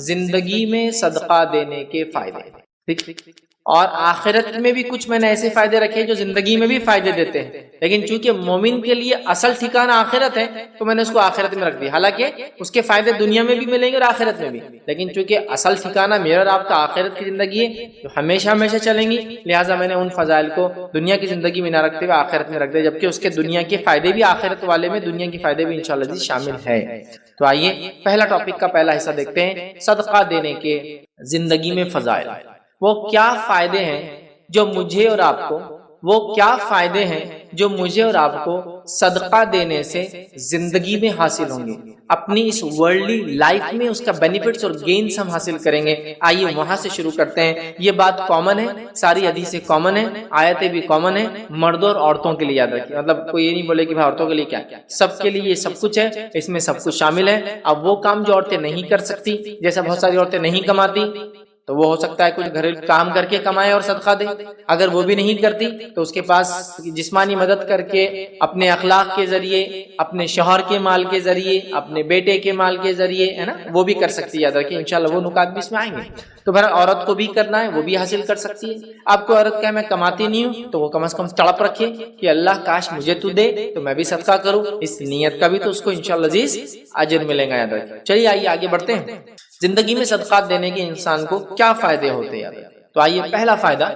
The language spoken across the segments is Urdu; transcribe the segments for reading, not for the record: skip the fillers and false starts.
زندگی میں صدقہ دینے کے فائدے، ٹھیک، اور آخرت میں بھی کچھ میں نے ایسے فائدے رکھے جو زندگی میں بھی فائدے دیتے ہیں، لیکن چونکہ مومن کے لیے اصل ٹھکانہ آخرت ہے تو میں نے اس کو آخرت میں رکھ دیا، حالانکہ اس کے فائدے دنیا میں بھی ملیں گے اور آخرت میں بھی، لیکن چونکہ اصل ٹھکانہ میرا اور آپ کا آخرت کی زندگی ہے جو ہمیشہ ہمیشہ چلیں گی، لہٰذا میں نے ان فضائل کو دنیا کی زندگی میں نہ رکھتے ہوئے آخرت میں رکھ دیا، جبکہ اس کے دنیا کے فائدے بھی آخرت والے میں دنیا کے فائدے بھی انشاءاللہ شامل ہے۔ تو آئیے پہلا ٹاپک کا پہلا حصہ دیکھتے ہیں، صدقہ دینے کے زندگی میں فضائل، وہ کیا فائدے ہیں جو مجھے اور آپ کو، مجھے اور آپ کو صدقہ دینے سے زندگی میں حاصل ہوں گے، اپنی اس ورلڈلی لائف میں اس کا بینیفٹس اور گینز ہم حاصل کریں گے۔ آئیے وہاں سے شروع کرتے ہیں۔ یہ بات کامن ہے، ساری حدیثیں کامن ہیں، آیتیں بھی کامن ہیں، مردوں اور عورتوں کے لیے یاد رکھیے، مطلب کوئی یہ نہیں بولے کہ بھائی عورتوں کے لیے کیا، سب کے لیے یہ سب کچھ ہے، اس میں سب کچھ شامل ہے۔ اب وہ کام جو عورتیں نہیں کر سکتی، جیسا بہت ساری عورتیں نہیں کماتی، تو وہ ہو سکتا ہے کچھ گھریلو کام کر کے کمائے اور صدقہ دے، اگر وہ بھی نہیں کرتی تو اس کے پاس جسمانی مدد کر کے اپنے اخلاق کے ذریعے، اپنے شوہر کے مال کے ذریعے، اپنے بیٹے کے مال کے ذریعے، ہے نا، وہ بھی کر سکتی ہے۔ یاد رکھیں انشاءاللہ وہ نکات بھی اس میں آئیں گے۔ تو بہر عورت کو بھی کرنا ہے، وہ بھی حاصل کر سکتی ہے۔ آپ کو عورت کہے میں کماتی نہیں ہوں، تو وہ کم از کم تڑپ رکھے کہ اللہ کاش مجھے تو دے تو میں بھی صدقہ کروں، اس نیت کا بھی تو اس کو انشاءاللہ عزیز اجر ملے گا۔ یاد رکھیں۔ چلیے آئیے آگے بڑھتے ہیں، زندگی میں صدقات دینے کے انسان کو کیا فائدے ہوتے ہیں۔ تو آئیے پہلا فائدہ،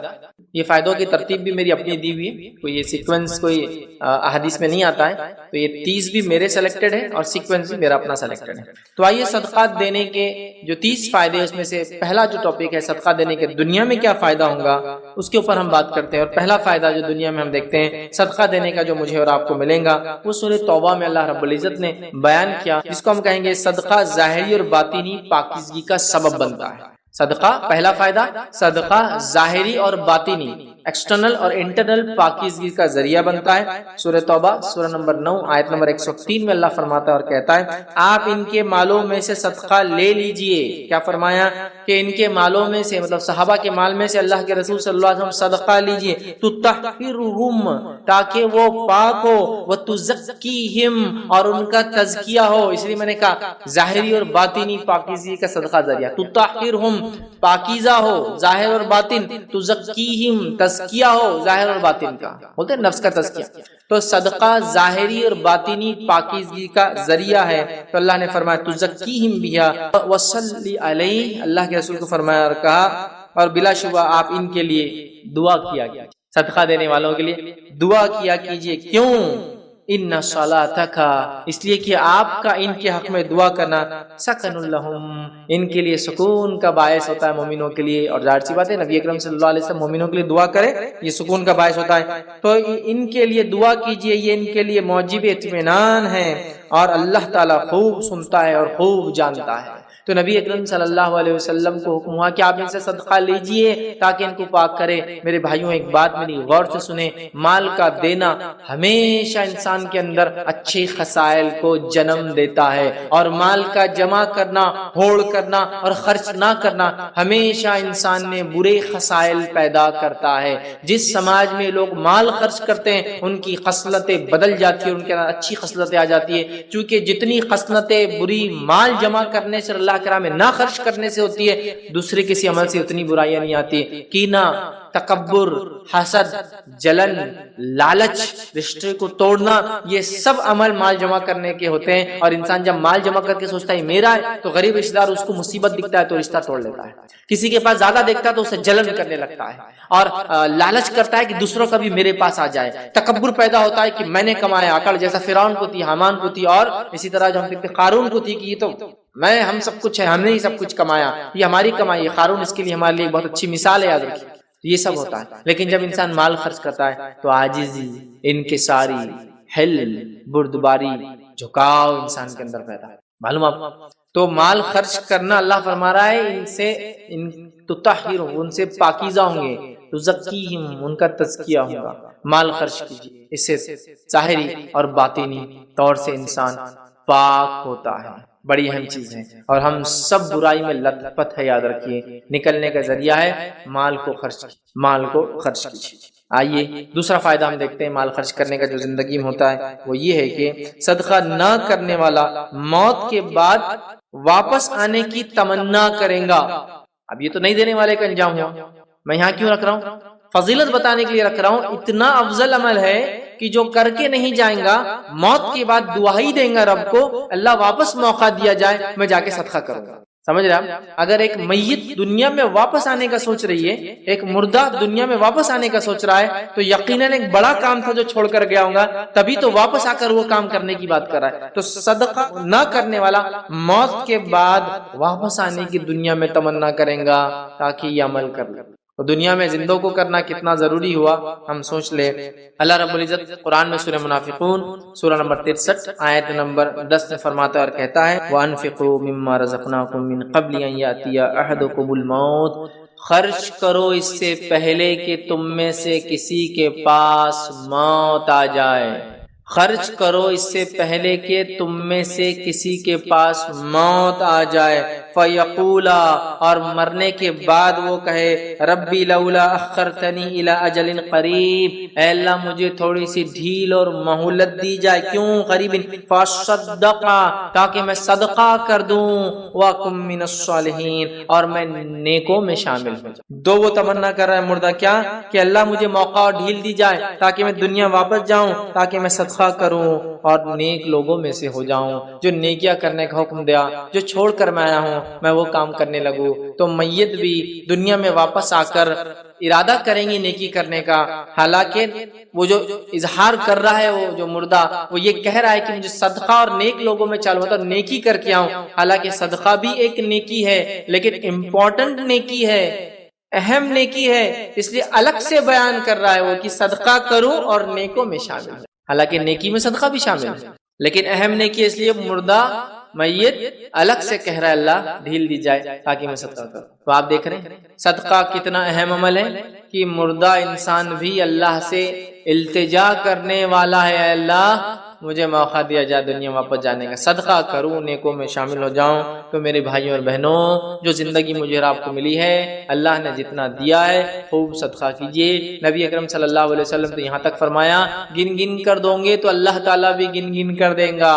یہ فائدوں کی ترتیب بھی میری اپنی دی ہوئی ہے، کوئی یہ سیکوینس کوئی احادیث میں نہیں آتا ہے، تو یہ 30 بھی میرے سلیکٹڈ ہے اور سیکوینس بھی میرا اپنا سلیکٹڈ ہے۔ تو آئیے صدقات دینے کے جو 30 فائدے، اس میں سے پہلا جو ٹاپک ہے صدقہ دینے کے دنیا میں کیا فائدہ ہوگا، اس کے اوپر ہم بات کرتے ہیں۔ اور پہلا فائدہ جو دنیا میں ہم دیکھتے ہیں صدقہ دینے کا جو مجھے اور آپ کو ملے گا، وہ سورہ توبہ میں اللہ رب العزت نے بیان کیا، جس کو ہم کہیں گے صدقہ ظاہری اور باطنی پاکیزگی کا سبب بنتا ہے۔ صدقہ پہلا فائدہ، صدقہ ظاہری اور باطنی، ایکسٹرنل اور انٹرنل پاکیزگی کا ذریعہ بنتا ہے۔ سورہ توبہ سورہ نمبر 9 آیت نمبر 103 میں اللہ فرماتا ہے اور کہتا ہے آپ ان کے مالوں میں سے صدقہ لے لیجئے۔ کیا فرمایا کہ ان کے مالوں میں سے، مطلب صحابہ کے مال میں سے اللہ کے رسول صلی اللہ علیہ وسلم صدقہ لیجئے، تطہرہم، تاکہ وہ پاک ہو، وتزکیہم، اور ان کا تزکیہ ہو۔ اس لیے میں نے کہا ظاہری اور باطنی پاکیزگی کا صدقہ ذریعہ، تطہرہم پاکیزہ ہو ظاہر اور باطن، تزکیہم تزکیہ ہو ظاہر اور باطن کا، بولتے ہیں نفس کا تزکیہ۔ تو صدقہ ظاہری اور باطنی پاکیزگی کا ذریعہ ہے، تو اللہ نے فرمایا تزکیہم بہا وصلی علیہ، اللہ کے رسول کو فرمایا اور کہا، اور بلا شبہ آپ ان کے لیے دعا کیا گیا، صدقہ دینے والوں کے لیے دعا کیا کیجئے۔ کیوں؟ ان صلاتک، اس لیے کہ آپ کا ان کے حق میں دعا کرنا سکن لہم، ان کے لیے سکون کا باعث ہوتا ہے مومنوں کے لیے، اور ظاہر سی بات ہے نبی اکرم صلی اللہ علیہ وسلم مومنوں کے لیے دعا کرے یہ سکون کا باعث ہوتا ہے، تو ان کے لیے دعا کیجئے، یہ ان کے لیے موجب اطمینان ہے، اور اللہ تعالیٰ خوب سنتا ہے اور خوب جانتا ہے۔ تو نبی اکرم صلی اللہ علیہ وسلم کو حکم ہوا کہ آپ ان سے صدقہ لیجئے تاکہ ان کو پاک کرے۔ میرے بھائیوں ایک بات میری غور سے سنیں، مال کا دینا ہمیشہ انسان کے اندر اچھے خصائل کو جنم دیتا ہے، اور مال کا جمع کرنا، ہوڑ کرنا اور خرچ نہ کرنا ہمیشہ انسان میں برے خصائل پیدا کرتا ہے۔ جس سماج میں لوگ مال خرچ کرتے ہیں ان کی خصلتیں بدل جاتی ہیں، ان کے اندر اچھی خصلتیں آ جاتی ہے، چونکہ جتنی خصلتیں بری مال جمع کرنے سے اللہ کے راہ میں نہ خرچ کرنے سے ہوتی ہے، دوسرے کسی عمل سے اتنی برائیاں نہیں آتی۔ کینہ، تکبر، حسد، جلن، لالچ، رشتے کو توڑنا، یہ سب عمل مال جمع کرنے کے ہوتے ہیں، اور انسان جب مال جمع کر کے سوچتا ہے میرا ہے، تو غریب رشتہ دار اس کو مصیبت دکھتا ہے تو رشتہ توڑ لیتا ہے، کسی کے پاس زیادہ دیکھتا ہے تو اسے جلن کرنے لگتا ہے، اور لالچ کرتا ہے کہ دوسروں کا بھی میرے پاس آ جائے، تکبر پیدا ہوتا ہے کہ میں نے کمایا، عقل جیسا فرعون کو تھی، حامان کو تھی، اور اسی طرح جو ہم دیکھتے قارون کو تھی کہ یہ تو ہم سب کچھ ہے، ہم نے ہی سب کچھ کمایا، یہ ہماری کمائی ہے۔ قارون اس کے لیے ہمارے لیے بہت اچھی مثال ہے، یاد رکھیے۔ یہ سب ہوتا ہے، لیکن جب انسان مال خرچ کرتا ہے تو عاجزی، انکساری، حل، بردباری، جھکاؤ انسان کے اندر پیدا ہے، معلوم آپ؟ تو مال خرچ کرنا اللہ فرما رہا ہے ان سے تطہرہم، ان سے پاکیزہ ہوں گے، تزکیہم، ان کا تزکیہ ہوگا، مال خرچ کیجیے، اس سے ظاہری اور باطنی طور سے انسان پاک ہوتا ہے۔ بڑی اہم چیز ہے، اور ہم سب برائی میں لت پت ہے، یاد رکھیے، نکلنے کا ذریعہ ہے مال کو خرچ کیجیے۔ آئیے دوسرا فائدہ ہم دیکھتے ہیں مال خرچ کرنے کا جو زندگی میں ہوتا ہے، وہ یہ ہے کہ صدقہ نہ کرنے والا موت کے بعد واپس آنے کی تمنا کریں گا. اب یہ تو نہیں دینے والے کا انجام ہوا. میں یہاں کیوں رکھ رہا ہوں؟ فضیلت بتانے کے لیے رکھ رہا ہوں. اتنا افضل عمل ہے کہ جو کر کے نہیں جائیں گا، موت کے بعد دعا ہی دیں گا رب کو، اللہ واپس موقع دیا جائے میں جا کے صدقہ کروں گا. سمجھ رہے آپ؟ اگر ایک میت دنیا میں واپس آنے کا سوچ رہی ہے، ایک مردہ دنیا میں واپس آنے کا سوچ رہا ہے، تو یقیناً ایک بڑا کام تھا جو چھوڑ کر گیا ہوگا، تبھی تو واپس آ کر وہ کام کرنے کی بات کر رہا ہے. تو صدقہ نہ کرنے والا موت کے بعد واپس آنے کی دنیا میں تمنا کریں گا تاکہ یہ عمل کر لے. تو دنیا میں زندوں کو کرنا کتنا ضروری ہوا ہم سوچ لیں. اللہ رب العزت قرآن میں سورہ منافقون سورہ نمبر 63 آیت نمبر 10 میں فرماتا ہے اور کہتا ہے وَأَنفِقُوا مِمَّا رَزَقْنَاكُم مِّن قَبْلِ أَن يَأْتِيَ أَحَدَكُمُ الْمَوْتُ. خرچ کرو اس سے پہلے کہ تم میں سے کسی کے پاس موت آ جائے. خرچ کرو اس سے پہلے کہ تم میں سے کسی کے پاس موت آ جائے. فَيَقُولَا، اور مرنے کے بعد وہ کہے ربی لولا اخرتنی الی اجل قریب، اے اللہ مجھے تھوڑی سی ڈھیل اور مہلت دی جائے. کیوں قریب؟ فَصَدَّقَا، تاکہ میں صدقہ کر دوں، وَأَكُن مِّنَ الصَّالِحِينَ، اور میں نیکوں میں شامل ہوں. دو وہ تمنا کر رہا ہے مردہ، کیا کہ اللہ مجھے موقع اور ڈھیل دی جائے تاکہ میں دنیا واپس جاؤں، تاکہ میں صدقہ کروں اور نیک لوگوں میں سے ہو جاؤں، جو نیکیاں کرنے کا حکم دیا، جو چھوڑ کر میں آیا ہوں میں وہ کام کرنے لگوں. تو میت بھی دنیا میں واپس آ کر ارادہ کریں گے نیکی کرنے کا، حالانکہ وہ جو اظہار کر رہا ہے وہ جو مردہ، وہ یہ کہہ رہا ہے کہ مجھے صدقہ اور نیک لوگوں میں چالو ہوتا نیکی کر کے آؤں. حالانکہ صدقہ بھی ایک نیکی ہے، لیکن امپورٹنٹ نیکی ہے، اہم نیکی ہے، اس لیے الگ سے بیان کر رہا ہے وہ کہ صدقہ کروں اور نیکوں میں شامل ہے. حالانکہ نیکی میں صدقہ بھی شامل ہے، لیکن اہم نیکی اس لیے مردہ میت الگ سے کہہ رہا ہے اللہ ڈھیل دی جائے تاکہ میں صدقہ کروں. تو آپ دیکھ رہے ہیں صدقہ کتنا اہم عمل ہے کہ مردہ انسان بھی اللہ سے التجا کرنے والا ہے، اے اللہ مجھے موقع دیا جائے دنیا واپس جانے کا، صدقہ کروں، نیکوں میں شامل ہو جاؤں. تو میرے بھائیوں اور بہنوں، جو زندگی مجھے اور آپ کو ملی ہے، اللہ نے جتنا دیا ہے خوب صدقہ کیجیے. نبی اکرم صلی اللہ علیہ وسلم تو یہاں تک فرمایا گن گن کر دوں گے تو اللہ تعالیٰ بھی گن گن کر دیں گا.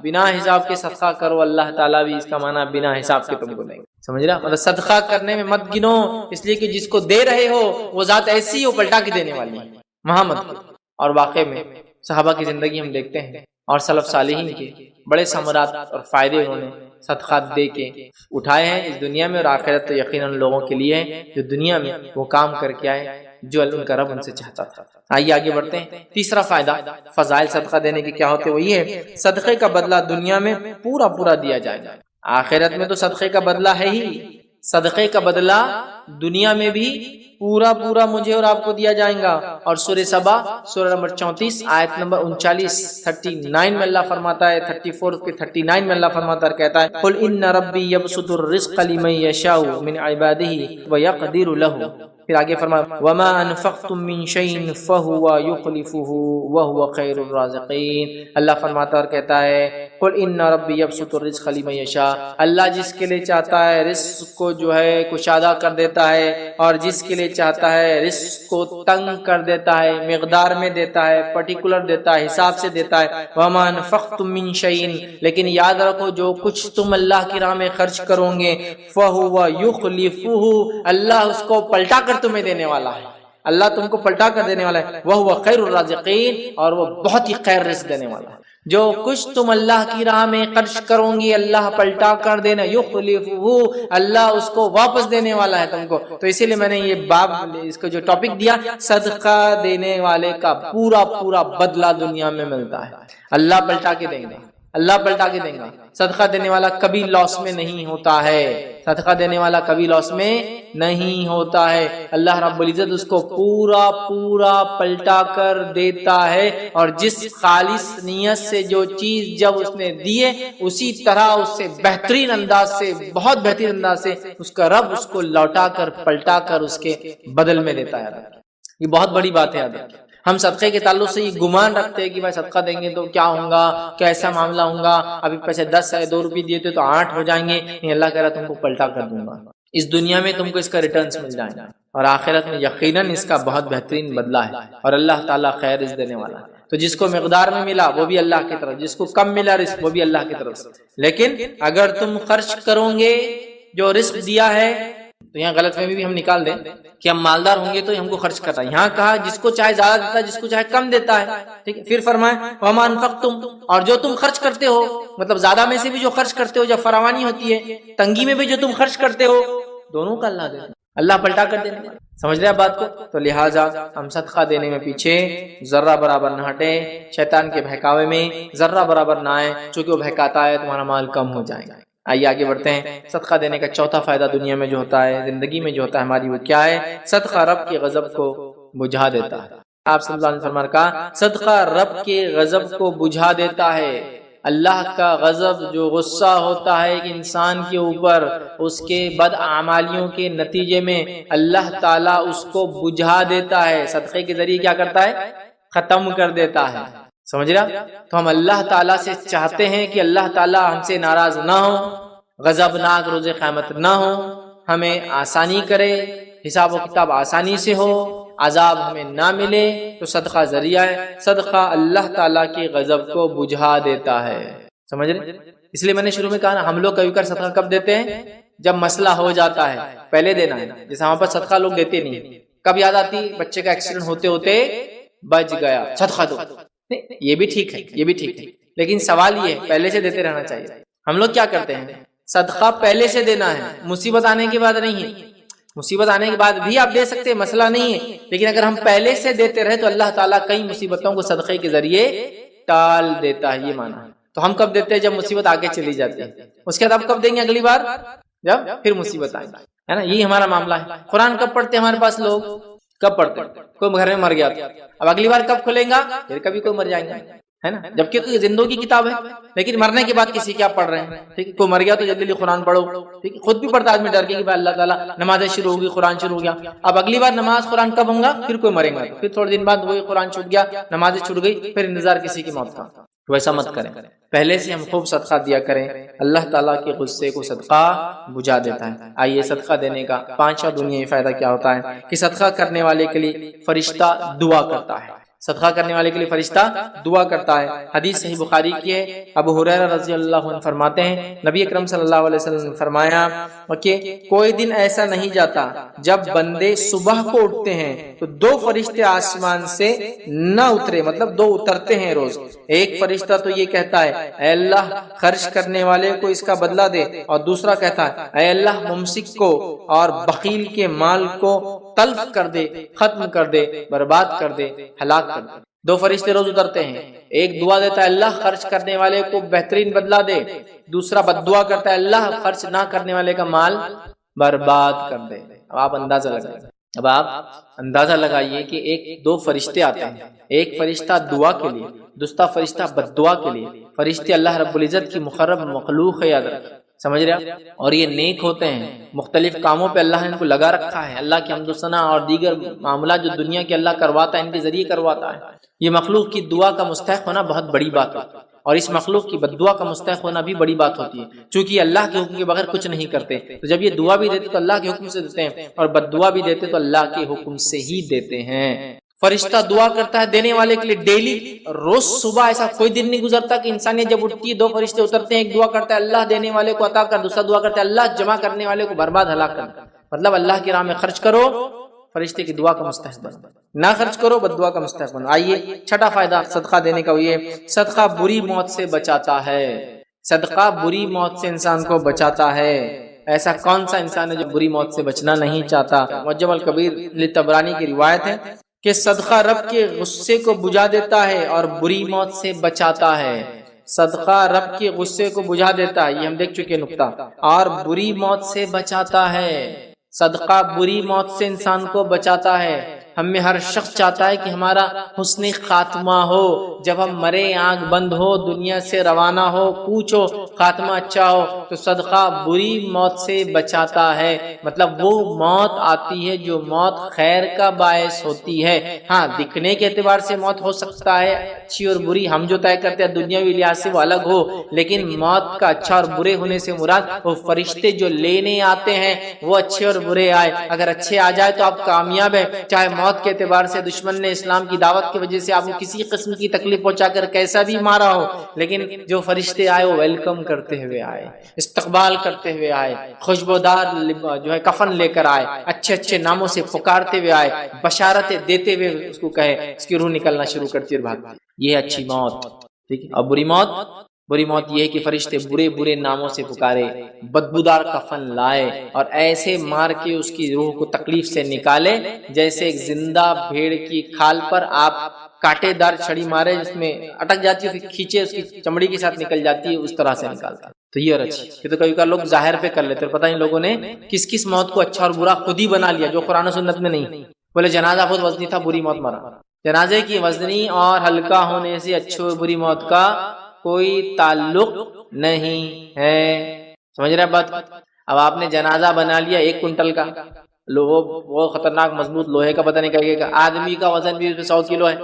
بنا حساب کے صدقہ کرو، اللہ تعالیٰ بھی، اس کا معنی بنا حساب کے تم کو دیں گے. سمجھ رہا؟ مطلب صدقہ کرنے میں مت گنو، اس لیے کہ جس کو دے رہے ہو وہ ذات ایسی ہو پلٹا کے دینے والی ہے، وہاں مت گنو. اور واقع میں صحابہ کی زندگی ہم دیکھتے ہیں اور سلف صالحین کے بڑے ثمرات اور فائدے انہوں نے صدقات دے کے اٹھائے ہیں اس دنیا میں، اور آخرت تو یقیناً لوگوں کے لیے ہے جو دنیا میں وہ کام کر کے آئے جو ان کا رب ان سے چاہتا تھا. آئیے آگے بڑھتے ہیں. تیسرا فائدہ فضائل صدقہ دینے کے کیا ہوتے ہیں، وہ یہ ہے صدقے کا بدلہ دنیا میں پورا پورا دیا جائے گا. آخرت میں تو صدقے کا بدلہ ہے ہی، صدقے کا بدلہ دنیا میں بھی پورا پورا مجھے اور آپ کو دیا جائے گا. اور سورہ سبا سورہ نمبر 34 آیت نمبر 39 میں اللہ فرماتا ہے، 34 کے 39 میں اللہ فرماتا ہے، کہتا ہے قل ان ربی یبسط الرزق لمن یشاء من عباده ویقدر له. پھر آگے فرمایا وما انفقتم من شیء فهو یخلفه وهو خیر الرازقین. اللہ فرماتا اور کہتا ہے قل ان ربی یبسط الرزق لمن یشاء، اللہ جس کے لیے چاہتا ہے رزق کو جو ہے کشادہ کر دیتا ہے، اور جس کے لیے چاہتا ہے رزق کو تنگ کر دیتا ہے، مقدار میں دیتا ہے، پرٹیکولر دیتا ہے، حساب سے دیتا ہے. وما انفقتم من شیء، لیکن یاد رکھو جو کچھ تم اللہ کی راہ میں خرچ کرو گے فهو یخلفه، اللہ اس کو پلٹا کر تمہیں دینے والا ہے، اللہ تم کو پلٹا کر دینے والا ہے. وہو خیر الرازقین، اور وہ بہت ہی خیر رزق دینے والا ہے. جو کچھ تم اللہ کی راہ میں خرچ کرو گی اللہ پلٹا کر دینا، یخلفہ، اللہ اس کو واپس دینے والا ہے تم کو. تو اسی لیے میں نے یہ باب اس کو جو ٹاپک دیا، صدقہ دینے والے کا پورا پورا بدلہ دنیا میں ملتا ہے، اللہ پلٹا کے دیں گے، اللہ پلٹا کے دیں گا. صدقہ دینے والا کبھی لاس میں نہیں ہوتا ہے، صدقہ دینے والا کبھی لاس میں نہیں ہوتا ہے. اللہ رب العزت اس کو پورا پورا پلٹا کر دیتا ہے، اور جس خالص نیت سے جو چیز جب اس نے دیے اسی طرح اس سے بہترین انداز سے، بہت بہترین انداز سے اس کا رب اس کو لوٹا کر پلٹا کر اس کے بدل میں دیتا ہے. یہ بہت بڑی بات ہے. ہم صدقے کے تعلق سے یہ گمان رکھتے ہیں کہ بھائی صدقہ دیں گے تو کیا ہوگا، کیسا معاملہ ہوگا، ابھی پیسے 10 ہے 2 روپے دیے تھے تو 8 ہو جائیں گے. اللہ کہہ رہا تم کو پلٹا کر دوں گا، اس دنیا میں تم کو اس کا ریٹرنز مل جائیں گا، اور آخرت میں یقیناً اس کا بہت بہترین بدلہ ہے، اور اللہ تعالیٰ خیر رزق دینے والا ہے. تو جس کو مقدار میں ملا وہ بھی اللہ کی طرف، جس کو کم ملا رزق وہ بھی اللہ کی طرف سے. لیکن اگر تم خرچ کرو گے جو رزق دیا ہے، تو یہاں غلط فہمی بھی ہم نکال دیں کہ ہم مالدار ہوں گے تو ہم کو خرچ کرنا ہے. یہاں کہا جس کو چاہے زیادہ دیتا ہے، جس کو چاہے کم دیتا ہے. ٹھیک ہے، پھر فرمائے وما انفقتم، اور جو تم خرچ کرتے ہو، مطلب زیادہ میں سے بھی جو خرچ کرتے ہو، جب فراوانی ہوتی ہے، تنگی میں بھی جو تم خرچ کرتے ہو، دونوں کا اللہ دیتا ہے، اللہ پلٹا کر دینے. سمجھ رہے آپ بات کو؟ تو لہٰذا ہم صدقہ دینے میں پیچھے ذرہ برابر نہ ہٹیں، شیطان کے بہکاوے میں ذرہ برابر نہ آئے، چونکہ وہ بہکاتا ہے تمہارا مال کم ہو جائے گا. آئیے آگے بڑھتے ہیں. صدقہ دینے کا چوتھا فائدہ دنیا میں جو ہوتا ہے، زندگی میں جو ہوتا ہے ہماری، وہ کیا ہے؟ صدقہ رب کے غضب کو بجھا دیتا ہے. آپ صلی اللہ علیہ وسلم نے کہا صدقہ رب کے غضب کو بجھا دیتا ہے. اللہ کا غضب، جو غصہ ہوتا ہے ایک انسان کے اوپر، اس کے بد اعمالیوں کے نتیجے میں اللہ تعالیٰ اس کو بجھا دیتا ہے. صدقے کے ذریعے کیا کرتا ہے؟ ختم کر دیتا ہے. سمجھ رہا؟ تو ہم اللہ تعالیٰ سے چاہتے ہیں کہ اللہ تعالیٰ ہم سے ناراض نہ ہو، غضبناک روز قیامت نہ ہو، ہمیں آسانی کرے، حساب و کتاب آسانی سے ہو، عذاب ہمیں نہ ملے. تو صدقہ ذریعہ ہے. صدقہ اللہ تعالیٰ کے غضب کو بجھا دیتا ہے. سمجھ رہے؟ اس لیے میں نے شروع میں کہا نا، ہم لوگ کبھی کبھار صدقہ کب دیتے ہیں؟ جب مسئلہ ہو جاتا ہے، پہلے دینا ہے. جیسے ہمارے پاس صدقہ لوگ دیتے نہیں. کب یاد آتی؟ بچے کا ایکسیڈنٹ ہوتے ہوتے بچ گیا، صدقہ دو. یہ بھی ٹھیک ہے، یہ بھی ٹھیک ہے، لیکن سوال یہ ہے پہلے سے دیتے رہنا چاہیے. ہم لوگ کیا کرتے ہیں؟ صدقہ پہلے سے دینا ہے، مصیبت آنے کے بعد نہیں ہے. مصیبت آنے کے بعد بھی آپ دے سکتے ہیں، مسئلہ نہیں ہے، لیکن اگر ہم پہلے سے دیتے رہے تو اللہ تعالیٰ کئی مصیبتوں کو صدقے کے ذریعے ٹال دیتا ہے. یہ مانا. تو ہم کب دیتے ہیں؟ جب مصیبت آگے چلی جاتی ہے. اس کے بعد آپ کب دیں گے؟ اگلی بار جب پھر مصیبت آئے، ہے نا. یہی ہمارا معاملہ ہے. قرآن کب پڑھتے ہیں ہمارے پاس لوگ؟ کب پڑھتے ہیں؟ کوئی گھر میں مر گیا تھا، اب اگلی بار کب کھلیں گا؟ پھر کبھی کوئی مر جائیں گا، ہے نا. جبکہ کوئی زندوں کی کتاب ہے، لیکن مرنے کے بعد کسی کیا پڑھ رہے ہیں. ٹھیک ہے، کوئی مر گیا تو جلدی جلدی قرآن پڑھو. ٹھیک ہے، خود بھی پڑھتا آدمی ڈر کے کہ اللہ تعالیٰ نمازیں شروع ہوگی، قرآن شروع ہو گیا. اب اگلی بار نماز قرآن کب ہوں گا؟ پھر کوئی مرے گا، پھر تھوڑے دن بعد وہی قرآن چھوٹ گیا، نمازیں چھوٹ گئی، پھر انتظار کسی کی موت کا. ویسا مت کریں، پہلے سے ہم خوب صدقہ دیا کریں. اللہ تعالیٰ کے غصے کو صدقہ بجھا دیتا ہے. آئیے صدقہ دینے کا پانچواں دنیاوی فائدہ کیا ہوتا ہے کہ صدقہ کرنے والے کے لیے فرشتہ دعا کرتا ہے. صدقہ کرنے والے کے لیے فرشتہ دعا کرتا ہے. حدیث صحیح بخاری کی ہے. ابو ہریرہ رضی اللہ عنہ فرماتے ہیں نبی اکرم صلی اللہ علیہ وسلم نے فرمایا کہ کوئی دن ایسا نہیں جاتا جب بندے صبح کو اٹھتے ہیں تو دو فرشتے آسمان سے نہ اترے، مطلب دو اترتے ہیں روز. ایک فرشتہ تو یہ کہتا ہے اے اللہ خرچ کرنے والے کو اس کا بدلہ دے، اور دوسرا کہتا ہے اے اللہ ممسک کو اور بخیل کے مال کو تلف کر دے، ختم کر دے، برباد کر دے، ہلاک کر دے. دو فرشتے روز اترتے ہیں. ایک دعا دیتا ہے اللہ خرچ کرنے والے کو بہترین بدلہ دے، دوسرا بد دعا کرتا ہے اللہ خرچ نہ کرنے والے کا مال برباد کر دے. اب آپ اندازہ لگائیے کہ دو فرشتے آتے ہیں، ایک فرشتہ دعا کے لیے، دوسرا فرشتہ بد دعا کے لیے. فرشتے اللہ رب العزت کی مقرب مخلوق ہے، یاد رکھیں. سمجھ رہے ہیں؟ اور یہ نیک ہوتے ہیں، مختلف کاموں پہ اللہ نے ان کو لگا رکھا ہے. اللہ کی حمد و ثنا اور دیگر معاملات جو دنیا کے اللہ کرواتا ہے ان کے ذریعے کرواتا ہے. یہ مخلوق کی دعا کا مستحق ہونا بہت بڑی بات ہے، اور اس مخلوق کی بد دعا کا مستحق ہونا بھی بڑی بات ہوتی ہے، چونکہ اللہ کے حکم کے بغیر کچھ نہیں کرتے. تو جب یہ دعا بھی دیتے تو اللہ کے حکم سے دیتے ہیں، اور بد دعا بھی دیتے تو اللہ کے حکم سے ہی دیتے ہیں. فرشتہ دعا کرتا ہے دینے والے کے لیے ڈیلی، روز صبح. ایسا کوئی دن نہیں گزرتا کہ انسانیت جب اٹھتی ہے دو فرشتے اترتے ہیں، ایک دعا کرتا ہے اللہ دینے والے کو عطا کر، دوسرا دعا کرتا ہے اللہ جمع کرنے والے کو برباد ہلاک کر. مطلب اللہ کی راہ میں خرچ کرو، فرشتے کی دعا کا مستحق بنو، نہ خرچ کرو، بد دعا کا مستحق بنو. آئیے چھٹا فائدہ صدقہ دینے کا یہ صدقہ بری موت سے بچاتا ہے. صدقہ بری موت سے انسان کو بچاتا ہے. ایسا کون سا انسان ہے جو بری موت سے بچنا نہیں چاہتا؟ معجم الکبیر لطبرانی کی روایت ہے کہ صدقہ رب کے غصے کو بجھا دیتا ہے اور بری موت سے بچاتا ہے. صدقہ رب کے غصے کو بجھا دیتا ہے، یہ ہم دیکھ چکے نقطہ، اور بری موت سے بچاتا ہے. صدقہ بری موت سے انسان کو بچاتا ہے. ہم میں ہر شخص چاہتا ہے کہ ہمارا حسن خاتمہ ہو، جب ہم مرے آنکھ بند ہو، دنیا سے روانہ ہو، پوچھو خاتمہ اچھا ہو. تو صدقہ بری موت سے بچاتا ہے، مطلب وہ موت آتی ہے جو موت خیر کا باعث ہوتی ہے. ہاں دکھنے کے اعتبار سے موت ہو سکتا ہے اچھی اور بری، ہم جو طے کرتے ہیں دنیاوی لحاظ سے وہ الگ ہو، لیکن موت کا اچھا اور برے ہونے سے مراد وہ فرشتے جو لینے آتے ہیں وہ اچھے اور برے آئے. اگر اچھے آ جائے تو آپ کامیاب ہے، چاہے موت کے اعتبار سے دشمن نے اسلام کی دعوت کی وجہ سے آپ کو کسی قسم کی تکلیف پہنچا کر کیسا بھی مارا ہو، لیکن جو فرشتے آئے وہ ویلکم کرتے ہوئے آئے، استقبال کرتے ہوئے آئے، خوشبودار جو ہے کفن لے کر آئے، اچھے اچھے ناموں سے پکارتے ہوئے آئے، بشارتیں دیتے ہوئے اس کو کہے، اس کی روح نکلنا شروع کرتی اور بھاگتی۔ یہ اچھی موت، ٹھیک ہے۔ اور بری موت یہ ہے کہ فرشتے برے برے ناموں سے پکارے، بدبودار کفن لائے اور ایسے مار کے اس کی روح کو تکلیف سے نکالے جیسے ایک زندہ بھیڑ کی کھال پر آپ کانٹے دار چھڑی مارے، جس میں اٹک جاتی ہے، پھر کھینچے اس کی چمڑی کے ساتھ نکل جاتی ہے، اس طرح سے نکالتا ہے۔ تو یہ اور اچھی، یہ تو کبھی کبھی لوگ ظاہر پہ کر لیتے، اور پتہ نہیں لوگوں نے کس کس موت کو اچھا اور برا خود ہی بنا لیا جو قرآن و سنت میں نہیں۔ بولے جنازہ بہت وزنی تھا، بری موت مرا۔ جنازے کی وزنی اور ہلکا ہونے سے اچھی اور بری موت کا کوئی تعلق نہیں ہے، سمجھ رہے ہیں بات؟ اب آپ نے جنازہ بنا لیا 1 کنٹل کا، وہ خطرناک مضبوط لوہے کا، پتہ نہیں کہے گا آدمی کا وزن بھی 100 کلو ہے،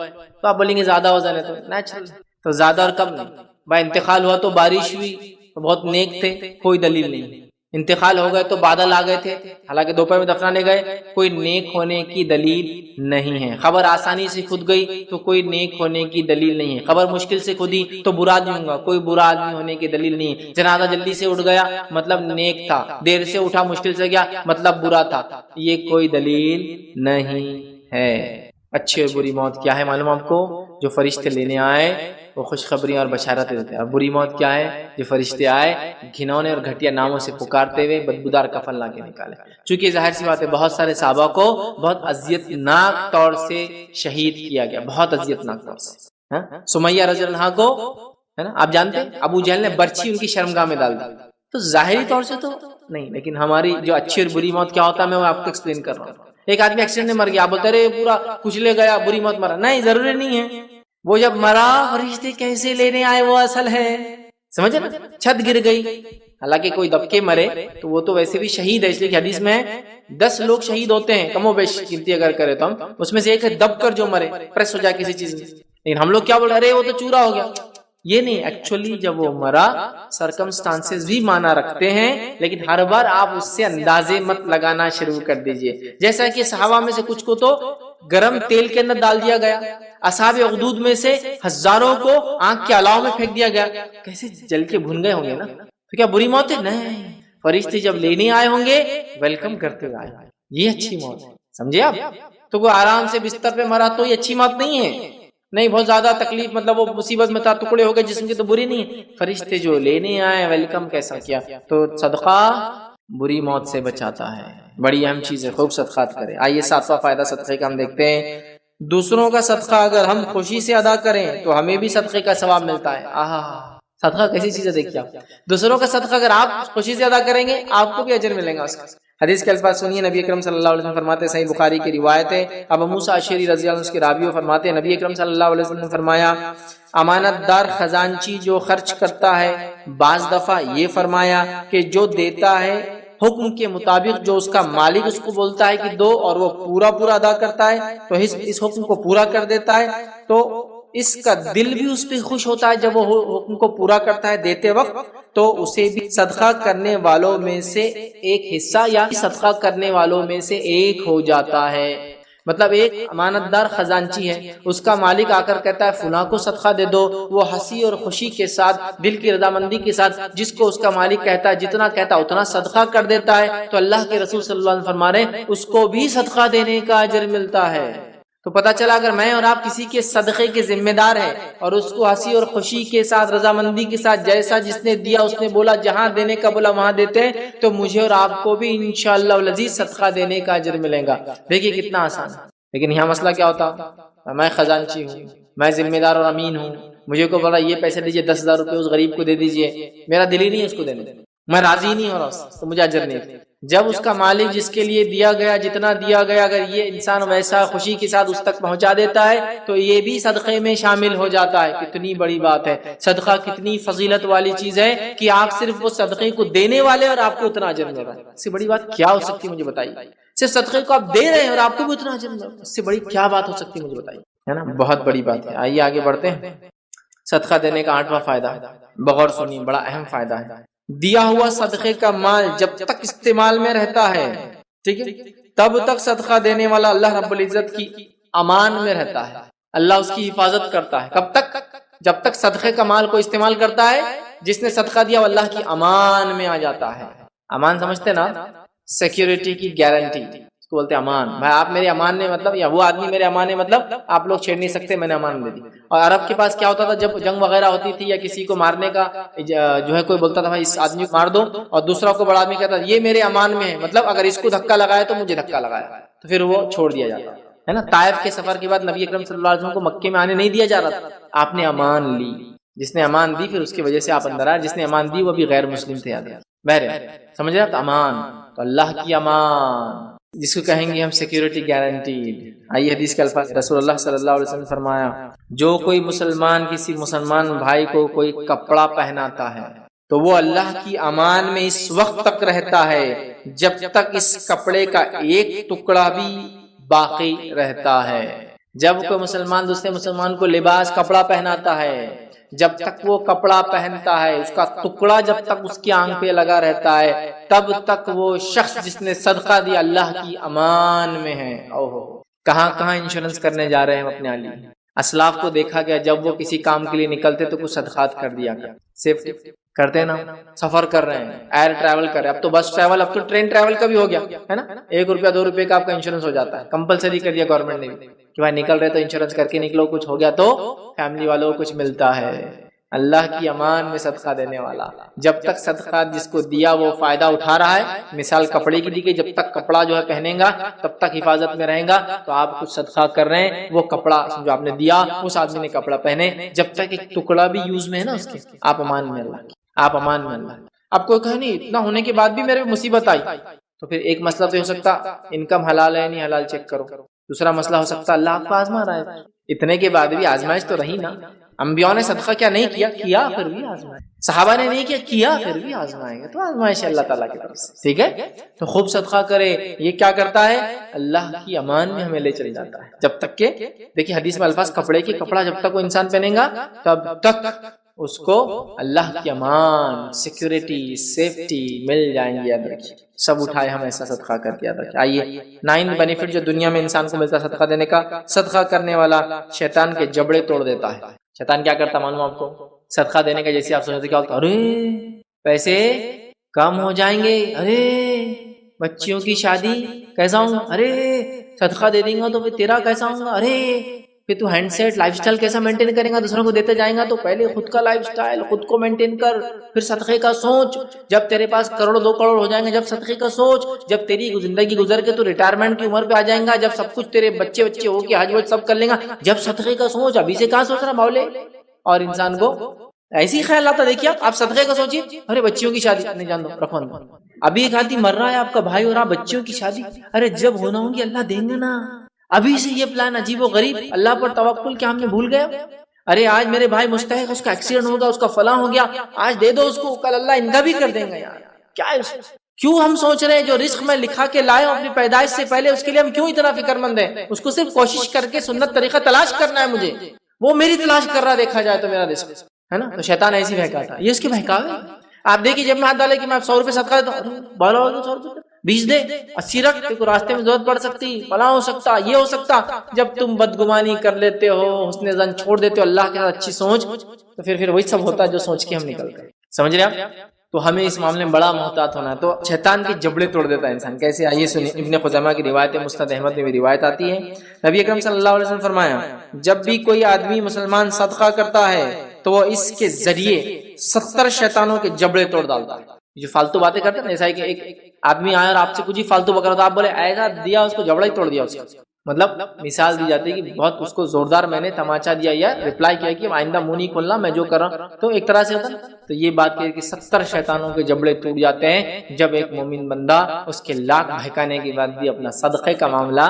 تو آپ بولیں گے زیادہ وزن ہے، تو نیچرل، تو زیادہ اور کم نہیں۔ بھائی انتقال ہوا تو بارش ہوئی تو بہت نیک تھے، کوئی دلیل نہیں۔ انتقال ہو گئے تو بادل آ گئے تھے، حالانکہ دوپہر میں دفنانے گئے، کوئی نیک ہونے کی دلیل نہیں ہے۔ خبر آسانی سے کھد گئی تو کوئی نیک ہونے کی دلیل نہیں ہے۔ خبر مشکل سے کھدی تو برا آدمی ہوں گا، کوئی برا آدمی ہونے کی دلیل نہیں ہے۔ جنازہ جلدی سے اٹھ گیا مطلب نیک تھا، دیر سے اٹھا مشکل سے گیا مطلب برا تھا، یہ کوئی دلیل نہیں ہے۔ اچھی اور بری موت کیا ہے معلوم آپ کو؟ جو فرشتے لینے آئے وہ خوشخبریاں اور بشارتیں دیتے ہیں۔ اور بری موت کیا ہے؟ جو فرشتے آئے گھنونے اور گھٹیا ناموں سے پکارتے ہوئے بدبودار کفن لا کے نکالے۔ چونکہ ظاہر سی بات ہے بہت سارے صحابہ کو بہت اذیتناک طور سے شہید کیا گیا، بہت اذیتناک طور سے۔ سمیہ رضی اللہ عنہا کو ہے نا، آپ جانتے ہیں ابو جہل نے برچھی ان کی شرمگاہ میں ڈال دی، تو ظاہری طور سے تو نہیں، لیکن ہماری جو اچھی اور بری موت کیا ہوتا ہے میں وہ آپ کو ایکسپلین کر رہا ہوں۔ ایک آدمی ایکسیڈنٹ میں مر گیا، آپ بولتے رہے پورا کچلے گیا بری موت مرا، نہیں ضروری نہیں ہے۔ وہ جب مرا فرشتے کیسے لینے آئے وہ اصل ہے، سمجھے نا؟ چھت گر گئی، حالانکہ کوئی دب کے مرے تو وہ تو ویسے بھی شہید ہے، اس لیے کہ حدیث میں 10 لوگ شہید ہوتے ہیں، کم و بیش گنتی اگر کرے تو ہم اس میں سے ایک ہے دب کر جو مرے، پریس ہو جائے کسی چیز میں۔ لیکن ہم لوگ کیا بول رہے ہیں، وہ تو چورا ہو گیا، یہ نہیں۔ ایکچولی جب وہ مرا سرکمسٹانسز بھی مانا رکھتے ہیں، لیکن ہر بار آپ اس سے اندازے مت لگانا شروع کر دیجئے۔ جیسا کہ صحابہ میں سے کچھ کو تو گرم تیل کے اندر ڈال دیا گیا، اصحاب اخدود میں سے ہزاروں کو آنکھ کے علاوہ میں پھینک دیا گیا، کیسے جل کے بھن گئے ہوں گے نا، تو کیا بری موت ہے؟ نہیں، فرشتے جب لینے آئے ہوں گے ویلکم کرتے ہوئے آئے، یہ اچھی موت ہے، سمجھے آپ؟ تو کوئی آرام سے بستر پہ مرا تو یہ اچھی موت نہیں ہے، نہیں بہت زیادہ تکلیف مطلب وہ مصیبت میں تھا، ٹکڑے ہو گئے جسم کے، تو بری نہیں ہے۔ فرشتے جو لینے آئے ویلکم کیسا کیا، تو صدقہ بری موت سے بچاتا ہے، بڑی اہم چیز ہے، خوب صدقات کرے۔ آئیے 7واں فائدہ صدقے کا ہم دیکھتے ہیں۔ دوسروں کا صدقہ اگر ہم خوشی سے ادا کریں تو ہمیں بھی صدقے کا ثواب ملتا ہے۔ صدقہ کیسی چیز ہے دیکھیے آپ، دوسروں کا صدقہ اگر آپ خوشی سے ادا کریں گے آپ کو بھی اجر ملے گا اس کا۔ حدیث کے الفاظ سنیے، نبی اکرم صلی اللہ علیہ وسلم فرماتے ہیں، صحیح بخاری کی روایت ہے، ابو موسیٰ اشعری رضی اللہ عنہ کے راوی فرماتے ہیں، نبی اکرم صلی اللہ علیہ وسلم نے فرمایا، امانت دار خزانچی جو خرچ کرتا ہے، بعض دفعہ یہ فرمایا کہ جو دیتا ہے حکم کے مطابق جو اس کا مالک اس کو بولتا ہے کہ دو اور وہ پورا ادا کرتا ہے تو اس حکم کو پورا کر دیتا ہے، تو اس کا دل بھی اس پہ خوش ہوتا ہے جب وہ حکم کو پورا کرتا ہے دیتے وقت، تو اسے بھی صدقہ کرنے والوں میں سے ایک حصہ یا صدقہ کرنے والوں میں سے ایک ہو جاتا ہے۔ مطلب ایک امانت دار خزانچی ہے، اس کا مالک آ کر کہتا ہے فلاں کو صدقہ دے دو، وہ ہنسی اور خوشی کے ساتھ دل کی رضامندی کے ساتھ جس کو اس کا مالک کہتا ہے جتنا کہتا ہے اتنا صدقہ کر دیتا ہے، تو اللہ کے رسول صلی اللہ علیہ وسلم فرما رہے ہیں اس کو بھی صدقہ دینے کا اجر ملتا ہے۔ تو پتہ چلا اگر میں اور آپ کسی کے صدقے کے ذمہ دار ہیں اور اس کو ہنسی اور خوشی کے ساتھ رضامندی کے ساتھ جیسا جس نے دیا اس نے بولا جہاں دینے کا بولا وہاں دیتے ہیں، تو مجھے اور آپ کو بھی انشاءاللہ العزیز صدقہ دینے کا اجر ملے گا۔ دیکھیے کتنا آسان ہے۔ لیکن یہاں مسئلہ کیا ہوتا، میں خزانچی ہوں، میں ذمہ دار اور امین ہوں، مجھے کو بولا یہ پیسے دیجئے 10,000 روپے اس غریب کو دے دیجئے، میرا دل ہی نہیں اس کو دینے، میں راضی نہیں ہو رہا تو مجھے اجر نہیں۔ جب اس کا مالک جس کے لیے دیا گیا جتنا دیا گیا اگر یہ انسان ویسا خوشی کے ساتھ اس تک پہنچا دیتا ہے تو یہ بھی صدقے میں شامل ہو جاتا ہے۔ کتنی بڑی بات ہے، صدقہ کتنی فضیلت والی چیز ہے کہ آپ صرف وہ صدقے کو دینے والے اور آپ کو اتنا اجر مل رہا ہے۔ اس سے بڑی بات کیا ہو سکتی ہے مجھے بتائیے؟ صرف صدقے کو آپ دے رہے ہیں اور آپ کو بھی اتنا اجر مل رہا ہے، اس سے بڑی کیا بات ہو سکتی ہے مجھے بتائیے، ہے نا؟ بہت بڑی بات ہے۔ آئیے آگے بڑھتے ہیں۔ صدقہ دینے کا 8واں فائدہ، بغور سنیے، بڑا اہم فائدہ ہے۔ دیا ہوا صدقے کا مال جب تک استعمال میں رہتا ہے، ٹھیک ہے، تب تک صدقہ دینے والا اللہ رب العزت کی امان میں رہتا ہے، اللہ اس کی حفاظت کرتا ہے۔ کب تک؟ جب تک صدقے کا مال کو استعمال کرتا ہے، جس نے صدقہ دیا وہ اللہ کی امان میں آ جاتا ہے۔ امان سمجھتے نا؟ سیکیورٹی کی گارنٹی اس کو بولتے ہیں امان۔ بھائی آپ میرے امان نے مطلب، یا وہ آدمی میرے امان نے مطلب آپ لوگ چھیڑ نہیں سکتے، میں نے امان دے دی۔ اور عرب کے پاس کیا ہوتا تھا، جب جنگ وغیرہ ہوتی تھی یا کسی کو مارنے کا جو ہے کوئی بولتا تھا بھائی اس آدمی کو مار دو، اور دوسرا کو بڑا آدمی کہتا یہ میرے امان میں ہے، مطلب اگر اس کو دھکا لگایا تو مجھے دھکا لگایا، تو پھر وہ چھوڑ دیا جاتا ہے نا۔ طائف کے سفر کے بعد نبی اکرم صلی اللہ علیہ وسلم کو مکے میں آنے نہیں دیا جا رہا تھا، آپ نے امان لی، جس نے امان دی پھر اس کی وجہ سے آپ اندر آئے، جس نے امان دی وہ بھی غیر مسلم تھے۔ بہرحال سمجھ رہے آپ، امان تو اللہ کی امان جس کو کہیں گے ہم سیکیورٹی گارنٹیڈ۔ آئیے حدیث کے الفاظ، رسول اللہ صلی اللہ علیہ وسلم نے فرمایا جو کوئی مسلمان کسی مسلمان بھائی کو کوئی کپڑا پہناتا ہے تو وہ اللہ کی امان میں اس وقت تک رہتا ہے جب تک اس کپڑے کا ایک ٹکڑا بھی باقی رہتا ہے۔ جب کوئی مسلمان دوسرے مسلمان کو لباس کپڑا پہناتا ہے، جب تک وہ کپڑا پہنتا ہے اس کا ٹکڑا جب تک اس کی آنکھ پہ لگا رہتا ہے، تب تک وہ شخص جس نے صدقہ دیا اللہ کی امان میں ہے۔ کہاں کہاں انشورنس کرنے جا رہے ہیں اپنے علی۔ اسلاف کو دیکھا گیا جب وہ کسی کام کے لیے نکلتے تو کچھ صدقات کر دیا کر، سیفٹی کرتے نا، سفر کر رہے ہیں، ایئر ٹریول کر رہے ہیں، اب تو بس ٹریول، اب تو ٹرین ٹریول کا بھی ہو گیا ہے نا، 1 روپیہ 2 روپے کا آپ کا انشورنس ہو جاتا ہے، کمپلسری کر دیا گورنمنٹ نے بھی کہ بھائی نکل رہے تو انشورنس کر کے نکلو، کچھ ہو گیا تو فیملی والوں کو کچھ ملتا ہے۔ اللہ کی امان میں صدقہ دینے والا جب تک صدقہ جس کو دیا وہ فائدہ اٹھا رہا ہے، مثال کپڑے کی دی گئی، جب تک کپڑا جو ہے پہنے گا تب تک حفاظت میں رہے گا، تو آپ کچھ صدقہ کر رہے ہیں، وہ کپڑا جو آپ نے دیا اس آدمی نے کپڑا پہنے، جب تک ایک ٹکڑا بھی یوز میں ہے نا اس کے، آپ امان میں اللہ، آپ امان میں اللہ۔ آپ کو کہا نہیں اتنا ہونے کے بعد بھی میرے مصیبت آئی، تو پھر ایک مسئلہ تو ہو سکتا انکم حلال ہے نہیں حلال چیک کرو، دوسرا مسئلہ ہو سکتا اللہ آپ کو آزما رہا ہے، اتنے کے بعد بھی آزمائش تو رہی نا۔ انبیاء نے صدقہ کیا نہیں کیا، کیا پھر بھی آزمائے، صحابہ نے نہیں کیا، کیا پھر بھی آزمائیں گے، تو آزمائش اللہ تعالیٰ کی طرف سے، ٹھیک ہے۔ تو خوب صدقہ کرے، یہ کیا کرتا ہے اللہ کی امان میں ہمیں لے چل جاتا ہے، جب تک کہ دیکھیے حدیث میں الفاظ کپڑے کی، کپڑا جب تک وہ انسان پہنے گا تب تک اس کو اللہ کی امان، سیکیورٹی، سیفٹی مل جائیں گی۔ یاد رکھیے سب اٹھائے ہم ایسا صدقہ کر کے یاد رکھیے۔ آئیے 9 بینیفٹ جو دنیا میں انسان کو ملتا ہے صدقہ دینے کا۔ صدقہ کرنے والا شیطان کے جبڑے توڑ دیتا ہے۔ شیطان کیا کرتا معلوم آپ کو؟ صدقہ دینے کا جیسے آپ سوچتے کیا ہوتا، ارے پیسے کم ہو جائیں گے، ارے بچیوں کی شادی کیسا ہوں گا، ارے صدقہ دے دیں گا تو پھر تیرا کیسا ہوں گا، ارے پھر تو ہینڈ سیٹ لائف سٹائل کیسا مینٹین کریں گا، دوسروں کو دیتے جائیں گا، تو پہلے خود کا لائف سٹائل خود کو مینٹین کر، پھر صدقے کا سوچ، جب تیرے پاس کروڑ 2 کروڑ ہو جائیں گے جب صدقے کا سوچ، جب تیری زندگی گزر کے تو ریٹائرمنٹ کی عمر پہ آ جائیں گا، جب سب کچھ تیرے بچے ہو کے حج وج سب کر لیں گا، جب صدقے کا سوچ، ابھی سے کہاں سوچ رہا مولے۔ اور انسان کو ایسی خیال آتا، دیکھیے آپ صدقے کا سوچیے، ارے بچیوں کی شادی نہیں جان دو رکھو، ابھی ایک آدمی مر رہا ہے آپ کا بھائی اور آپ بچیوں کی شادی، ارے جب ہونا ہوگی اللہ دیں گے نا، ابھی سے یہ پلان عجیب و غریب، اللہ پر توکل کیا ہم نے بھول گئے؟ ارے آج میرے بھائی مستحق، اس کا ایکسیڈنٹ ہوگا، اس کا فلاں ہو گیا، آج دے دو اس کو، کل اللہ ان کا بھی کر دیں گے۔ یار کیا ہے، کیوں ہم سوچ رہے ہیں جو رزق میں لکھا کے لائے اپنی پیدائش سے پہلے، اس کے لیے ہم کیوں اتنا فکر مند ہیں؟ اس کو صرف کوشش کر کے سنت طریقہ تلاش کرنا ہے مجھے، وہ میری تلاش کر رہا دیکھا جائے تو میرا رزق ہے نا۔ تو شیطان ایسی بہکاتا ہے، یہ اس کے بہکاوے۔ آپ دیکھیے جب میں ہاتھ ڈالے کہ میں 100 روپے صدقہ دیتا ہوں، بولا ہوگا 100 روپے 20 دے، 80 رکھ، تو راستے میں ضرورت پڑ سکتی، فلاں ہو سکتا، یہ ہو سکتا۔ جب تم بدگمانی کر لیتے ہو، حسن ظن چھوڑ دیتے ہو، اللہ کے ساتھ اچھی سوچ، تو پھر وہی سب ہوتا ہے جو سوچ کے ہم نکل گئے۔ سمجھ رہے آپ؟ تو ہمیں اس معاملے میں بڑا محتاط ہونا ہے۔ تو شیطان کے جبڑے توڑ دیتا ہے انسان، کیسے؟ آئیے سنیں، ابن خزیمہ کی روایت ہے، مسند احمد میں بھی روایت آتی ہے، نبی اکرم صلی اللہ علیہ وسلم فرمایا جب بھی کوئی آدمی مسلمان صدقہ کرتا ہے تو وہ اس کے ذریعے 70 شیطانوں کے جبڑے توڑ ڈالتا ہے۔ جو فالتو باتیں کرتے ہیں، ایسا ہے کہ ایک آدمی آیا اور آپ سے کچھ ہی فالتو بکرا تو آپ بولے ایسا دیا، اس کو جبڑا ہی توڑ دیا اس کا۔ مطلب مثال دی جاتی ہے کہ بہت اس کو زوردار میں نے تماچا دیا یا ریپلائی کیا کہ آئندہ منہ نہیں کھولنا، میں جو کر رہا ہوں، تو ایک طرح سے ہوتا ہے۔ تو یہ بات ہے کہ 70 شیطانوں کے جبڑے ٹوٹ جاتے ہیں جب ایک مومن بندہ اس کے لاکھ بہکانے کے بعد بھی اپنا صدقے کا معاملہ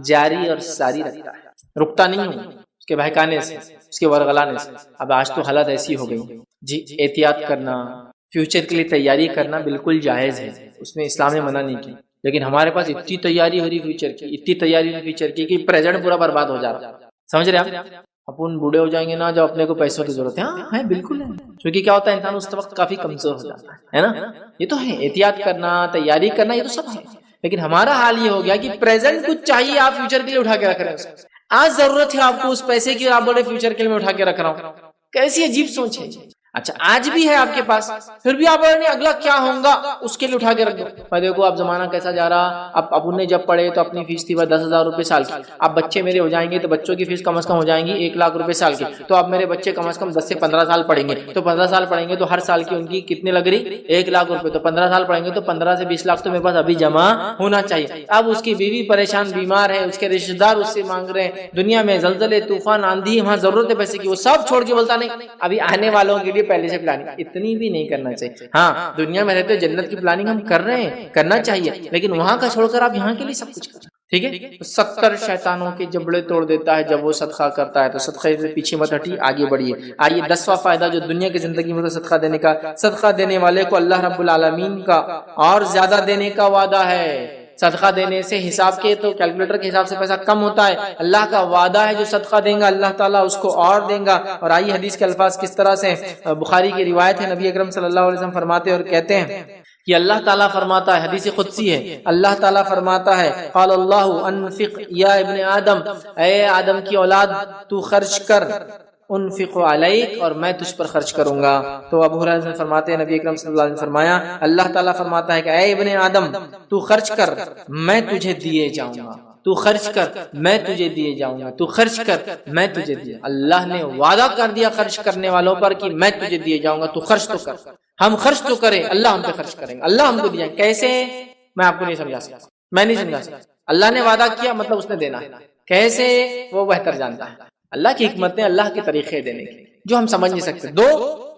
جاری اور ساری رکھتا ہے، رکتا نہیں ہوں اس کے بہکانے سے، اس کے ورغلانے سے۔ اب آج تو حالت ایسی ہو گئی جی، احتیاط کرنا، فیوچر کے لیے تیاری کرنا بالکل جائز ہے، اس میں اسلام نے منع نہیں کی، لیکن ہمارے پاس اتنی تیاری ہو رہی فیوچر کی، اتنی تیاری ہو فیوچر کی کہ پریزنٹ پورا برباد ہو جا رہا۔ سمجھ رہے آپ؟ اپن بوڑھے ہو جائیں گے نا جب اپنے کو پیسوں کی ضرورت ہے، ہاں ہے بالکل ہے، کیونکہ کیا ہوتا ہے انسان اس وقت کافی کمزور ہو جاتا ہے نا۔ یہ تو ہے، احتیاط کرنا، تیاری کرنا، یہ تو سب ہے، لیکن ہمارا حال یہ ہو گیا کہ پریزنٹ کچھ چاہیے آپ فیوچر کے لیے اٹھا کے رکھ رہے ہیں، آج ضرورت ہے آپ کو اس پیسے کی اور آپ بولے فیوچر کے لیے میں اٹھا کے رکھ رہا ہوں، کیسی عجیب سوچ ہے۔ اچھا آج بھی ہے آپ کے پاس، پھر بھی آپ نہیں اگلا کیا ہوگا اس کے لیے اٹھا کے رکھ دو۔ میں دیکھو اب زمانہ کیسا جا رہا، اب ابو نے جب پڑھے تو اپنی فیس تھی 10,000 روپے سال کی، اب بچے میرے ہو جائیں گے تو بچوں کی فیس کم از کم ہو جائیں گی 1,00,000 روپے سال کی، تو اب میرے بچے کم از کم 10 سے 15 سال پڑھیں گے، تو 15 سال پڑھیں گے تو ہر سال کی ان کی کتنے لگ رہی 1,00,000 روپے، تو 15 سال پڑھیں گے تو 15 سے 20 لاکھ تو میرے پاس ابھی جمع ہونا چاہیے۔ اب اس کی بیوی پریشان بیمار ہے، اس کے رشتہ دار اس سے مانگ رہے ہیں، دنیا میں زلزلے طوفان آندھی، وہاں ضرورت ہے پیسے کی، وہ سب چھوڑ کے بولتا نہیں ابھی آنے والوں کے لیے پہلے سے پلاننگ، اتنی بھی نہیں کرنا چاہیے۔ ہاں دنیا میں رہتے جنت کی پلاننگ ہم کر رہے ہیں، کرنا چاہیے، لیکن وہاں کا چھوڑ کر آپ یہاں کے لیے سب کچھ کریں، ٹھیک ہے۔ 70 شیطانوں کے جبڑے توڑ دیتا ہے جب وہ صدقہ کرتا ہے، تو صدقے سے پیچھے مت ہٹیے، آگے بڑھیے۔ آئیے 10واں فائدہ جو دنیا کی زندگی میں صدقہ دینے کا، صدقہ دینے والے کو اللہ رب العالمین کا اور زیادہ دینے کا وعدہ ہے۔ صدقہ دینے سے حساب کے تو کیلکولیٹر کے حساب سے پیسہ کم ہوتا ہے، اللہ کا وعدہ ہے جو صدقہ دیں گا اللہ تعالیٰ اس کو اور دیں گا۔ اور آئیے حدیث کے الفاظ کس طرح سے، بخاری کی روایت ہے، نبی اکرم صلی اللہ علیہ وسلم فرماتے اور کہتے ہیں کہ اللہ تعالیٰ فرماتا ہے، حدیث قدسی ہے، اللہ تعالیٰ فرماتا ہے قال اللہ انفق یا ابن آدم، اے آدم کی اولاد تو خرچ کر، انفق علیک اور میں تجھ پر خرچ کروں گا۔ تو ابو ہریرہ فرماتے ہیں نبی اکرم صلی اللہ علیہ وسلم فرمایا، اللہ تعالیٰ فرماتا ہے کہ اے ابن آدم تو خرچ کر میں تجھے دیے جاؤں گا، تو خرچ کر میں تجھے دیے جاؤں گا، تو خرچ کر میں تجھے دیے۔ اللہ نے وعدہ کر دیا خرچ کرنے والوں پر کہ میں تجھے دیے جاؤں گا، تو خرچ تو کر۔ ہم خرچ تو کریں، اللہ ہم پہ خرچ کریں گے، اللہ ہم کو دیا۔ کیسے؟ میں آپ کو نہیں سمجھا سکتا، میں نہیں سمجھا سکتا۔ اللہ نے وعدہ کیا مطلب اس نے دینا ہے، کیسے وہ بہتر جانتا ہے۔ اللہ کی حکمتیں، اللہ کے طریقے دینے کے جو ہم سمجھ نہیں سکتے، دو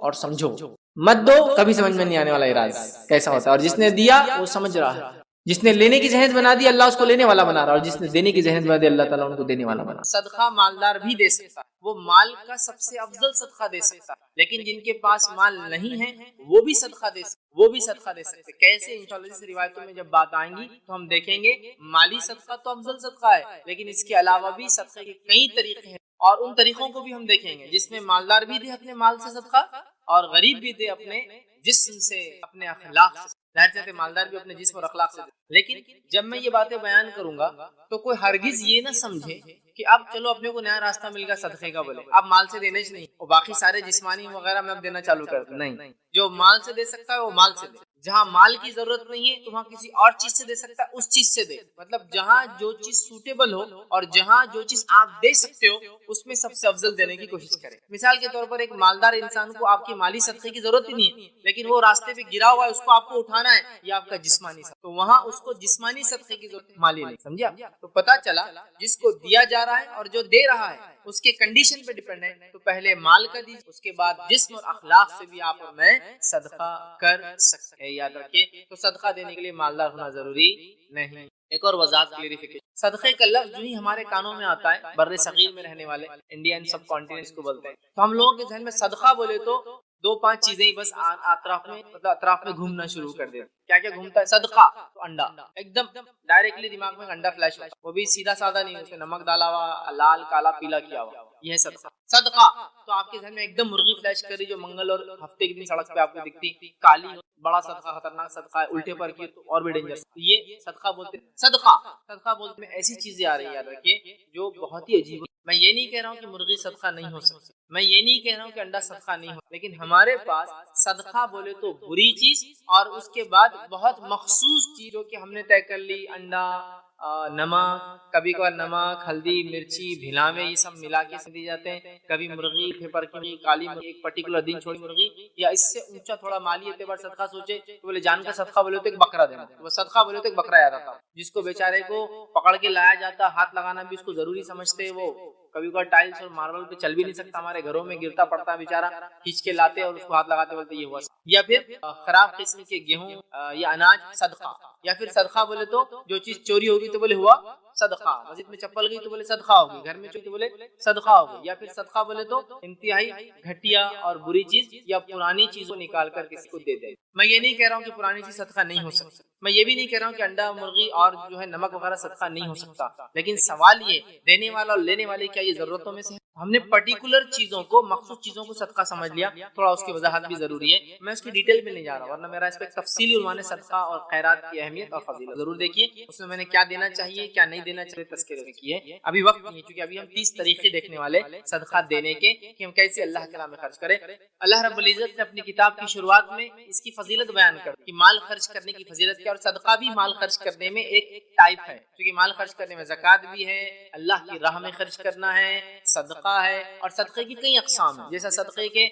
اور سمجھو، مت دو کبھی سمجھ میں نہیں آنے والا ارادہ کیسا ہوتا ہے۔ اور جس نے دیا وہ سمجھ رہا ہے، جس نے لینے کی ذہن بنا دی اللہ اس کو لینے والا بنا رہا ہے، اور جس نے دینے کی ذہن بنا دی اللہ تعالیٰ ان کو دینے والا بنا۔ صدقہ مالدار بھی دے سکتا ہے، وہ مال کا سب سے افضل صدقہ دے سکتا ہے، لیکن جن کے پاس مال نہیں ہے وہ بھی صدقہ دے سکتے، وہ بھی صدقہ دے سکتے۔ کیسے؟ انشاءاللہ اس روایتوں میں جب بات آئیں گی تو ہم دیکھیں گے مالی صدقہ تو افضل صدقہ ہے، لیکن اس کے علاوہ بھی صدقے کے کئی طریقے ہیں، اور ان طریقوں کو بھی ہم دیکھیں گے جس میں مالدار بھی دے اپنے مال سے صدقہ اور غریب بھی دے اپنے جسم سے، اپنے اخلاق سے۔ ظاہر سے مالدار بھی اپنے جسم اور اخلاق سے دے، لیکن جب میں یہ باتیں بیان کروں گا تو کوئی ہرگز یہ نہ سمجھے کہ اب چلو اپنے کو نیا راستہ مل گیا صدقے کا، بولے اب مال سے دینے نہیں اور باقی سارے جسمانی وغیرہ میں اب دینا چالو کر دوں۔ نہیں، جو مال سے دے سکتا ہے وہ مال سے دے، جہاں مال کی ضرورت نہیں ہے تو وہاں کسی اور چیز سے دے سکتا ہے، اس چیز سے دے۔ مطلب جہاں جو چیز سوٹیبل ہو اور جہاں جو چیز آپ دے سکتے ہو اس میں سب سے افضل دینے کی کوشش کریں۔ مثال کے طور پر ایک مالدار انسان کو آپ کی مالی صدقے کی ضرورت ہی نہیں ہے، لیکن وہ راستے پہ گرا ہوا ہے، اس کو آپ کو اٹھانا ہے، یہ آپ کا جسمانی صدقہ، تو وہاں اس کو جسمانی صدقے کی ضرورت، مالی نہیں۔ سمجھا؟ تو پتا چلا جس کو دیا جا رہا ہے اور جو دے رہا ہے اس کے کنڈیشن پہ ڈیپینڈ ہے، تو پہلے مال کا دیجیے، اس کے بعد جسم اور اخلاق سے بھی آپ اور میں صدقہ کر سکتے ہیں۔ یاد رکھیے، تو صدقہ دینے کے لیے مالدار ہونا ضروری نہیں۔ ایک اور وضاحت کلیریفیکیشن، صدقے کا لفظ جو ہی ہمارے کانوں میں آتا ہے، بر صغیر میں رہنے والے انڈین سب کانٹیننٹ کو بولتے ہیں، تو ہم لوگوں کے ذہن میں صدقہ بولے تو 2-5 چیزیں ہی بس اطراف میں گھومنا شروع کر دیتے۔ کیا کیا گھومتا ہے؟ صدقہ تو انڈا، ایک دم ڈائریکٹلی دماغ میں انڈا فلیش ہوتا ہے، وہ بھی سیدھا سادہ نہیں، اس میں نمک ڈالا ہوا، لال کالا پیلا کیا ہوا، یہ ہے صدقہ۔ صدقہ تو آپ کے ذہن میں ایک دم مرغی فلیش کر رہی جو منگل اور ہفتے کے دن سڑک پہ آپ کو دکھتی، کالی، بڑا صدقہ، خطرناک صدقہ ہے، الٹے پر کی تو اور بھی ڈینجر، یہ صدقہ بولتے ہیں۔ صدقہ بولتے ہیں ایسی چیزیں آ رہی ہیں، یاد رکھیے، جو بہت ہی عجیب ہے۔ میں یہ نہیں کہہ رہا ہوں کہ مرغی صدقہ نہیں ہو سکتی، میں یہ نہیں کہہ رہا ہوں کہ انڈا صدقہ نہیں ہو، لیکن ہمارے پاس صدقہ بولے تو بری چیز اور اس کے بعد بہت مخصوص چیز جو کہ ہم نے طے کر لی، انڈا، نمک، کبھی کبھار نمک، ہلدی، مرچی، بھلامے، یہ سب ملا کے دی جاتے ہیں، کبھی مرغی، پھپر کی کالی مرغی، ایک پرٹیکولر دن چھوڑی مرغی، یا اس سے اونچا تھوڑا مالی اعتبار صدقہ سوچے تو بولے جان کا صدقہ بولے تو ایک بکرا دینا، وہ صدقہ بولے تو ایک بکرا یاد آتا، جس کو بیچارے کو پکڑ کے لایا جاتا، ہاتھ لگانا بھی اس کو ضروری سمجھتے، وہ کبھی کبھار ٹائلس اور ماربل پہ چل بھی نہیں سکتا، ہمارے گھروں میں گرتا پڑتا ہے بیچارہ، کھینچ کے لاتے اور اس کو ہاتھ لگاتے بولتے یہ ہوا۔ یا پھر خراب قسم کے گیہوں یا اناج، صدقہ۔ یا پھر صدقہ بولے تو جو چیز چوری ہوگی تو بولے ہوا صدقہ، مسجد میں چپل گئی تو بولے صدقہ ہوگی، گھر میں چوری تو بولے صدقہ ہوگی۔ یا پھر صدقہ بولے تو انتہائی گھٹیا اور بری چیز یا پرانی چیز کو نکال کر کسی کو دے دے۔ میں یہ نہیں کہہ رہا ہوں کہ پرانی چیز صدقہ نہیں ہو سکتی، میں یہ بھی نہیں کہہ رہا ہوں کہ انڈا، مرغی اور جو ہے نمک وغیرہ صدقہ نہیں ہو سکتا، لیکن سوال یہ دینے والا اور لینے والے کیا یہ ضرورتوں میں سے ہم نے پرٹیکولر چیزوں کو، مخصوص چیزوں کو صدقہ سمجھ لیا، تھوڑا اس کی وضاحت بھی ضروری ہے، میں اس کی ڈیٹیل میں نہیں جا رہا ورنہ میرا اس پہ تفصیلی عنوان ہے صدقہ اور خیرات کی اہمیت اور فضیلت، ضرور دیکھیے اس میں نے کیا دینا چاہیے کیا نہیں دینا چاہیے تذکرے کیے۔ ابھی وقت نہیں ہے چونکہ ابھی ہم 30 طریقے دیکھنے والے صدقہ دینے کے کہ ہم کیسے اللہ کے راہ میں خرچ کریں۔ اللہ رب العزت نے اپنی کتاب کی شروعات میں اس کی فضیلت بیان کر کہ مال خرچ کرنے کی فضیلت کیا، اور صدقہ بھی مال خرچ کرنے میں ایک ٹائپ ہے، کیونکہ مال خرچ کرنے میں زکوٰۃ بھی ہے، اللہ کی راہ میں خرچ کرنا ہے، صدقہ ہے، اور صدقے کی کئی اقسام ہیں، جیسا صدقے کے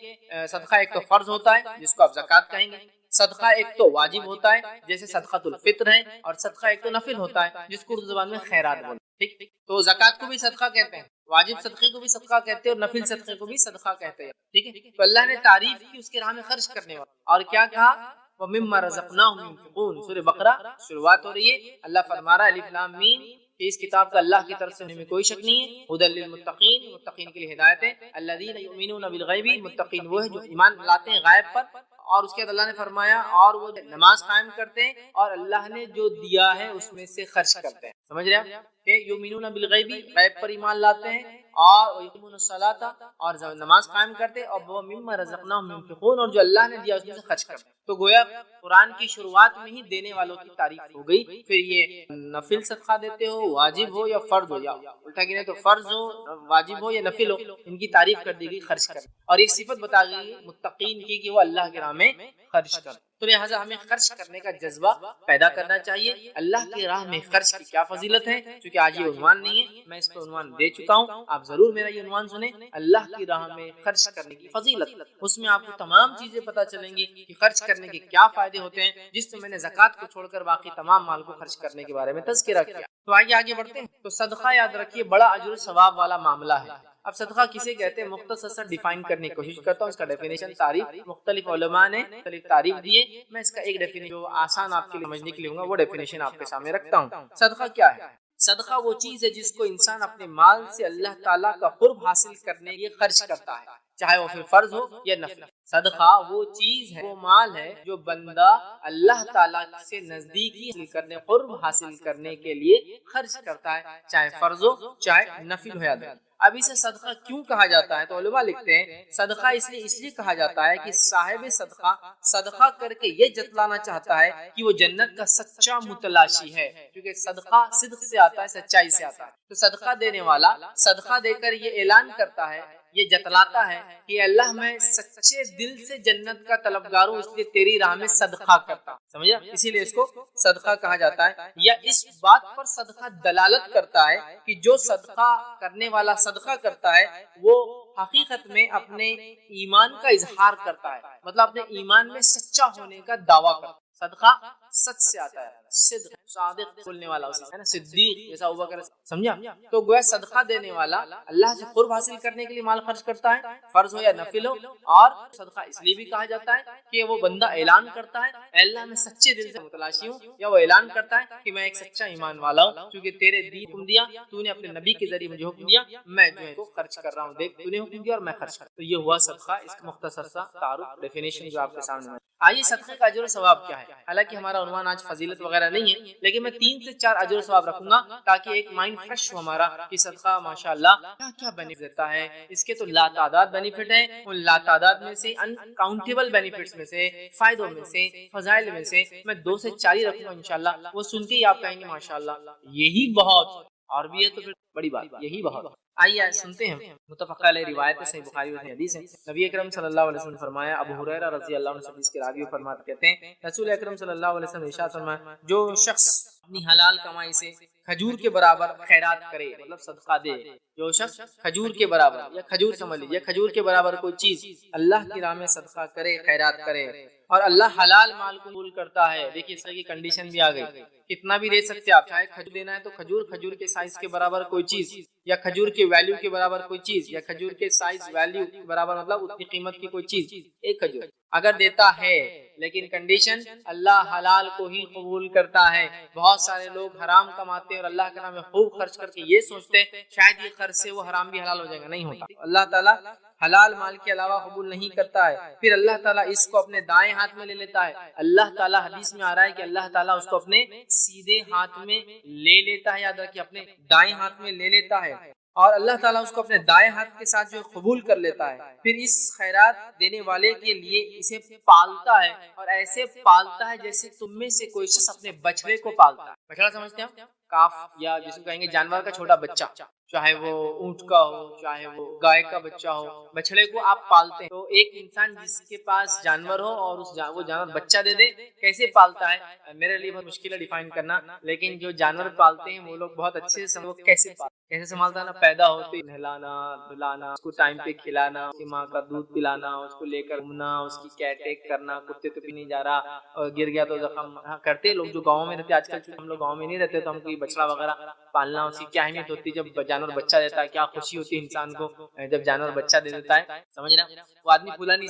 صدقہ ایک تو فرض ہوتا ہے جس کو آپ زکوٰۃ کہیں گے، صدقہ ایک تو واجب ہوتا ہے جیسے صدقۃ الفطر ہے، اور صدقہ ایک تو نفل ہوتا ہے جس کو اردو زبان میں خیرات بولتے ہیں، ٹھیک؟ تو زکوٰۃ کو بھی صدقہ کہتے ہیں، واجب صدقے کو بھی صدقہ کہتے ہیں، اور نفل صدقے کو بھی صدقہ کہتے ہیں، ٹھیک ہے؟ تو اللہ نے تعریف کی اس کے راہ میں خرچ کرنے والا، اور کیا کہا؟ وَمِمَّا رَزَقْنَاهُمْ يُنْفِقُونَ، سورہ بقرہ شروعات ہو رہی ہے، اللہ فرما رہا ہے الف لام میم کہ اس کتاب کا اللہ کی طرف سے ہونے میں کوئی شک نہیں ہے، ھدی للمتقین، متقین کے لیے ہدایت ہے، الذین یؤمنون بالغیب، متقین وہ ہے جو ایمان لاتے ہیں غائب پر، اور اس کے بعد اللہ نے فرمایا اور وہ نماز قائم کرتے ہیں اور اللہ نے جو دیا ہے اس میں سے خرچ کرتے ہیں، سمجھ رہے ہیں کہ یؤمنون بالغیب، غیب پر ایمان لاتے ہیں، اور یقیمون الصلاۃ، اور نماز قائم کرتے، اور وہ مما رزقناہم ينفقون، اور جو اللہ نے دیا اس میں سے خرچ کرتے۔ تو گویا قرآن کی شروعات میں ہی دینے والوں کی تعریف ہو گئی، پھر یہ نفل صدقہ دیتے ہو، واجب ہو یا فرض ہو، یا الٹا گنے تو فرض ہو، واجب ہو یا نفل ہو، ان کی تعریف کر دی گئی خرچ کر، اور ایک صفت بتا گئی متقین کی کہ وہ اللہ کے راہ میں خرچ کر۔ تو لہٰذا ہمیں خرچ کرنے کا جذبہ پیدا کرنا چاہیے۔ اللہ کی راہ میں خرچ کی کیا فضیلت ہے، چونکہ آج یہ عنوان نہیں ہے، میں اس پہ عنوان دے چکا ہوں، آپ ضرور میرا یہ عنوان سنیں، اللہ کی راہ میں خرچ کرنے کی فضیلت، اس میں آپ کو تمام چیزیں پتہ چلیں گی کہ خرچ کرنے کے کیا فائدے ہوتے ہیں، جس میں نے زکوٰۃ کو چھوڑ کر باقی تمام مال کو خرچ کرنے کے بارے میں تذکرہ کیا۔ تو آگے بڑھتے ہیں۔ تو صدقہ یاد رکھیے بڑا اجر و ثواب والا معاملہ ہے۔ اب صدقہ کسے کہتے ہیں مختصر سا ڈیفائن کرنے کی کوشش کرتا ہوں، اس کا ڈیفینیشن تعریف مختلف علماء نے مختلف تعریف دیے، میں اس کا ایک ڈیفینیشن جو آسان آپ کے لیے سمجھنے کے لیے ہوگا وہ ڈیفینیشن آپ کے سامنے رکھتا ہوں۔ صدقہ کیا ہے؟ صدقہ وہ چیز ہے جس کو انسان اپنے مال سے اللہ تعالیٰ کا قرب حاصل کرنے کے لیے خرچ کرتا ہے، چاہے وہ پھر فرض ہو یا نفل۔ صدقہ وہ چیز ہے، وہ مال ہے جو بندہ اللہ تعالیٰ سے نزدیکی حاصل کرنے، قرب حاصل کرنے کے لیے خرچ کرتا ہے، چاہے فرض ہو چاہے نفل ہو یا نفل۔ اب اسے صدقہ کیوں کہا جاتا ہے؟ تو علماء لکھتے ہیں صدقہ اس لیے کہا جاتا ہے کہ صاحب صدقہ کر کے یہ جتلانا چاہتا ہے کہ وہ جنت کا سچا متلاشی ہے، کیونکہ صدقہ صدق سے آتا ہے، سچائی سے آتا ہے۔ تو صدقہ دینے والا صدقہ دے کر یہ اعلان کرتا ہے، یہ جتلاتا ہے کہ اللہ میں سچے دل سے جنت کا طلبگار ہوں، اس لیے تیری راہ میں صدقہ کرتا ہوں، سمجھا؟ اسی لیے اس کو صدقہ کہا جاتا ہے۔ یا اس بات پر صدقہ دلالت کرتا ہے کہ جو صدقہ کرنے والا صدقہ کرتا ہے وہ حقیقت میں اپنے ایمان کا اظہار کرتا ہے، مطلب اپنے ایمان میں سچا ہونے کا دعویٰ کرتا ہے۔ صدقہ سچ سے آتا ہے، صدق، صادق بولنے والا اسی ہے نا، صدیق جیسا ابوبکر، سمجھا؟ تو گویا صدقہ دینے والا اللہ سے قرب حاصل کرنے کے لیے مال خرچ کرتا ہے، فرض ہو یا نفل ہو، اور صدقہ اس لیے بھی کہا جاتا ہے کہ وہ بندہ اعلان کرتا ہے اے اللہ میں سچے دل سے متلاشی ہوں، یا وہ اعلان کرتا ہے کہ میں ایک سچا ایمان والا ہوں، کیونکہ تیرے دین حکم دیا، تو نے اپنے نبی کے ذریعے مجھے حکم دیا، میں جو ہے کو خرچ کر رہا ہوں، دیکھ تو نے حکم دیا اور میں خرچ کر رہا ہوں۔ تو یہ ہوا صدقہ، اس کا مختصر سا تعارف، ڈیفینیشن جو آپ کے سامنے ہے۔ آئیے صدقے کا اجر و ثواب کیا ہے؟ حالانکہ ہمارا عنوان آج فضیلت وغیرہ نہیں ہے، لیکن میں 3 سے 4 اجر و ثواب رکھوں گا تاکہ ایک مائنڈ فریش ہو ہمارا کہ صدقہ ماشاءاللہ کیا کیا بینیفٹ دیتا ہے۔ اس کے تو لا تعداد بینیفٹ ہیں، ان لا تعداد میں سے ان کاؤنٹیبل بینیفٹس میں سے، فائدوں میں سے، فضائل میں سے میں 2 سے 4 ہی رکھوں گا انشاءاللہ، وہ سن کے ہی آپ کہیں گے ماشاءاللہ یہی بہت، اور بھی ہے تو پھر بڑی بات، یہی بہت۔ آئیے سنتے ہیں متفق علیہ روایت ہے، صحیح بخاری میں حدیث ہے، نبی اکرم صلی اللہ علیہ وسلم نے فرمایا، ابو ہریرہ رضی اللہ عنہ سے حدیث کے راوی فرماتے کہتے ہیں رسول اکرم صلی اللہ علیہ وسلم نے ارشاد فرمایا جو شخص اپنی حلال کمائی سے کھجور کے برابر خیرات کرے، مطلب صدقہ دے، جو شخص کھجور کے برابر، یا کھجور سمجھ لیجیے کھجور کے برابر کوئی چیز اللہ کی راہ میں صدقہ کرے، خیرات کرے، اور اللہ حلال مال کو قبول کرتا ہے۔ دیکھیے اس کی کنڈیشن بھی آ گئی، کتنا بھی دے سکتے آپ، چاہے کھجور دینا ہے تو کھجور کے سائز کے برابر کوئی چیز، یا کھجور کے ویلیو کے برابر کوئی چیز، یا کھجور کے سائز ویلیو کے برابر مطلب اتنی قیمت کی کوئی چیز، ایک کھجور اگر دیتا ہے، لیکن کنڈیشن اللہ حلال کو ہی قبول کرتا ہے۔ بہت سارے لوگ حرام کماتے ہیں اور اللہ کے نام میں خوب خرچ کر کے یہ سوچتے ہیں شاید یہ خرچ سے وہ حرام بھی حلال ہو جائے گا، نہیں ہوتا۔ اللہ تعالیٰ حلال مال کے علاوہ قبول نہیں کرتا ہے، پھر اللہ تعالیٰ اس کو اپنے دائیں ہاتھ میں لے لیتا ہے۔ اللہ تعالیٰ حدیث میں آ رہا ہے کہ اللہ تعالیٰ اس کو اپنے سیدھے ہاتھ میں لے لیتا ہے، یاد رکھیے اپنے دائیں ہاتھ میں لے لیتا ہے، اور اللہ تعالیٰ اس کو اپنے دائیں ہاتھ کے ساتھ جو قبول کر لیتا ہے، پھر اس خیرات دینے والے کے لیے اسے پالتا ہے، اور ایسے پالتا ہے جیسے تم میں سے کوئی شخص اپنے بچڑے کو پالتا ہے۔ بچڑا سمجھتے ہیں کاف، یا جس کو کہیں گے جانور کا چھوٹا بچہ، چاہے وہ اونٹ کا ہو، چاہے وہ گائے کا بچہ ہو، بچڑے کو آپ پالتے ہیں۔ تو ایک انسان جس کے پاس جانور ہو اور وہ جانور بچہ دے دے، کیسے پالتا ہے؟ میرے لیے بہت مشکل ہے ڈیفائن کرنا، لیکن جو جانور پالتے ہیں وہ لوگ بہت اچھے سے کیسے سنبھالتا ہے نا، پیدا ہوتے ہی نہلانا دھلانا، اس کو ٹائم پہ کھلانا، اس کی ماں کا دودھ پلانا، اس کو لے کر گھومنا، اس کی کیئر ٹیک کرنا، کتے تو بھی نہیں جا رہا اور گر گیا تو زخم کرتے لوگ جو گاؤں میں رہتے۔ آج کل ہم لوگ گاؤں میں نہیں رہتے تو ہم کوئی بچڑا وغیرہ پالنا، اس کی کیا اہمیت ہوتی ہے جب جانور بچہ دیتا ہے، کیا خوشی ہوتی ہے انسان کو جب جانور بچہ دے دیتا ہے، سمجھ رہے؟ وہ آدمی پھولا نہیں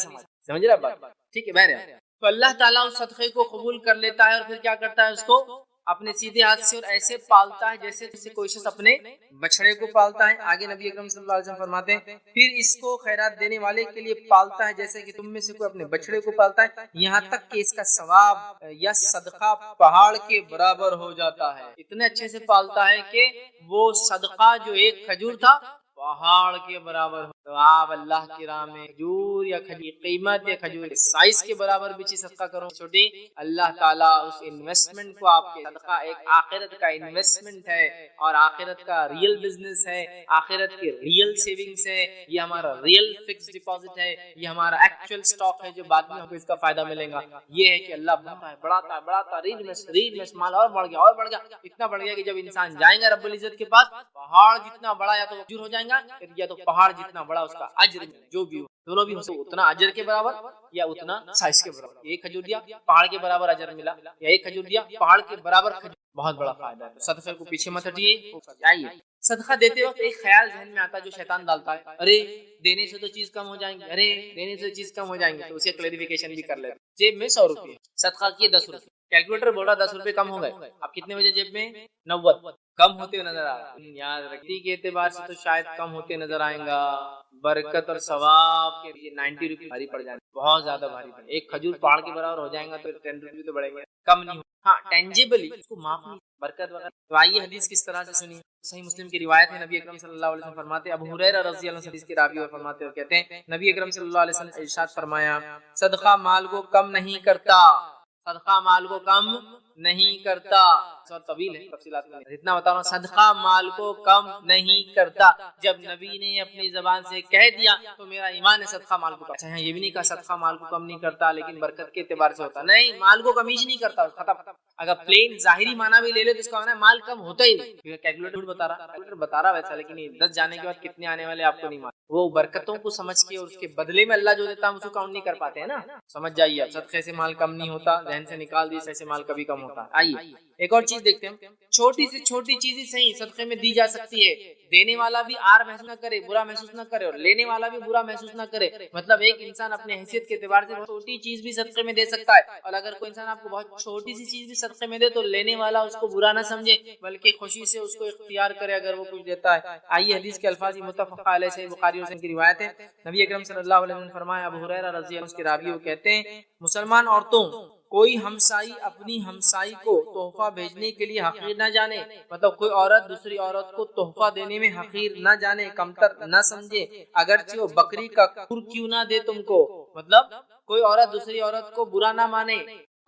سمجھ رہا بات، ٹھیک ہے بہر؟ تو اللہ تعالیٰ اس صدقے کو قبول کر لیتا ہے، اور پھر کیا کرتا ہے؟ اس کو اپنے سیدھے ہاتھ سے اور ایسے پالتا ہے جیسے کوئی شخص اپنے بچڑے کو پالتا ہے۔ آگے نبی اکرم صلی اللہ علیہ وسلم فرماتے ہیں پھر اس کو خیرات دینے والے کے لیے پالتا ہے جیسے کہ تم میں سے کوئی اپنے بچڑے کو پالتا ہے، یہاں تک کہ اس کا ثواب یا صدقہ پہاڑ کے برابر ہو جاتا ہے۔ اتنے اچھے سے پالتا ہے کہ وہ صدقہ جو ایک کھجور تھا پہاڑ کے برابر ہو۔ تو آپ اللہ کی راہ میں کھجور یا کھجور قیمت یا کھجور سائز کے برابر بھی چیز صدقہ کرو چھوٹی، اللہ تعالیٰ اس انویسٹمنٹ کو، آپ کے صدقہ ایک آخرت کا انویسٹمنٹ ہے اور آخرت کا ریئل بزنس ہے، آخرت کی ریئل سیونگز ہے، یہ ہمارا ریئل فکس ڈپازٹ ہے، یہ ہمارا ایکچوئل سٹاک ہے جو بعد میں ہم کو اس کا فائدہ ملے گا۔ یہ ہے کہ اللہ بڑھاتا ریل میں مال اور بڑھ گیا اتنا بڑھ گیا کہ جب انسان جائیں گا رب العزت کے پاس، پہاڑ جتنا بڑا یا تو اجر ہو جائیں گا، یا تو پہاڑ جتنا بڑا اس کا اجر جو بھی ہو، دونوں بھی ہو سکتے، اتنا اجر کے برابر یا اتنا سائز کے برابر۔ ایک کھجور دیا پہاڑ کے برابر اجر ملا، یا ایک کھجور دیا پہاڑ کے برابر کھجور، بہت بڑا فائدہ ہے۔ صدقے کو پیچھے مت ہٹیے، آئیے صدقہ دیتے وقت ایک خیال ذہن میں آتا ہے جو شیطان ڈالتا ہے، ارے دینے سے تو چیز کم ہو جائیں گی، ارے دینے سے چیز کم ہو جائیں گی، تو اسے کلیریفیکیشن بھی کر لیتے۔ جیب میں 100 روپے صدقہ کیے 10 روپے، کیلکولیٹر بول رہا 10 روپے کم ہو گئے، اب کتنے بجے جیب میں 90 کم ہوتے ہوئے نظر آ رہا ہے۔ یاد رکھتی کے اعتبار سے تو شاید کم ہوتے نظر آئیں گا، برکت اور ثواب کے لیے 90 روپے بھاری پڑ جائیں گے، بہت زیادہ بھاری پڑ، ایک کھجور پہاڑ کے برابر ہو جائیں گا تو 10 روپے تو بڑھیں گے، کم نہیں ہو۔ ہاں ٹینجیبلی اس کو معاف نہیں، برکت وغیرہ۔ تو آئیے حدیث کس طرح سے سنیے، صحیح مسلم کی روایت ہے، نبی اکرم صلی اللہ علیہ وسلم فرماتے ہیں، ابو ہریرہ رضی اللہ عنہ حدیث کے راوی اور فرماتے ہیں، کہتے ہیں نبی اکرم صلی اللہ علیہ وسلم نے ارشاد فرمایا، صدقہ مال کو کم نہیں کرتا، صدقہ مال کو کم نہیں کرتا۔ بہت طویل ہے، تفصیلات میں اتنا بتا رہا ہوں، صدقہ مال کو کم نہیں کرتا۔ جب نبی نے اپنی زبان سے کہہ دیا تو میرا ایمان ہے صدقہ مال کو کم۔ اچھا یہ بھی نہیں کہا صدقہ مال کو کم نہیں کرتا لیکن برکت کے اعتبار سے ہوتا، نہیں، مال کو کمی نہیں کرتا، ختم۔ اگر پلین ظاہری معنی بھی لے لے تو اس کا معنی ہے مال کم ہوتا ہی نہیں۔ کیلکولیٹر بتا رہا ویسا، لیکن 10 جانے کے بعد کتنے آنے والے آپ کو نہیں معلوم۔ وہ برکتوں کو سمجھ کے اور اس کے بدلے میں اللہ جو دیتا ہے اس کو کاؤنٹ نہیں کر پاتے ہیں نا، سمجھ جائیے۔ صدقے سے مال کم نہیں ہوتا، ذہن سے نکال دیے، سے مال کبھی کم ہوتا ہے۔ آئیے ایک اور چیز دیکھتے ہیں، چھوٹی سے چھوٹی چیز ہی صحیح صدقے میں دی جا سکتی ہے، دینے والا بھی آر محسوس نہ کرے، برا محسوس نہ کرے، اور لینے والا بھی برا محسوس نہ کرے۔ مطلب ایک انسان اپنے حیثیت کے اعتبار سے چھوٹی چیز بھی صدقے میں دے سکتا ہے، اور اگر کوئی انسان آپ کو بہت چھوٹی سی چیز بھی صدقے میں دے تو لینے والا اس کو برا نہ سمجھے بلکہ خوشی سے اس کو اختیار کرے اگر وہ کچھ دیتا ہے۔ آئیے حدیث کے الفاظ متفق علیہ صحیح بخاری اور مسلم کی روایت ہے، نبی اکرم صلی اللہ علیہ وسلم نے فرمایا، ابو ہریرہ رضی اللہ عنہ کے راوی وہ کہتے ہیں، مسلمان عورتوں کوئی ہمسائی اپنی ہمسائی کو تحفہ بھیجنے کے لیے حقیر نہ جانے، مطلب کوئی عورت دوسری عورت کو تحفہ دینے میں حقیر نہ جانے، کمتر نہ سمجھے، اگرچہ وہ بکری کا کھور کیوں نہ دے تم کو، مطلب کوئی عورت دوسری عورت کو برا نہ مانے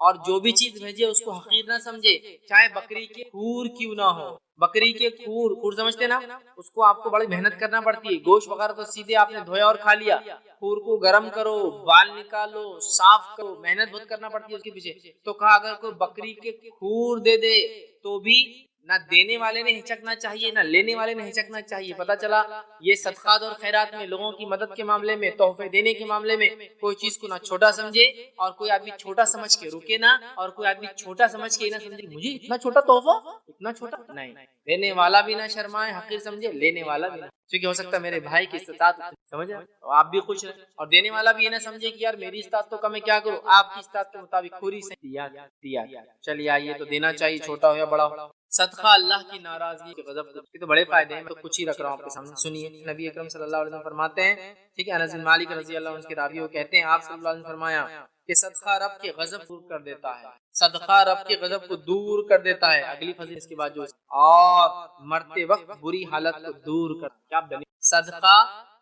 اور جو بھی چیز بھیجے اس کو حقیر نہ سمجھے، چاہے بکری کے کھور کیوں نہ ہو۔ بکری کے کھور سمجھتے نا، اس کو آپ کو بڑی محنت کرنا پڑتی ہے، گوشت وغیرہ تو سیدھے آپ نے دھویا اور کھا لیا، کھور کو گرم کرو، بال نکالو، صاف کرو، محنت بہت کرنا پڑتی ہے اس کے پیچھے۔ تو کہا اگر کوئی بکری کے کھور دے دے تو بھی نہ دینے والے نے ہچکنا چاہیے نہ لینے والے نے ہچکنا چاہیے۔ پتہ چلا یہ صدقات اور خیرات میں لوگوں کی مدد کے معاملے میں، تحفے دینے کے معاملے میں کوئی چیز کو نہ چھوٹا سمجھے اور کوئی آدمی چھوٹا سمجھ کے رکے نہ، اور کوئی آدمی چھوٹا سمجھ کے نہ سمجھے مجھے اتنا چھوٹا تحفہ، اتنا چھوٹا نہیں۔ دینے والا بھی نہ شرمائے حقیر سمجھے، لینے والا بھی نہ، کیونکہ ہو سکتا ہے میرے بھائی کی استطاعت سمجھے آپ بھی خوش رہیں، اور دینے والا بھی یہ نہ سمجھے کہ یار میری استطاعت تو کم ہے کیا کروں، آپ کی استطاعت کے مطابق خوری سے دیا۔ چلیے آئیے تو دینا چاہیے، چھوٹا ہو یا بڑا ہو۔ صدقہ اللہ کی ناراضگی کے غضب کے تو بڑے فائدے ہیں، میں تو کچھ ہی رکھ رہا ہوں آپ کے سامنے، سنیے۔ نبی اکرم صلی اللہ علیہ وسلم فرماتے ہیں، ٹھیک ہے، انس بن مالک رضی اللہ عنہ کے راوی وہ کہتے ہیں، آپ صلی اللہ علیہ وسلم فرمایا کہ صدقہ رب کے غضب دور کر دیتا ہے، صدقہ رب کے غضب کو دور کر دیتا ہے۔ اگلی فضیلت اس کے بعد جو اور مرتے وقت بری حالت کو دور کر، کیا صدقہ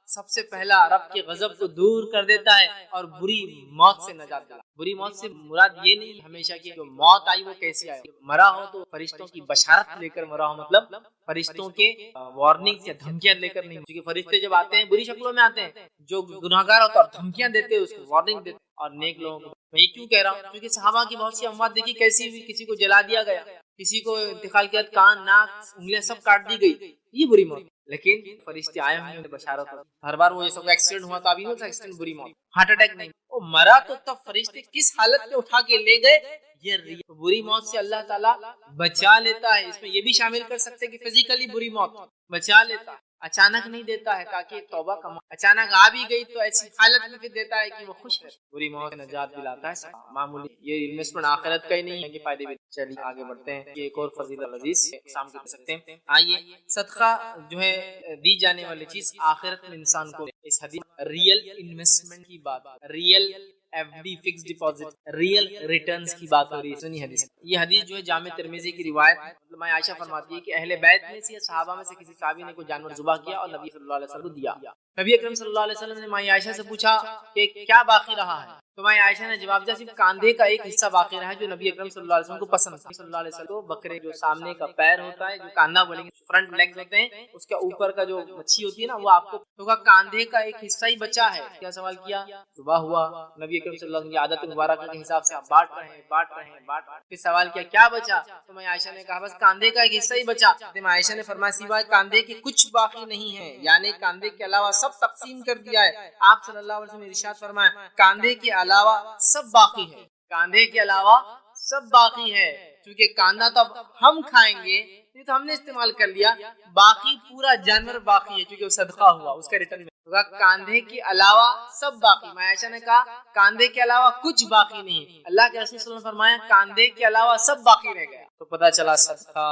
سب سے پہلا رب کے غضب کو دور کر دیتا ہے اور بری موت سے نجات دلاتا ہے۔ بری موت سے مراد یہ نہیں ہمیشہ کی جو موت آئی وہ کیسی آئی، مرا ہو تو فرشتوں کی بشارت لے کر مرا ہو، مطلب فرشتوں کے وارننگ یا دھمکیاں لے کر نہیں، کیونکہ فرشتے جب آتے ہیں بری شکلوں میں آتے ہیں، جو گناہگار ہوتا ہے دھمکیاں دیتے ہیں، اس کو وارننگ دیتے، اور نیک لوگوں کو میں یہ کیوں کہہ رہا ہوں کیونکہ صحابہ کی بہت سی اموات دیکھی کیسی ہوئی، کسی کو جلا دیا گیا، کسی کو انتقال کیا، کان ناک انگلیاں سب کاٹ دی گئی، یہ بری موت۔ لیکن فرشتے آئے ہوئے بشارت، ہر بار وہ یہ سب ایکسیڈنٹ ہوا تو ابھی ہوتا ایکسیڈنٹ بری موت، ہارٹ اٹیک نہیں، وہ مرا تو تب فرشتے کس حالت میں اٹھا کے لے گئے، یہ بری موت سے اللہ تعالیٰ بچا لیتا ہے۔ اس میں یہ بھی شامل کر سکتے کہ فزیکلی بری موت بچا لیتا ہے، اچانک نہیں دیتا ہے تاکہ توبہ کا اچانک آ بھی گئی تو ایسی حالت میں پھر دیتا ہے کہ وہ خوش رہے، بری موت سے نجات دلاتا ہے۔ معمولی یہ انویسٹمنٹ آخرت کا ہی نہیں ہے کہ فائدے بھی۔ چلیے آگے بڑھتے ہیں، یہ ایک اور فضیلت عزیز شام کے کر سکتے ہیں۔ آئیے صدقہ جو ہے دی جانے والی چیز آخرت میں انسان کو، اس حدیث ریئل انویسٹمنٹ کی بات، real F D fix deposit, real returns کی بات ہو رہی ہے۔ سنی حدیث، یہ حدیث جو ہے جامع ترمذی کی روایت، مطلب عائشہ فرماتی ہے کہ اہل بیت میں سے صحابہ میں سے کسی صحابی نے کوئی جانور ذبح کیا اور نبی صلی اللہ علیہ وسلم کو دیا۔ نبی اکرم صلی اللہ علیہ وسلم نے ماں عائشہ سے پوچھا کہ کیا باقی رہا ہے، تو ماں عائشہ نے جواب دیا صرف کاندھے کا ایک حصہ باقی رہا ہے جو نبی اکرم صلی اللہ علیہ وسلم کو پسند تھا۔ صلی اللہ علیہ وسلم کو بکرے جو سامنے کا پیر ہوتا ہے، جو کاندھا بولیں گے، فرنٹ لیگز ہوتے ہیں، اس کے اوپر کا جو مچھی ہوتی ہے نا، وہ آپ کو تو کاندھے کا ایک حصہ ہی بچا ہے۔ کیا سوال کیا؟ صبح ہوا، نبی اکرم صلی اللہ علیہ وسلم کی عادت مبارکہ کے حساب سے آپ بانٹ رہے ہیں۔ پھر سوال کیا بچا؟ تو میں عائشہ نے کہا بس کاندھے کا ایک حصہ ہی بچا۔ تو میں عائشہ نے فرمایا سوائے کاندھے کے کچھ باقی نہیں ہے، یعنی کاندھے کے علاوہ سب تقسیم کر دیا ہے۔ آپ صلی اللہ علیہ وسلم نے ارشاد فرمایا کاندھے کے علاوہ سب باقی ہے، کاندھے کے علاوہ سب باقی ہے، کیونکہ کاندھا تو اب ہم کھائیں گے، یہ تو ہم نے استعمال کر لیا، باقی پورا جانور باقی ہے کیونکہ وہ صدقہ ہوا، اس کا ریٹرن میں کاندھے کے علاوہ سب باقی۔ میں عائشہ نے کہا کاندھے کے علاوہ کچھ باقی نہیں، اللہ کے رسول صلی اللہ علیہ وسلم نے فرمایا کاندھے کے علاوہ سب باقی رہ گیا، تو پتہ چلا صدقہ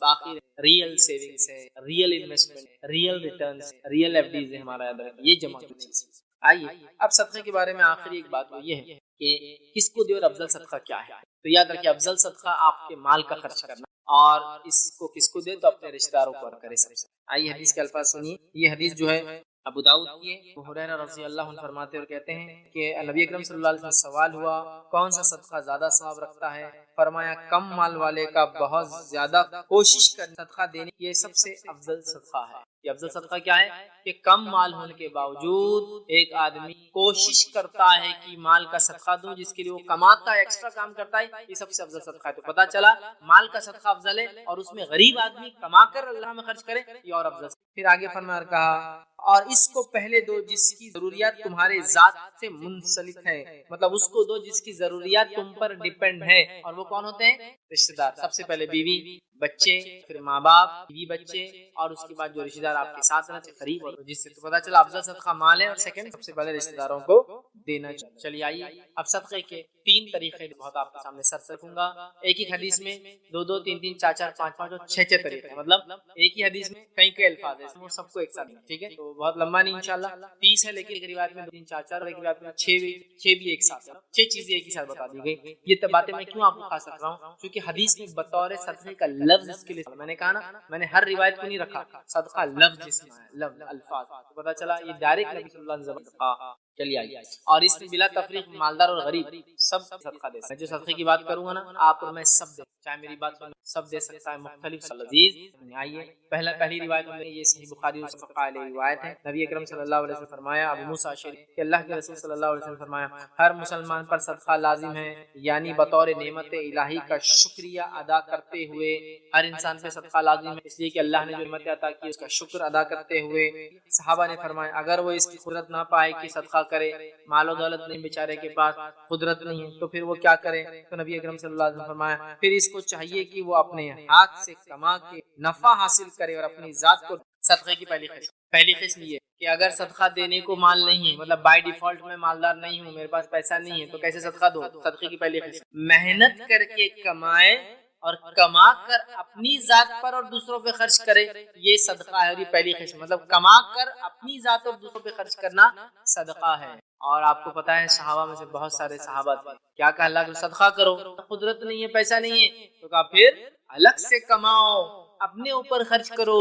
باقی ریئل سیونگز ہے، real investment, real returns, real FDs ہے ہمارا، یاد رکھیں یہ جمع کی چیز۔ آئیے اب صدقے کے بارے میں آخری ایک بات وہ یہ ہے کہ کس کو دے اور افضل صدقہ کیا ہے۔ تو یاد رکھیں افضل صدقہ آپ کے مال کا خرچ کرنا، اور اس کو کس کو دے تو اپنے رشتہ داروں کو کرے سب سے۔ آئیے حدیث کے الفاظ سنیے، یہ حدیث جو ہے ابو داؤد کی ہے، ابو ہریرہ رضی اللہ عنہ فرماتے اور کہتے ہیں کہ نبی اکرم صلی اللہ علیہ وسلم سے سوال ہوا کون سا صدقہ زیادہ ثواب رکھتا ہے، فرمایا کم مال والے کا بہت زیادہ کوشش کر صدقہ دینے، یہ سب سے افضل صدقہ ہے۔ یہ افضل صدقہ کیا ہے کہ کم مال ہونے کے باوجود ایک آدمی کوشش کرتا ہے کہ مال کا صدقہ دوں، جس کے لیے وہ کماتا ہے، ایکسٹرا کام کرتا ہے، یہ سب سے افضل صدقہ ہے۔ تو پتہ چلا مال کا صدقہ افضل ہے، اور اس میں غریب آدمی کما کر اللہ میں خرچ کرے یہ اور افضل۔ پھر آگے فرمایا کہا اور اس کو پہلے دو جس کی ضروریات تمہارے ذات سے منسلک ہے، مطلب اس کو دو جس کی ضروریات تم پر ڈیپینڈ ہے، اور وہ کون ہوتے ہیں؟ رشتہ دار۔ سب سے پہلے بیوی بچے، پھر ماں باپ، بیوی بچے، اور اس کے بعد جو رشتہ دار آپ کے ساتھ رہتے قریب، اور جس سے تو پتہ چلا افضل صدقہ مال ہے، اور سیکنڈ سب سے پہلے رشتہ داروں کو دینا چاہیے۔ چلیے آئیے اب صدقے کے تین طریقے بہت آپ کے سامنے سر رکھوں گا، ایک ہی حدیث میں دو تین چار پانچ اور چھ طریقے، مطلب ایک ہی حدیث میں کئی الفاظ ہیں، وہ سب کو ایک ساتھ، ٹھیک ہے؟ تو بہت لمبا نہیں انشاءاللہ، 30 ہے، لیکن ایک روایت میں 3 4 اور ایک روایت میں 6 بھی ایک ساتھ، 6 چیزیں ایک ہی ساتھ بتا دی گئی۔ یہ باتیں میں کیوں آپ کو خاص رکھ رہا ہوں کیونکہ حدیث میں بطور صدقے کا لفظ اس کے لیے میں نے کہا نا، میں نے ہر روایت کو نہیں رکھا، صدقہ لفظ جس میں ہے، لفظ الفاظ، تو پتہ چلا یہ ڈائریکٹ نبی صلی اللہ علیہ وسلم۔ چلیے آئیے، اور اس میں بلا تفریق مالدار اور غریب سب صدقہ دے سکتے ہیں۔ میں جو صدقے کی بات کروں گا نا آپ اور میں سب دے، چاہے میری بات سن سب دے سکتا ہے، مختلف لذیذ۔ آئیے پہلی روایت میں یہ صحیح بخاری اور صحیح علیہ روایت ہے، نبی اکرم صلی اللہ علیہ وسلم فرمایا، ابو موسیٰ اشعری کہ اللہ کے رسول صلی اللہ علیہ وسلم فرمایا ہر مسلمان پر صدقہ لازم ہے، یعنی بطور نعمت الہی کا شکریہ ادا کرتے ہوئے ہر انسان پہ صدقہ لازم ہے، اس لیے کہ اللہ نے جو نعمت عطا کی اس کا شکر ادا کرتے ہوئے۔ صحابہ نے فرمایا اگر وہ اس کی قدرت نہ پائے کہ صدقہ کرے، مال و دولت نہیں بیچارے کے پاس، قدرت نہیں ہے، تو پھر وہ کیا کرے؟ تو نبی اکرم صلی اللہ علیہ وسلم فرمایا پھر اس کو چاہیے کہ وہ اپنے ہاتھ سے کما کے نفع حاصل کرے اور اپنی ذات کو۔ صدقے کی پہلی قسم یہ کہ اگر صدقہ دینے کو مال نہیں ہے، مطلب بائی ڈیفالٹ میں مالدار نہیں ہوں، میرے پاس پیسہ نہیں ہے، تو کیسے صدقہ دو؟ صدقے کی پہلی قسم محنت کر کے کمائے اور کما کر اپنی ذات پر اور دوسروں پہ خرچ کرے، یہ صدقہ ہے۔ اور یہ پہلی قسم، مطلب کما کر اپنی ذات اور دوسروں پہ خرچ کرنا صدقہ ہے۔ اور آپ کو پتا ہے صحابہ میں سے بہت سارے صحابہ تھے، کیا کہا اللہ کو صدقہ کرو، قدرت نہیں ہے، پیسہ نہیں ہے، تو کہا پھر الگ سے کماؤ، اپنے اوپر خرچ کرو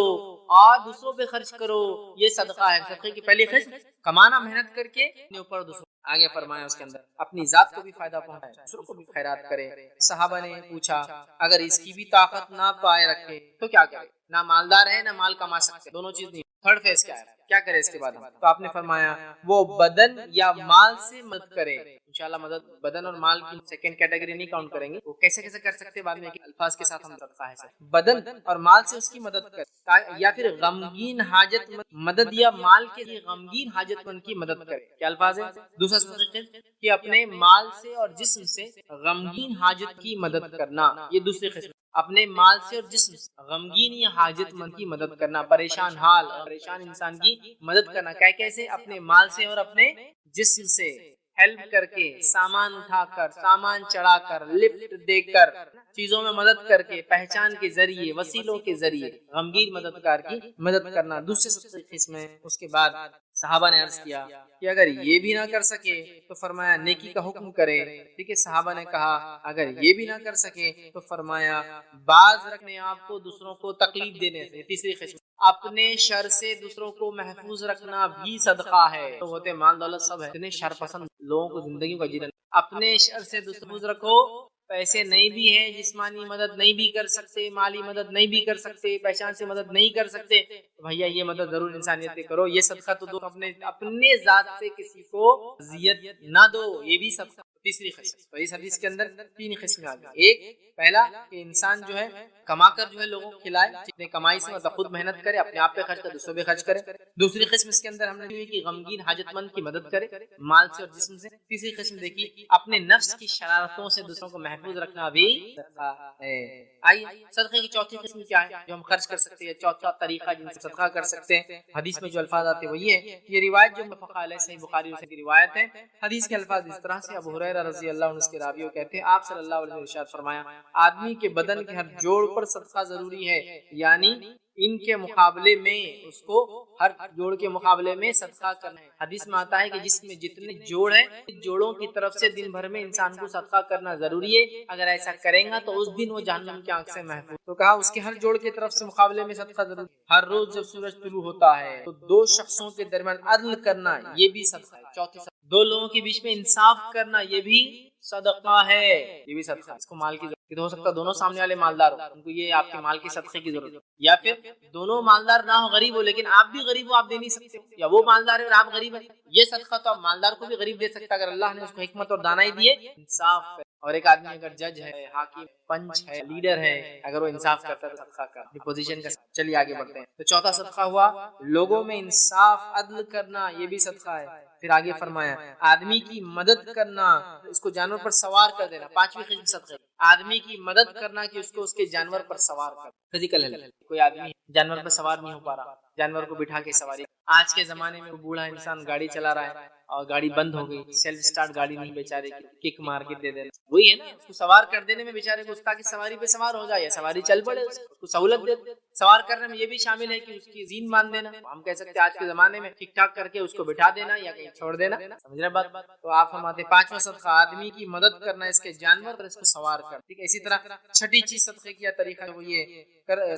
اور دوسروں پہ خرچ کرو، یہ صدقہ ہے۔ صدقے کی پہلی قسم کمانا، محنت کر کے اپنے اوپر دوسروں، آگے فرمایا اس کے اندر اپنی ذات کو بھی فائدہ پہنچائے، دوسروں کو بھی خیرات کرے۔ صحابہ نے پوچھا اگر اس کی بھی طاقت نہ پائے رکھے تو کیا کرے؟ نہ مالدار ہے نہ مال کما سکتے، دونوں چیز نہیں، تھرڈ فیز کیا ہے، کیا کرے اس کے بعد؟ تو آپ نے فرمایا وہ بدن یا مال سے مدد کرے۔ انشاءاللہ مدد بدن اور مال کی سیکنڈ کیٹیگری نہیں کاؤنٹ کریں گے، وہ کیسے کیسے کر سکتے بعد میں الفاظ کے ساتھ ہم صدقہ ہے، بدن اور مال سے اس کی مدد کرے، یا پھر غمگین حاجت مدد یا مال کے غمگین حاجت مند کی مدد کرے، کیا الفاظ ہے؟ دوسرا صدقہ کہ اپنے مال سے اور جسم سے غمگین حاجت کی مدد کرنا، یہ دوسری قسم، اپنے مال سے اور جسم سے غمگین یا حاجت مند کی مدد کرنا، پریشان حال پریشان انسان کی مدد کرنا، کیسے؟ اپنے مال سے اور اپنے جسم سے، ہیلپ کر کے، سامان اٹھا کر، سامان چڑھا کر، لفٹ دے کر، چیزوں میں مدد کر کے، پہچان کے ذریعے، وسیلوں کے ذریعے غمگین مددگار کی مدد کرنا، دوسرے سب قسم ہے۔ اس کے بعد صحابہ نے عرض کیا کہ اگر یہ بھی نہ کر سکے تو فرمایا نیکی کا حکم کرے، ٹھیک ہے؟ صحابہ نے کہا اگر یہ بھی نہ کر سکے تو فرمایا باز رکھنے آپ کو دوسروں کو تکلیف دینے سے، تیسری قسم اپنے شر سے دوسروں کو محفوظ رکھنا بھی صدقہ ہے۔ تو ہوتے مال دولت سب ہے، اتنے شر پسند لوگوں کو زندگی کا جینا، اپنے شر سے دوسروں محفوظ رکھو، پیسے نہیں بھی ہے، جسمانی مدد نہیں بھی کر سکتے، مالی مدد نہیں بھی کر سکتے، پہچان سے مدد نہیں کر سکتے، تو بھیا یہ مدد ضرور انسانیت سے کرو، یہ صدقہ تو دو، اپنے ذات سے کسی کو اذیت نہ دو، یہ بھی صدقہ۔ تیسری قسم، تو اس حدیث کے اندر تین قسمیں آ گئی، ایک پہلا کہ انسان جو ہے کما کر جو ہے لوگوں کو کھلائے، اپنے کمائی سے مطلب خود محنت کرے، اپنے آپ پہ خرچ کرے، دوسروں پہ خرچ کرے۔ دوسری قسم اس کے اندر ہم نے دیکھی کہ غمگین حاجت مند کی مدد کرے مال سے اور جسم سے۔ تیسری قسم دیکھی اپنے نفس کی شرارتوں سے دوسروں کو محفوظ رکھنا بھی صدقہ ہے۔ آئیے صدقے کی چوتھی قسم کیا ہے جو ہم خرچ کر سکتے ہیں، چوتھا طریقہ جن سے صدقہ کر سکتے ہیں، حدیث میں جو الفاظ آتے ہیں وہ یہ روایت جو متفق علیہ صحیح بخاری کی روایت ہے، حدیث کے الفاظ اس طرح سے، ابو ہریرہ رضی اللہ عنہ اس کے راوی کہتے ہیں آپ صلی اللہ علیہ وسلم نے ارشاد فرمایا آدمی کے بدن کے ہر جوڑ پر صدقہ ضروری ہے، یعنی ان کے مقابلے میں اس کو ہر جوڑ کے مقابلے میں صدقہ کرنا ہے۔ حدیث میں آتا ہے کہ جس میں جتنے جوڑ ہیں جوڑوں کی طرف سے دن بھر میں انسان کو صدقہ کرنا ضروری ہے، اگر ایسا کریں گا تو اس دن وہ جہنم کی آنکھ سے محفوظ۔ تو کہا اس کے ہر جوڑ کی طرف سے مقابلے میں صدقہ ضروری ہے۔ ہر روز جب سورج طلوع ہوتا ہے تو دو شخصوں کے درمیان عدل کرنا یہ بھی صدقہ ہے۔ چوتھی صدقہ دو لوگوں کے بیچ میں انصاف کرنا یہ بھی صدقہ ہے، یہ بھی صدقہ ہے۔ اس کو مال کی ضرورت ہو سکتا ہے دونوں سامنے والے مالدار ہو، ان کو یہ آپ کے مال کے صدقے کی ضرورت ہے، یا پھر دونوں مالدار نہ ہو غریب ہو لیکن آپ بھی غریب ہو آپ دے نہیں سکتے، یا وہ مالدار ہے اور آپ غریب ہیں، یہ صدقہ تو آپ مالدار کو بھی غریب دے سکتا اگر اللہ نے اس کو حکمت اور دانائی دیے، انصاف ہے۔ اور ایک آدمی اگر جج ہے، حاکم، پنچ ہے، لیڈر ہے، اگر وہ انصاف کرتا ہے تو صدقہ کا پوزیشن کا۔ چلیے آگے بڑھتے ہیں، تو چوتھا صدقہ ہوا لوگوں میں انصاف عدل کرنا، یہ بھی صدقہ ہے۔ پھر آگے فرمایا آدمی کی مدد کرنا، اس کو جانور پر سوار کر دینا، پانچویں قسم صدقہ آدمی کی مدد کرنا کہ اس کو اس کے جانور پر سوار کر، فزیکل ہیلپ، کوئی آدمی جانور پر سوار نہیں ہو پا رہا، جانور کو بٹھا کے سواری۔ آج کے زمانے میں بوڑھا انسان گاڑی چلا رہا ہے اور گاڑی بند ہو گئی، سیلف سٹارٹ گاڑی نہیں، بیچارے کی کک مار کے دے دینا، وہی ہے نا، اس کو سوار کر دینے میں بیچارے کو تاکہ سواری پہ سوار ہو جائے یا سواری چل پڑے، اس کو سہولت دے۔ سوار کرنے میں یہ بھی شامل ہے کہ اس کی زین باندھ دینا، ہم کہہ سکتے ہیں آج کے زمانے میں ٹھیک ٹھاک کر کے اس کو بٹھا دینا یا کہیں چھوڑ دینا، سمجھ رہے بات؟ تو آپ فرماتے پانچواں صدقہ آدمی کی مدد کرنا اس کے جانور پر، اس کو سوار کر، ٹھیک ہے۔ اسی طرح چھٹی چیز صدقے کی طریقہ وہ یہ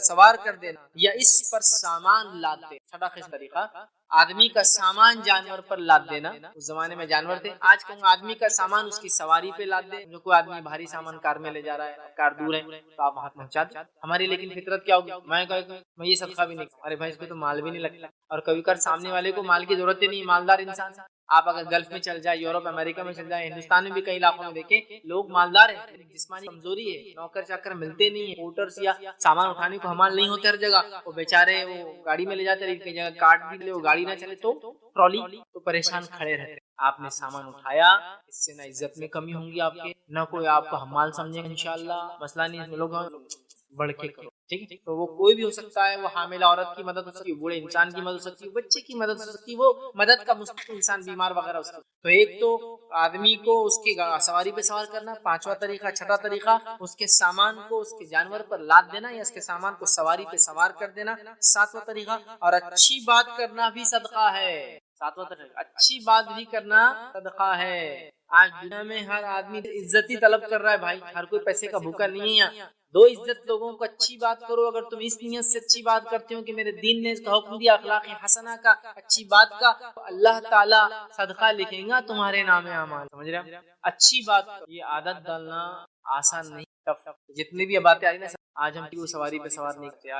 سوار کر دینا یا اس پر سامان لاد دینا، چھٹا قسم طریقہ آدمی کا سامان جانور پر لاد دینا۔ اس زمانے میں جانور تھے، آج کل آدمی کا سامان اس کی سواری پہ لاد دے، جو کوئی آدمی بھاری سامان کار میں لے جا رہا ہے، کار دور ہے تو آپ ہاتھ پہنچا دیں۔ ہماری لیکن فطرت کیا ہوگی، میں یہ صدقہ بھی نہیں، ارے بھائی اس پہ تو مال بھی نہیں لگتا، اور کبھی کبھار سامنے والے کو مال کی ضرورت ہی نہیں، مالدار انسان۔ آپ اگر گلف میں چل جائے، یورپ امریکہ میں چل جائے، ہندوستان میں بھی کئی علاقوں میں دیکھیں لوگ مالدار ہیں، جسمانی کمزوری ہے، نوکر چاکر ملتے نہیں ہیں، پورٹرز یا سامان اٹھانے کو حمال نہیں ہوتے ہر جگہ، وہ بیچارے وہ گاڑی میں لے جاتے ہیں، کئی جگہ کارڈ بھی لے، وہ گاڑی نہ چلے تو ٹرالی، تو پریشان کھڑے رہتے ہیں۔ آپ نے سامان اٹھایا، اس سے نہ عزت میں کمی ہوں گی آپ کے، نہ کوئی آپ کو حمال سمجھے گا، انشاءاللہ مسئلہ نہیں، لوگ بڑھ کے کرو، ٹھیک ہے۔ تو وہ کوئی بھی ہو سکتا ہے، وہ حاملہ عورت کی مدد ہو سکتی ہے، بوڑھے انسان کی مدد ہو سکتی ہے، بچے کی مدد ہو سکتی ہے، وہ مدد کا مستحق انسان بیمار وغیرہ ہو سکتا ہے۔ تو ایک تو آدمی کو اس کی سواری پہ سوار کرنا، پانچواں طریقہ، چھٹا طریقہ اس کے سامان کو اس کے جانور پر لاد دینا یا اس کے سامان کو سواری پہ سوار کر دینا، ساتواں طریقہ اور اچھی بات کرنا بھی صدقہ ہے۔ ساتواں طریقہ، اچھی بات بھی کرنا صدقہ ہے۔ آج دنیا میں ہر آدمی عزت ہی طلب کر رہا ہے بھائی، ہر کوئی پیسے کا بھوکا نہیں ہے۔ دو عزت لوگوں کو، اچھی بات کرو۔ اگر تم اس نیت سے اچھی بات کرتے ہو کہ میرے دین نے اس کا حکم دیا اخلاق حسنہ کا، اچھی بات کا، تو اللہ تعالیٰ صدقہ لکھیں گا تمہارے نام اعمال۔ سمجھ رہے ہیں؟ اچھی بات، یہ عادت ڈالنا آسان نہیں، جتنی بھی باتیں آئی نا، آج ہم کو سواری پہ سوار نہیں کرتے،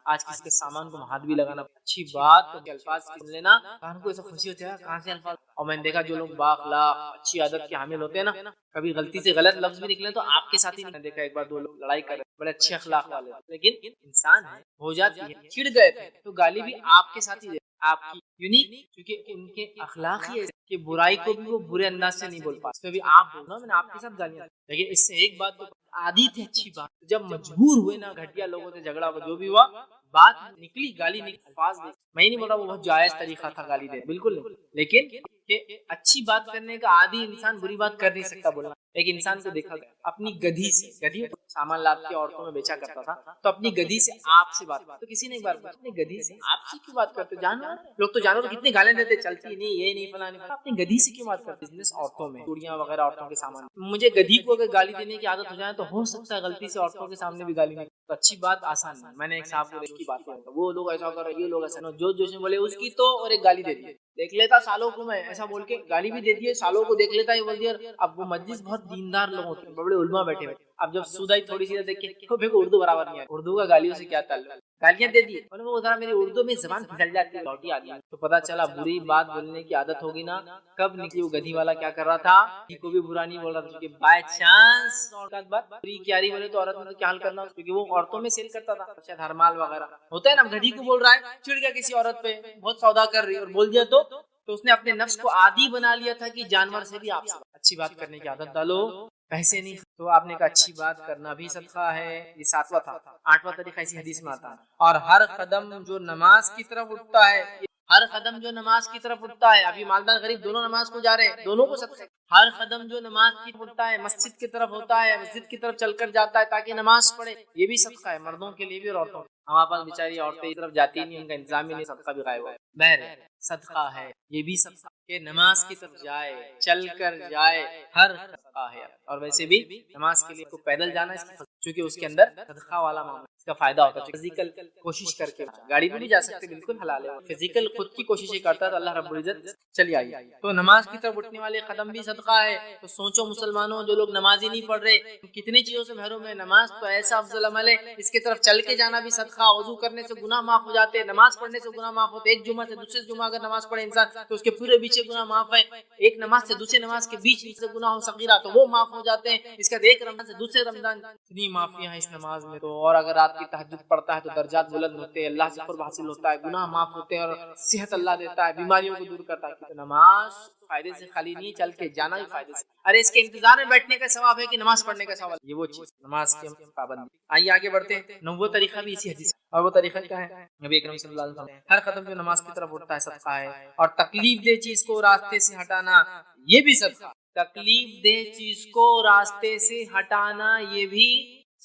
آج کسی کے سامان کو ہاتھ بھی لگانا، اچھی بات کے الفاظ سن لینا، کان کو ایسا خوشی ہوتی ہے کہاں سے الفاظ۔ اور میں نے دیکھا جو لوگ بااخلاق اچھی عادت کے حامل ہوتے ہیں نا، کبھی غلطی سے غلط لفظ بھی نکلے تو آپ کے ساتھ ہی نہیں دیکھا، ایک بار دو لوگ لڑائی کر رہے بڑے اچھے اخلاق والے، لیکن انسان ہے، ہو جاتی ہے، چڑ گئے تھے تو گالی بھی آپ کے ساتھ ہی آپ کی، یونی کیونکہ ان کے اخلاق ہی ایسے کہ برائی کو بھی وہ برے انداز سے نہیں بول پاتے، اس میں بھی آپ بولنا، میں نے آپ کے ساتھ گالیاں، لیکن اس سے ایک بات تو عادی تھی اچھی بات، جب مجبور ہوئے نا گھٹیا لوگوں سے جھگڑا جو بھی ہوا، بات نکلی، گالی نکلی، الفاظ نکلی، میں نہیں بول رہا وہ بہت جائز طریقہ تھا گالی دے، بالکل نہیں، لیکن کہ اچھی بات کرنے کا عادی انسان بری بات کر نہیں سکتا بولنا۔ ایک انسان کو دیکھا گیا اپنی گدھی سے، گدھی سامان لاد کے عورتوں میں بیچا کرتا تھا، تو اپنی گدھی سے آپ سے بات، تو کسی نے ایک بار پوچھا اپنی گدھی سے آپ سے کیوں بات کرتے؟ جانور لوگ تو جانور کتنے گالیں دیتے، چلتی نہیں، یہ نہیں، فلاں نہیں، اپنی گدھی سے کیوں بات کرتے؟ بزنس عورتوں میں، چوڑیاں وغیرہ عورتوں کے سامان، مجھے گدھی کو اگر گالی دینے کی عادت ہو جائے تو ہو سکتا ہے غلطی سے عورتوں کے سامنے بھی گالی نہیں، تو اچھی بات آسان نہیں۔ میں نے ایک صاحب کو کی بات کی، وہ لوگ ایسا کر رہے، یہ لوگ ایسا، جو جو بولے اس کی تو، اور ایک گالی دے دی، دیکھ لیتا سالوں کو، میں ایسا بول کے گالی بھی دے دی، سالوں کو دیکھ لیتا، یہ بول دیا۔ اب وہ مجلس بہت دیندار لوگ ہوتے ہیں، بڑے علماء بیٹھے ہوئے، اب جب سودائی تھوڑی سی دیکھ کے تو کو اردو برابر نہیں ہے، اردو کا گالیوں سے کیا تعلق، گالیاں دے دی، اور وہ ذرا میری اردو میں زبان پھسل جاتی ہے، لوٹی آدمی، تو پتا چلا بری بات بولنے کی عادت ہوگی نا، کب نکلی وہ گدھی والا کیا کر رہا تھا، کسی کو بھی برا نہیں بول رہا تھا، کیونکہ بائی چانس عورت بات بری کیاری بولے تو عورت میں کیا حل کرنا، کیونکہ وہ عورتوں میں سیل کرتا تھا، شاید ہرمال وغیرہ ہوتا ہے نا، گدھی کو بول رہا ہے، چڑ گیا کسی عورت پہ، بہت سودا کر رہی اور بول دیا تو اس نے اپنے نفس کو عادی بنا لیا تھا کہ جانور سے بھی آپ سے اچھی بات کرنے کی عادت ڈالو، پیسے نہیں، تو آپ نے کہا اچھی بات کرنا بھی صدقہ ہے، یہ ساتواں تھا۔ آٹھواں طریقہ اسی حدیث میں آتا ہے، اور ہر قدم جو نماز کی طرف اٹھتا ہے، ہر قدم جو نماز کی طرف اٹھتا ہے، ابھی مالدار غریب دونوں نماز کو جا رہے ہیں، دونوں کو صدقہ، ہر قدم جو نماز کی طرف اٹھتا ہے، مسجد کی طرف ہوتا ہے، مسجد کی طرف چل کر جاتا ہے تاکہ نماز پڑھے، یہ بھی صدقہ ہے، مردوں کے لیے بھی اور عورتوں، ہمارے پاس بیچاری عورتیں اس طرف جاتی نہیں، ان کا انتظام ہی نہیں، صدقہ بھی غائب ہے، بہر صدقہ ہے، یہ بھی صدقہ کہ نماز کی طرف جائے، چل کر جائے، ہر صدقہ ہے، اور ویسے بھی نماز کے لیے کو پیدل جانا، چونکہ اس کے اندر صدقہ والا معاملہ، اس کا فائدہ ہوتا ہے، فزیکل کوشش کر کے، گاڑی پہ بھی جا سکتے، بالکل حلال ہے، فزیکل خود کی کوششیں کرتا ہے تو اللہ رب العزت چلی آئی، تو نماز کی طرف اٹھنے والے قدم بھی صدقہ ہے۔ تو سوچو مسلمانوں، جو لوگ نماز ہی نہیں پڑھ رہے، کتنی چیزوں سے محروم ہے، نماز تو ایسا افضل عمل ہے، اس کی طرف چل کے جانا بھی صدقہ، وضو کرنے سے گناہ معاف ہو جاتے، نماز پڑھنے سے گناہ معاف ہوتے، ایک جمعہ سے دوسرے جمعہ اگر نماز پڑھے انسان تو اس کے پورے پیچھے گناہ معاف ہے، ایک نماز سے دوسرے نماز کے بیچ سے گناہ صغیرہ تو وہ معاف ہو جاتے ہیں، اس کے بعد ایک رمضان سے دوسرے رمضان، اتنی معافیاں ہیں اس نماز میں تو، اور اگر رات کی تہجد پڑھتا ہے تو درجات بلند ہوتے ہیں، اللہ سے قرب حاصل ہوتا ہے، گناہ معاف ہوتے ہیں، اور صحت اللہ دیتا ہے، بیماریوں کو دور کرتا ہے، نماز فائدے سے خالی نہیں، چل کے جانا بھی فائدے سے، ارے اس کے انتظار میں بیٹھنے کا ثواب ہے کہ نماز پڑھنے کا ثواب، یہ وہ چیز نماز کی پابندی۔ آئیے آگے بڑھتے ہیں، نوواں طریقہ بھی اسی حدیث، اور وہ طریقہ کیا ہے، نبی اکرم صلی اللہ علیہ وسلم، ہر قدم جو نماز کی طرف اٹھتا ہے صدقہ ہے، اور تکلیف دہ چیز کو راستے سے ہٹانا یہ بھی صدقہ، تکلیف دہ چیز کو راستے سے ہٹانا یہ بھی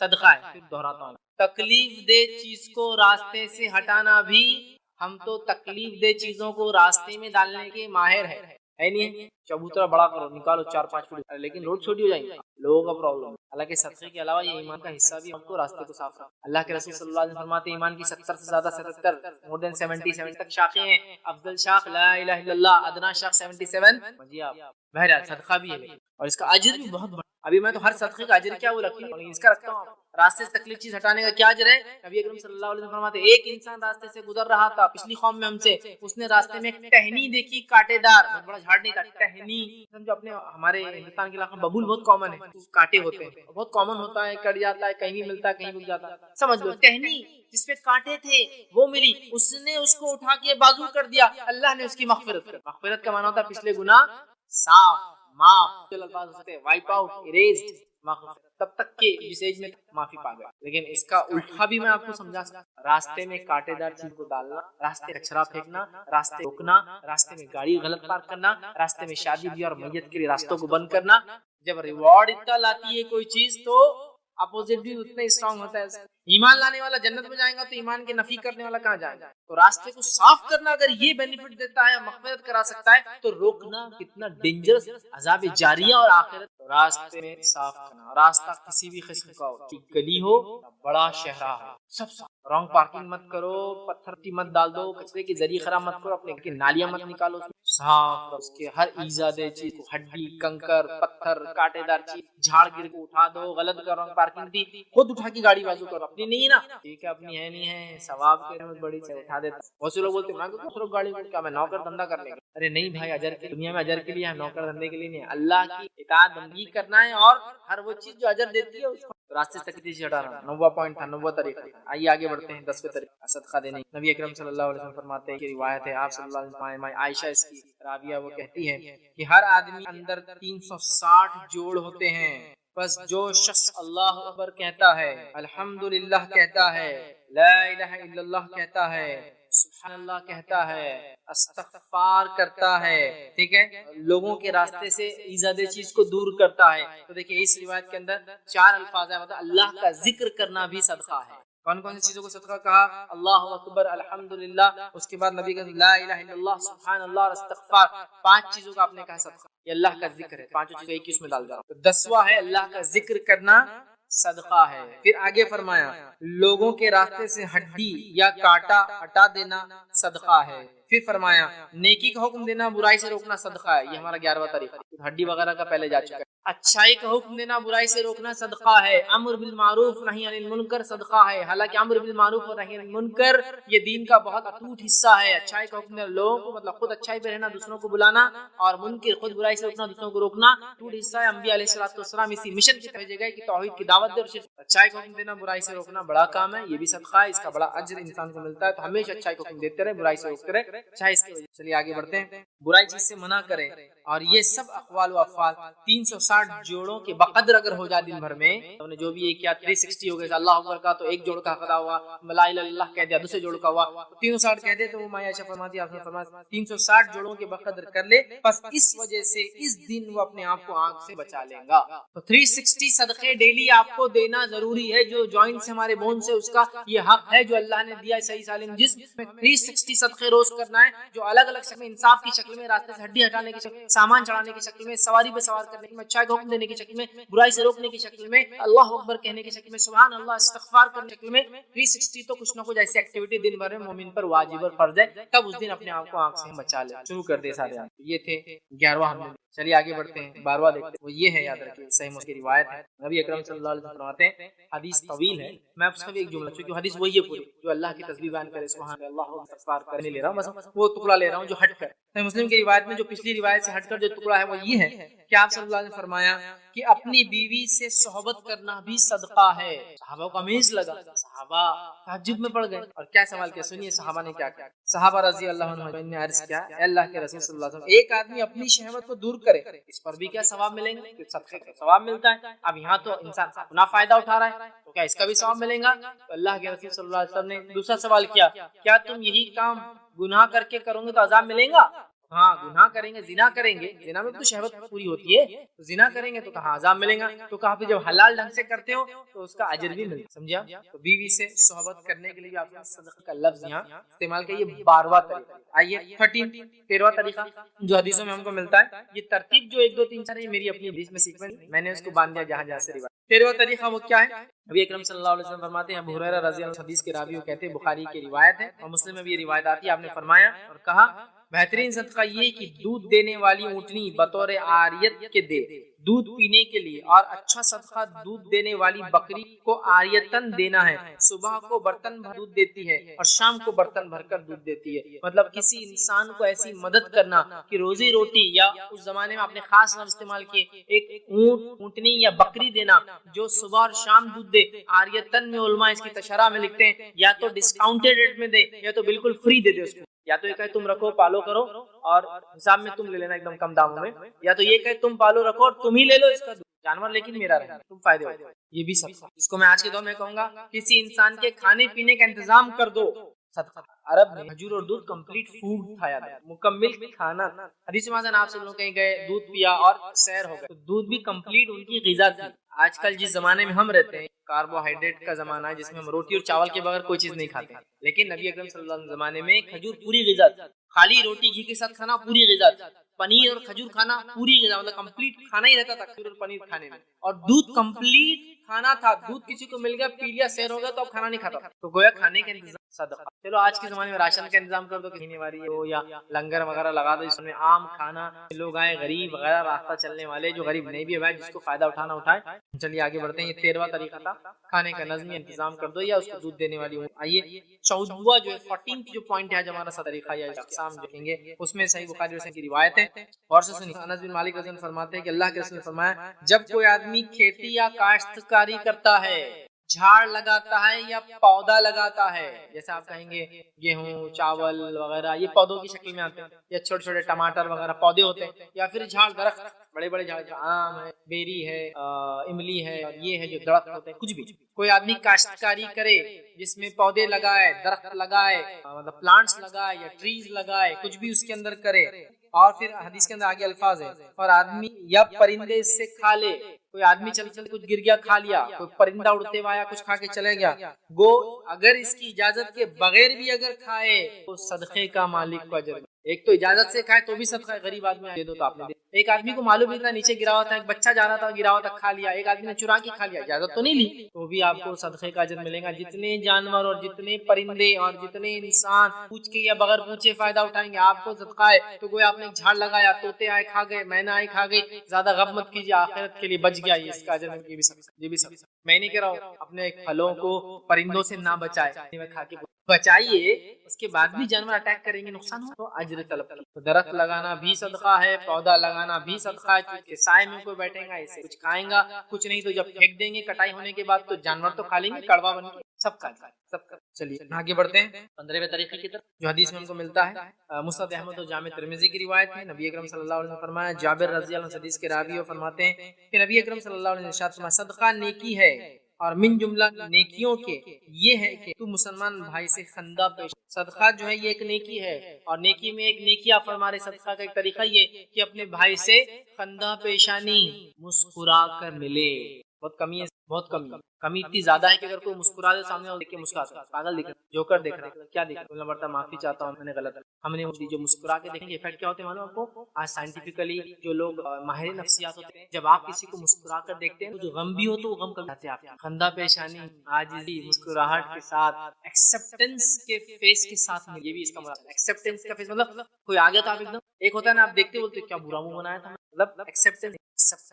صدقہ ہے، پھر دہراتا ہوں، تکلیف دہ چیز کو راستے سے ہٹانا بھی، ہم تو تکلیف دہ چیزوں کو راستے میں ڈالنے کے ماہر ہے نہیں، چبوترا بڑا کرو، نکالو 4-5 فٹ، لیکن روڈ چھوٹی ہو جائیں گے، لوگوں کا پرابلم، حالانکہ صدقے کے علاوہ یہ ایمان کا حصہ بھی، ہم کو راستے کو صاف رکھنا، اللہ کے رسول صلی اللہ علیہ وسلم فرماتے ہیں ایمان کی 70 سے زیادہ 77 more than 77 تک شاخیں ہیں، افضل شاخ لا الہ الا اللہ، ادنا شاخ 77، بہرحال صدقہ بھی ہے، اور اس کا اجر بھی بہت بڑا، ابھی میں تو ہر صدقے کا اجر کیا وہ رکھی، اس کا رکھتا ہوں، راستے سے تکلیف چیز ہٹانے کا کیا اجر ہے، نبی اکرم صلی اللہ علیہ وسلم فرماتے ہیں ایک انسان راستے سے گزر رہا تھا پچھلی قوم میں ہم سے، اس نے راستے میں ایک ٹہنی دیکھی، کانٹے دار، بہت بڑا جھاڑ نہیں تھا، ٹہنی، جو اپنے ہمارے ہندوستان کے علاقے میں ببول بہت کامن ہے، کانٹے ہوتے ہیں، بہت کامن ہوتا ہے، کٹ جاتا ہے، کہیں بھی ملتا ہے، کہیں بھی جاتا ہے، سمجھ لو ٹہنی جس پہ کانٹے تھے وہ ملی، اس نے اس کو اٹھا کے بازو کر دیا، اللہ نے اس کی مغفرت کر، مغفرت کا معنی ہوتا ہے پچھلے گناہ صاف، معاف، الفاظ ہوتے ہیں وائپ آؤٹ، اریزڈ، مغفرت، تب تک کہ جس ایج میں معافی پا گیا، لیکن اس کا الٹا بھی میں آپ کو سمجھا سکتا، راستے میں کانٹے دار چیز کو ڈالنا، راستے کچرا پھینکنا، راستے روکنا، راستے میں گاڑی غلط پارک کرنا، راستے میں شادی بیاہ اور میت کے لیے راستوں کو بند کرنا، جب ریوارڈ اتنا لاتی ہے کوئی چیز تو اپوزٹ بھی اتنا اسٹرانگ ہوتا ہے، ایمان لانے والا جنت میں جائے گا تو ایمان کے نفی کرنے والا کہاں جائے گا؟ تو راستے کو صاف کرنا اگر یہ بینیفٹ دیتا ہے، مغفرت کرا سکتا ہے، تو روکنا کتنا ڈینجرس، عذاب جاریہ اور آخرت۔ تو راستے میں صاف کرنا، راستہ کسی بھی قسم کا ہو، گلی ہو بڑا شہرا ہو، سب صاف، رانگ پارکنگ مت کرو، پتھر کی مت ڈال دو، کچرے کے ذریعے خراب مت کرو، اپنے کی نالیاں مت نکالو، صاف، اس کے ہر ایزادہ چیز کو، ہڈی، کنکر، پتھر، کانٹے دار چیز، جھاڑ گر کو اٹھا دو، غلط کرو، رانگ پارکنگ دی، خود اٹھا کے گاڑی بازو کرو، اپنی نہیں ہے نا، ٹھیک ہے اپنی ہے نہیں ہے، ثواب کے رحمت بڑی سے اٹھا دیتا۔ بہت سے لوگ بولتے ہیں میں تو دوسروں گاڑی کو کیا میں نوکر دھندا کرنے کا؟ ارے نہیں بھائی، اجر کی دنیا میں اجر کے لیے ہے، نوکر دھندے کے لیے نہیں ہے، اللہ کی اطاعت بندگی کرنا ہے، اور ہر وہ چیز جو اجر دیتی ہے اس کو راستے سے تکلیف ہٹانا۔ 90 پوائنٹ تھا، 90 طریقہ تھا۔ آئیے آگے بڑھتے ہیں 10ویں طریقہ، صدقہ دینے۔ نبی اکرم صلی اللہ علیہ وسلم فرماتے ہیں کہ روایت ہے، آپ صلی اللہ علیہ وسلم، عائشہ اس کی راویہ، وہ کہتی ہے کہ ہر آدمی اندر 360 جوڑ ہوتے ہیں، بس جو شخص اللہ اکبر کہتا ہے، الحمدللہ کہتا ہے، لا الہ الا اللہ کہتا ہے، سبحان اللہ کہتا ہے، استغفار کرتا ہے، ٹھیک ہے، لوگوں کے راستے سے ایزادہ چیز کو دور کرتا ہے۔ تو دیکھیں اس روایت کے اندر 4 الفاظ ہیں، مطلب اللہ کا ذکر کرنا بھی صدقہ ہے۔ کون کون سی چیزوں کو صدقہ کہا؟ اللہ اکبر، الحمدللہ، اس کے بعد نبی کا لا الہ الا اللہ، سبحان اللہ اور استغفار، 5 چیزوں کا آپ نے کہا صدقہ، یہ اللہ کا ذکر ہے، 5 چیزیں ایک ہی اس میں ڈال دیا۔ تو 10واں ہے اللہ کا ذکر کرنا صدقہ ہے۔ پھر آگے فرمایا لوگوں کے راستے سے ہڈی یا کانٹا ہٹا دینا صدقہ ہے۔ پھر فرمایا نیکی کا حکم دینا، برائی سے روکنا صدقہ ہے، یہ ہمارا 11واں طریقہ، ہڈی وغیرہ کا پہلے جا چکا ہے۔ اچھائی کا حکم دینا، برائی سے روکنا صدقہ ہے۔ امر بالمعروف نہی عن المنکر صدقہ ہے، حالانکہ امر بالمعروف اور نہی عن المنکر یہ دین کا بہت اٹوٹ حصہ ہے۔ اچھائی کا حکم دینا، لوگوں کو مطلب خود اچھائی پہ رہنا، دوسروں کو بلانا، اور منکر خود برائی سے روکنا، دوسروں کو روکنا اٹوٹ حصہ ہے۔ انبیاء علیہ السلام اسی مشن کی بھیجے گئے کہ توحید کی دعوت دے، اور اچھائی کا حکم دینا، برائی سے روکنا بڑا کام ہے، یہ بھی صدقہ ہے، اس کا بڑا اجر انسان کو ملتا ہے۔ تو ہمیشہ اچھائی کا حکم دیتے رہے، برائی سے روکتے رہے، چاہے اس کی وجہ۔ چلیے آگے بڑھتے ہیں، برائی چیز سے منع کریں، اور یہ سب اقوال و افعال 360 جوڑوں کے بقدر اگر ہو جائے دن بھر میں، تو نے جو بھی ایک کیا 360 ہو گئے، اللہ اکبر کا تو ایک جوڑ کا ادا ہوا، لا الہ الا اللہ کہہ دیا دوسرے جوڑ کا ہوا، 360 کہہ دے تو وہ عائشہ فرماتی ہے، آپ نے فرمایا 360 جوڑوں کے بقدر کر لے، بس اس وجہ سے اس دن وہ اپنے آپ کو آنکھ سے بچا لے گا۔ تو 360 صدقے ڈیلی آپ کو دینا ضروری ہے، جو جوائنٹ سے ہمارے بون سے، اس کا یہ حق ہے جو اللہ نے دیا ہے صحیح سالم جسم میں۔ 360 صدقے روز کرنا ہے، جو الگ الگ شکل میں، انصاف کی شکل میں، راستے سے ہڈی ہٹانے کی شکل میں، سامان چڑھانے کی شکل میں، سواری پہ سوار کرنے کی، اچھائی کا حکم دینے کی شکل میں، برائی سے روکنے کی شکل میں، اللہ اکبر کہنے کی شکل میں، سبحان اللہ استغفار کرنے کی شکل میں۔ 360 تو کچھ نہ کچھ ایسی ایکٹیویٹی دن بھر میں مومن پر واجب اور فرض ہے، تب اس دن اپنے آپ کو آنکھ سے بچا لے۔ شروع کر دے سارے۔ یہ تھے 11واں ہم نے۔ چلیے آگے بڑھتے ہیں، 12واں دیکھتے ہیں، وہ یہ ہے، یاد رکھیے، صحیح مسلم کی روایت ہے، نبی اکرم صلی اللہ علیہ وسلم فرماتے ہیں، حدیث طویل ہے، میں آپ سے ایک جملہ، چونکہ حدیث وہی ہے پوری، جو اللہ کی تسبیح بیان کرے، سبحان اللہ استغفار کرنے لے رہا ہوں، بس وہ ٹکڑا لے رہا ہوں جو ہٹ کر۔ صحیح مسلم کی روایت میں جو پچھلی روایت سے ہٹ کر جو ٹکڑا ہے وہ یہ ہے کہ آپ صلی اللہ علیہ وسلم فرمایا کہ اپنی بیوی سے صحبت کرنا بھی صدقہ ہے۔ صحابہ کو امیز لگا، صحابہ تعجب میں پڑ گئے، اور کیا سوال کیا، سنیے صحابہ نے کیا کیا۔ صحابہ رضی اللہ عنہم نے عرض کیا، اے اللہ کے رسول صلی اللہ علیہ وسلم، ایک آدمی اپنی شہوت کو دور کرے، اس پر بھی کیا ثواب ملیں گے؟ صدقے کا ثواب ملتا ہے۔ اب یہاں تو انسان اپنا فائدہ اٹھا رہا ہے، تو کیا اس کا بھی ثواب ملے گا؟ تو اللہ کے رسول صلی اللہ علیہ وسلم نے دوسرا سوال کیا، کیا تم یہی کام گناہ کر کے کرو گے تو عذاب ملے گا؟ ہاں، گناہ کریں گے، زنا کریں گے، زنا میں تو شہوت پوری ہوتی ہے، تو زنا کریں گے تو کہاں عذاب ملے گا؟ تو کہا پھر جب حلال ڈھنگ سے کرتے ہو تو اس کا اجر بھی ملتا، سمجھا؟ تو بیوی سے صحبت کرنے کے لیے آپ نے صدقہ کا لفظ یہاں استعمال کیا، یہ 12واں طریقہ۔ آئیے 13واں طریقہ جو حدیثوں میں ہم کو ملتا ہے، یہ ترتیب جو 1 2 3 4 یہ میری اپنی حدیث میں سیکوینس، میں نے اس کو باندھ دیا جہاں جہاں سے روایت۔ 13واں طریقہ وہ کیا ہے؟ نبی اکرم صلی اللہ علیہ وسلم فرماتے ہیں، ابو ہریرہ رضی اللہ عنہ حدیث کے راوی کہتے ہیں، بخاری کی روایت ہے اور مسلم میں بھی یہ روایت آتی ہے، آپ نے فرمایا اور کہا، بہترین صدقہ یہ کہ دودھ دینے والی اونٹنی بطور عاریت کے دے دودھ پینے کے لیے، اور اچھا صدقہ دودھ دینے والی بکری کو عاریتن دینا ہے، صبح کو برتن بھر دودھ دیتی ہے اور شام کو برتن بھر کر دودھ دیتی ہے۔ مطلب کسی انسان کو ایسی مدد کرنا کہ روزی روٹی، یا اس زمانے میں آپ نے خاص لفظ استعمال کیے، ایک اونٹنی یا بکری دینا جو صبح اور شام دودھ دے۔ عاریتن میں علماء اس کی تشرح میں لکھتے ہیں، یا تو ڈسکاؤنٹڈ ریٹ میں دے، یا تو بالکل فری دے دے اس کو، یا تو یہ کہے تم رکھو پالو کرو اور حساب میں تم لے لینا ایک دم کم داموں میں، یا تو یہ کہے تم پالو رکھو اور تم ہی لے لو اس کا جانور، لیکن میرا رہے، تم فائدے ہو۔ یہ بھی سب، اس کو میں آج کے دور میں کہوں گا، کسی انسان کے کھانے پینے کا انتظام کر دو، صدقہ. عرب میں کھجور اور دودھ کمپلیٹ فوڈ کھایا تھا, مکمل کھانا. حدیث میں آپ سے لوگ کہیں گئے, دودھ پیا اور سیر ہو گئے, تو دودھ بھی کمپلیٹ ان کی غذا تھی. آج کل جس زمانے میں ہم رہتے ہیں, کاربوہائیڈریٹ کا زمانہ ہے, جس میں ہم روٹی اور چاول کے بغیر کوئی چیز نہیں کھاتے, لیکن نبی اکرم صلی اللہ علیہ وسلم زمانے میں کھجور پوری غذا تھی. خالی روٹی گھی کے ساتھ کھانا پوری غذا تھی, پنیر اور کھجور کھانا پوری غذا, مطلب کمپلیٹ کھانا ہی رہتا تھا کھجور اور پنیر کھانے میں. اور دودھ کمپلیٹ کھانا تھا, دودھ کسی کو مل گیا پی لیا سیر ہو گیا تو اب کھانا نہیں کھاتا, تو گویا کھانے کا انتظام صدقہ. چلو آج کے زمانے میں راشن کا انتظام کر دو, کہنے والی ہو یا لنگر وغیرہ لگا دو جس میں عام کھانا لوگ آئے, غریب وغیرہ راستہ چلنے والے, جو غریب نہیں بھی ہے جس کو فائدہ اٹھانا اٹھائے. چلیے آگے بڑھتے ہیں. یہ 13واں طریقہ تھا, کھانے کا نظمی انتظام کر دو یا اس کو دودھ دینے والی ہو. آئیے 14واں جو ہے 14 جو پوائنٹ ہے, ہمارا سا طریقہ یا اقسام دیکھیں گے, اس میں صحیح بخاری اور مسلم کی روایت ہے. اور سے سنیے, انس بن مالک رضی اللہ عنہ فرماتے ہیں کہ اللہ کے رسول نے فرمایا, جب کوئی آدمی کھیتی یا کاشتکاری کرتا ہے, جھاڑ لگاتا ہے یا پودا لگاتا ہے, جیسے آپ کہیں گے گیہوں چاول وغیرہ یہ پودوں کی شکل میں آتے ہیں, یا چھوٹے چھوٹے ٹماٹر وغیرہ پودے ہوتے ہیں, یا پھر جھاڑ درخت بڑے بڑے جھاڑ, آم ہے, بیری ہے, املی ہے, اور یہ ہے جو درخت ہوتے ہیں, کچھ بھی. کوئی آدمی کاشتکاری کرے جس میں پودے لگائے, درخت لگائے, مطلب پلانٹس لگائے یا ٹریز لگائے, کچھ بھی اس کے اندر کرے. اور پھر حدیث کے اندر آگے الفاظ ہے, اور آدمی یا پرندے اس سے کھا لے. کوئی آدمی چل چل کچھ گر گیا کھا لیا, کوئی پرندہ اڑتے ہوا آیا کچھ کھا کے چلے گیا, گو اگر اس کی اجازت کے بغیر بھی اگر کھائے تو صدقے کا مالک کو اجر. ایک تو اجازت سے کھائے تو بھی صدقہ ہے, غریب آدمی دے دو تو آپ نے دے. ایک آدمی کو معلوم نہیں تھا, نیچے گرا ہوا تھا, ایک بچہ جا رہا تھا گرا ہوا تھا کھا لیا, ایک آدمی نے چرا کے کھا لیا, اجازت تو نہیں لی, تو بھی آپ کو صدقے کا اجر ملے گا. جتنے جانور اور جتنے پرندے اور جتنے انسان پوچھ کے یا بغیر پوچھے فائدہ اٹھائیں گے, آپ کو صدقہ ہے. تو کوئی آپ نے جھاڑ لگایا, طوطے آئے کھا گئے, مینا آئے کھا گئی, زیادہ غم مت کیجیے, آخرت کے لیے بچ گیا, یہ اس کا اجر یہ بھی سب. میں نہیں کہہ رہا ہوں اپنے پھلوں کو پرندوں سے نہ بچائے, کھا کے بچائیے, اس کے بعد بھی جانور اٹیک کریں گے نقصان ہو تو اجر طلب. تو درخت لگانا بھی صدقہ ہے, پودا لگانا بھی صدقہ ہے, کیونکہ سائے میں کوئی بیٹھے گا اسے کچھ کھائیں گا, کچھ نہیں تو جب پھینک دیں گے کٹائی ہونے کے بعد تو جانور تو کھا لیں گے, کڑوا بن کے سب کھائیں گے سب کا. چلیے آگے بڑھتے ہیں 15ویں طریقے کی طرف, جو حدیث میں ہم کو ملتا ہے. مسند احمد اور جامع ترمذی کی روایت ہے, نبی اکرم صلی اللہ علیہ وسلم فرمایا, جابر رضی اللہ عنہ حدیث کے راوی فرماتے ہیں کہ نبی اکرم صلی اللہ علیہ وسلم فرمایا, صدقہ نیکی ہے, اور من جملہ نیکیوں کے یہ ہے کہ تو مسلمان بھائی سے خندہ پیش. صدقہ جو ہے یہ ایک نیکی ہے, اور نیکی میں ایک نیکی آپ فرما رہے, صدقہ کا ایک طریقہ یہ کہ اپنے بھائی سے خندہ پیشانی مسکرا کر ملے. بہت کمی ہے, بہت کمی اتنی زیادہ ہے کہ اگر کوئی مسکرا دے سامنے دیکھ کے مسکرا, پاگل دکھ رہا, جوکر دیکھ رہا, کیا دیکھ رہا, بڑھتا معافی چاہتا ہوں میں نے غلط. ہم نے جو مسکرا کے دیکھیں گے افیکٹ کیا ہوتے ہیں معلوم آپ کو. آج سائنٹیفکلی جو لوگ ماہر نفسیات ہوتے ہیں, جب آپ کسی کو مسکرا کر دیکھتے ہیں تو جو غم بھی ہو تو وہ غم کم جاتے ہیں. آپ خندہ پیشانی, عاجزی, مسکراہٹ کے ساتھ, ایکسپٹنس کے فیس کے ساتھ, یہ بھی اس کا مطلب ایکسپٹنس کا فیس, مطلب کوئی آ گیا تو آپ ایک دم, ایک ہوتا ہے نا آپ دیکھتے بولتے کیا برا منہ بنایا تھا, مطلب ایکسپٹنس.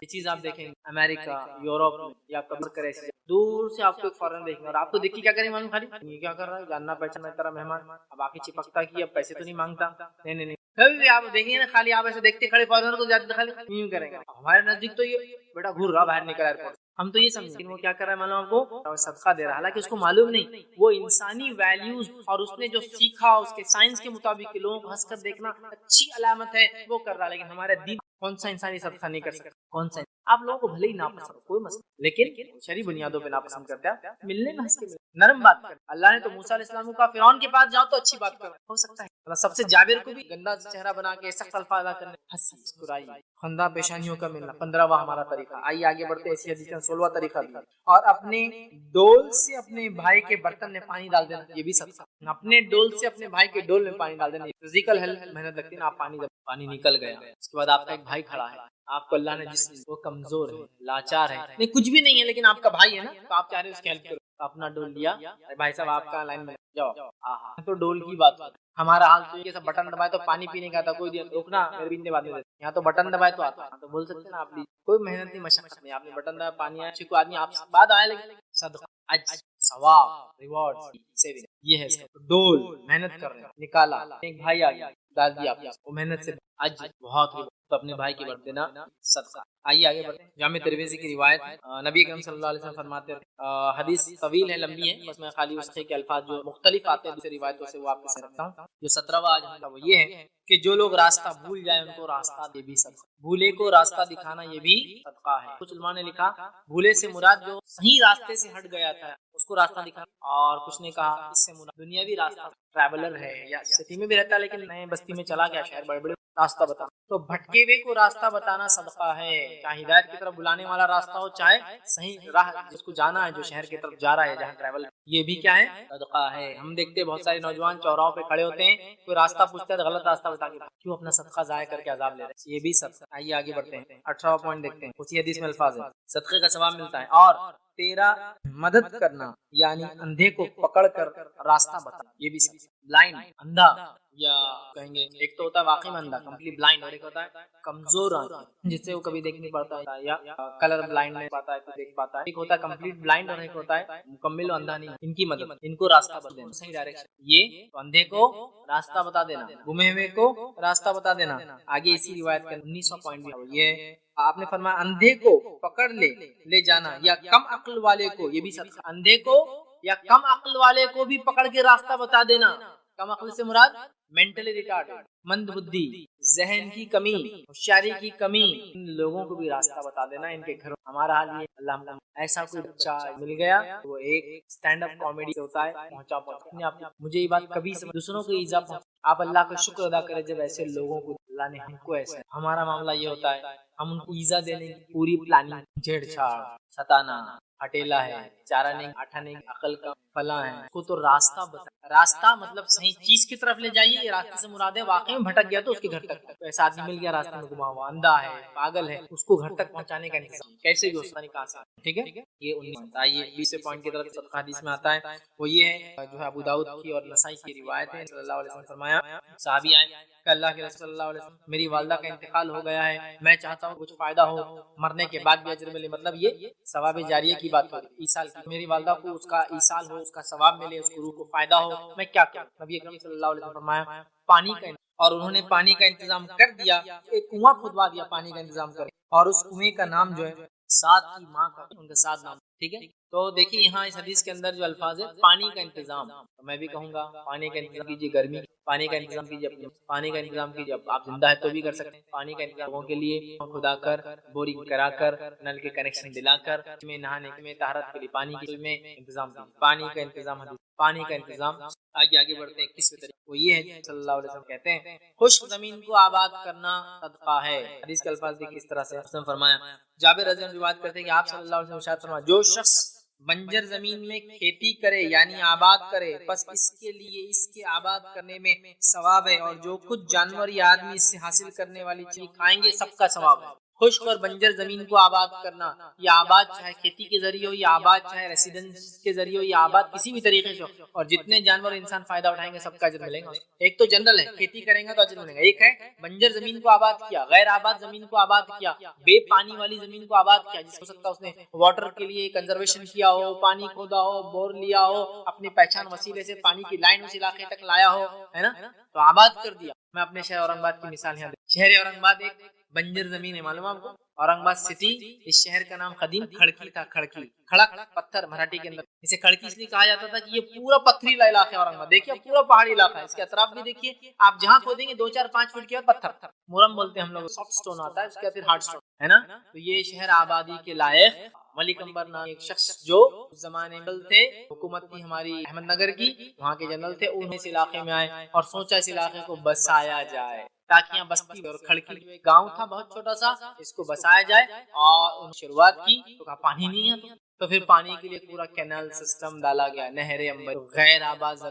یہ چیز آپ دیکھیں امریکہ, یورپ میں یا قبر کرے, دور سے آپ کو ایک فارن دیکھیں اور آپ کو دیکھ کے کیا کریں معلوم, خالی یہ کیا کر رہا ہے, جاننا پہچانا تیرا مہمان, اب باقی چپکتا کی, اب پیسے تو نہیں مانگتا, نہیں کبھی بھی آپ دیکھیں نا, خالی آپ ایسے دیکھتے کھڑے فارنر کو جاتے خالی یوں کریں گے. ہمارے نزدیک تو یہ بیٹا گھر رہا باہر نکل ایئرپورٹ, ہم تو یہ سمجھیں وہ کیا کر رہا ہے معلوم آپ کو, صدقہ دے رہا ہے, حالانکہ اس کو معلوم نہیں وہ انسانی ویلیوز اور اس نے جو سیکھا اس کے سائنس کے مطابق لوگوں کو ہنس کر دیکھنا اچھی علامت ہے, وہ کر رہا ہے. لیکن ہمارے دین کون سا انسانی صدقہ نہیں کر سکتا, کون سا آپ لوگوں کو بھلے ہی ناپسند کوئی مسئلہ, لیکن شرعی بنیادوں پہ ناپسند کرتے ہیں, ملنے میں ہنس کے نرم بات کر. اللہ نے تو موسیٰ علیہ السلام کا فرعون کے پاس جاؤ تو اچھی بات کر, ہو سکتا ہے سب سے جابر کو بھی گندا چہرہ بنا کے سخت الفاظ کرنے, ہنسی مسکرائی, خندہ پیشانیوں کا ملنا. 15واں ہمارا طریقہ. آئیے آگے بڑھتے ہیں, اسی حدیث کا 16واں طریقہ بھی, اور اپنے ڈول سے اپنے بھائی کے برتن میں پانی ڈال دینا, یہ بھی صدقہ. اپنے ڈول سے اپنے بھائی کے ڈول میں پانی ڈال دینا. فزیکل ہیلتھ محنت لگتی ہے نا, آپ پانی نکل گیا, اس کے بعد آپ کا ایک بھائی کھڑا ہے, آپ کو اللہ نے جس وہ کمزور ہے, لاچار ہے, نہیں کچھ بھی نہیں ہے, لیکن آپ کا بھائی ہے نا, تو آپ چاہ رہے اس کی ہیلپ کرو, اپنا ڈول لیا, بھائی صاحب آپ کا لائن میں جاؤ, تو ڈول کی بات. ہمارا حال تو یہ سب بٹن دبائے تو پانی پینے کا تھا, کوئی دن روکنا میرے پینے بعد میں, یہاں تو بٹن دبائے تو آتا, تو بول سکتے نا آپ, کوئی محنت نہیں مشقت نہیں, آپ نے بٹن دبایا پانی آیا, کوئی آدمی آپ سے بعد آیا, لیکن صدقہ, اجر, ثواب, ریوارڈ, یہ ہے ڈول. محنت کر رہے ہیں, نکالا, ایک بھائی آ گیا, ڈال دیا, وہ محنت سے اجر بہت, تو اپنے بھائی کی برت دینا صدقہ. آئیے آگے بڑھتے ہیں. جامع ترمذی کی روایت, نبی کریم صلی اللہ علیہ وسلم فرماتے ہیں, حدیث طویل ہے, لمبی ہے, بس میں خالی اس کے الفاظ جو مختلف آتے ہیں دوسری روایتوں سے وہ آپ کو رکھتا ہوں. جو 17واں آج ہم وہ یہ ہے کہ جو لوگ راستہ بھول جائیں ان کو راستہ دے بھی صدقہ. بھولے کو راستہ دکھانا یہ بھی صدقہ ہے. کچھ علماء نے لکھا بھولے سے مراد جو صحیح راستے سے ہٹ گیا تھا اس کو راستہ دکھا. اور کچھ نے کہا اس سے دنیاوی راستہ ٹریولر ہے یا سٹی میں بھی رہتا ہے لیکن نئے بستی میں چلا گیا شہر بڑے بڑے راستہ بتا. تو بھٹکے ہوئے کو راستہ بتانا صدقہ ہے. چاہے ہدایت کی طرف بلانے والا راستہ ہو چاہے صحیح راہ جس کو جانا ہے جو شہر کی طرف جا رہا ہے جہاں ٹریول, یہ بھی کیا ہے صدقہ ہے. ہم دیکھتے ہیں بہت سارے نوجوان چوراہوں پہ کھڑے ہوتے ہیں, کوئی راستہ پوچھتا ہے تو غلط راستہ بتا کے کیوں اپنا صدقہ ضائع کر کے عذاب لے رہے ہیں, یہ بھی صدقہ. آئیے آگے بڑھتے ہیں. 18واں پوائنٹ دیکھتے ہیں. اسی حدیث میں الفاظ ہے صدقے کا ثواب ملتا ہے. اور تیرا مدد کرنا یعنی اندھے کو پکڑ کر راستہ بتا, یہ بھی صدقہ. بلائنڈ اندھا یا کہیں گے ایک تو ہوتا ہے واقعی میں اندھا کمپلیٹ بلائنڈ, اور ایک ہوتا ہے کمزور آنکھ جس سے وہ کبھی دیکھ نہیں پاتا ہے یا کلر بلائنڈ نہیں پاتا ہے تو دیکھ پاتا ہے. ایک ہوتا ہے کمپلیٹ بلائنڈ اور ایک ہوتا ہے مکمل و اندھا نہیں. ان کی مدد, ان کو راستہ بتا دینا صحیح ڈائریکشن. یہ تو اندھے کو راستہ بتا دینا, گمے ہوئے کو راستہ بتا دینا. آگے اسی روایت کے 19واں پوائنٹ بھی یہ آپ نے فرمایا اندھے کو پکڑ لے جانا یا کم عقل والے کو, یہ بھی صدقہ. اندھے کو یا کم عقل والے کو بھی پکڑ کے راستہ بتا دینا. کم عقل سے مراد مینٹلی ریٹارڈ, مند بدھی, ذہن کی کمی, ہوشیاری کی کمی, ان لوگوں کو بھی راستہ بتا دینا. ان کے گھروں ہمارا حال یہ اللہ ایسا کوئی بچہ مل گیا وہ ایک اسٹینڈ اپ کامیڈی سے ہوتا ہے پہنچا. مجھے یہ بات کبھی سے دوسروں کو ایزا پہنچا. آپ اللہ کا شکر ادا کریں جب ایسے لوگوں کو اللہ نے ہم کو ایسے. ہمارا معاملہ یہ ہوتا ہے ہم ان کو ایزا دینے کی پوری پلاننگ, چھیڑ چھاڑ, ستانا, ہٹیلا ہے, چارہ نہیں, آٹھا نہیں, عقل کا فلاں ہے. کو تو راستہ بتا, راستہ مطلب صحیح چیز کی طرف لے جائیے. راستے سے مراد ہے واقعی میں بھٹک گیا تو اس کے گھر تک, تو ایسا آدمی مل گیا راستے میں گھما ہوا, اندھا ہے, پاگل ہے, اس کو گھر تک پہنچانے کا انتظام کیسے بھی ہوتا نہیں کہاں سے. ٹھیک ہے, یہ 19 آئیے 20 پوائنٹ کی طرف صدقہ حدیث میں آتا ہے. وہ یہ ہے جو ہے ابو داؤد کی اور نسائی کی روایت ہے. صلی اللہ علیہ وسلم فرمایا صحابی آئے کہ اللہ کے رسول صلی اللہ علیہ وسلم میری والدہ کا انتقال ہو گیا ہے, میں چاہتا ہوں کچھ فائدہ ہو, مرنے کے بعد بھی اجر ملے. مطلب یہ ثواب جاریہ کی بات ہو رہی ہے, ایصال کی. میری والدہ کو اس کا ایصال ہو, اس کا ثواب ملے, اس کو روح کو فائدہ ہو, میں کیا کروں. نبی اکرم صلی اللہ علیہ وسلم فرمایا پانی کا, اور انہوں نے پانی کا انتظام کر دیا, ایک کنواں کھدوا دیا پانی کا انتظام کر, اور اس کنویں کا نام جو ہے سعد کی ماں کا, ان کا سعد نام. ٹھیک ہے, تو دیکھیے یہاں اس حدیث کے اندر جو الفاظ ہے پانی کا انتظام, تو میں بھی کہوں گا پانی کا انتظام کیجیے. گرمی پانی کا انتظام کیجیے, پانی کا انتظام کیجیے. آپ زندہ ہے تو بھی کر سکتے ہیں. پانی کا انتظام لوگوں کے لیے کھدا کر, بورنگ کرا کر, نل کے کنیکشن دلا کر, میں نہانے میں طہارت کے لیے پانی کے میں انتظام کیجیے. پانی کا انتظام حدیث, پانی کا انتظام. آگے بڑھتے ہیں 21ویں طریقے, وہ یہ ہے صلی اللہ علیہ وسلم کہتے ہیں خشک زمین کو آباد کرنا صدقہ ہے. حدیث کے الفاظ دیکھیے اس طرح سے اس نے فرمایا, جابر رضی اللہ عنہ روایت کرتے ہیں کہ آپ صلی اللہ علیہ وسلم ارشاد فرمایا جو شخص بنجر زمین میں کھیتی کرے یعنی آباد کرے, بس اس کے لیے اس کے آباد کرنے میں ثواب ہے, اور جو کچھ جانور یا آدمی اس سے حاصل کرنے والی چیز کھائیں گے سب کا ثواب ہے. خشک اور بنجر زمین کو آباد کرنا, یا آباد چاہے کھیتی کے ذریعے ہو, یا آباد چاہے ریسیڈنس کے ذریعے ہو, یا آباد کسی بھی طریقے سے ہو, اور جتنے جانور انسان فائدہ اٹھائیں گے سب کا اجر ملے گا. ایک تو جنرل ہے کھیتی کریں گے تو اجر ملے گا, ایک ہے بنجر زمین کو آباد کیا, غیر آباد زمین کو آباد کیا, بے پانی والی زمین کو آباد کیا, جس ہو سکتا ہے اس نے واٹر کے لیے کنزرویشن کیا ہو, پانی کھودا ہو, بور لیا ہو, اپنی پہچان وسیلے سے پانی کی لائن اس علاقے تک لایا ہو, ہے نا, تو آباد کر دیا. میں اپنے شہر اورنگ آباد کی مثال یہاں شہر اورنگ آباد ایک بنجر زمین ہے, معلوم آپ کو. اورنگ آباد سٹی, اس شہر کا نام قدیم کھڑکی تھا. کھڑکی, کھڑک پتھر مراٹھی کے اندر, اسے کھڑکی اس لیے کہا جاتا تھا کہ یہ پورا پتھریلا علاقہ ہے اورنگ آباد. دیکھیے پورا پہاڑی علاقہ ہے, اس کے اطراف بھی دیکھیے آپ جہاں کھودیں گے 2-4-5 فٹ کے بعد پتھر, مورم بولتے ہیں ہم لوگ, سافٹ سٹون آتا ہے, اس کے بعد ہارڈ سٹون, ہے نا. تو یہ شہر آبادی کے لائق ملک امبر نام ایک شخص جو اس زمانے میں تھے, حکومت تھی ہماری احمد نگر کی, وہاں کے جنرل تھے, انہیں اس علاقے میں آئے اور سوچا اس علاقے کو بسایا جائے تاکہ یہاں بستی, اور کھڑکی گاؤں تھا بہت چھوٹا سا, اس کو بسایا جائے. اور انہوں نے شروعات کی تو کہا پانی نہیں ہے, تو پھر پانی کے لیے پورا کینال سسٹم ڈالا گیا, نہر امبر, غیر آباد.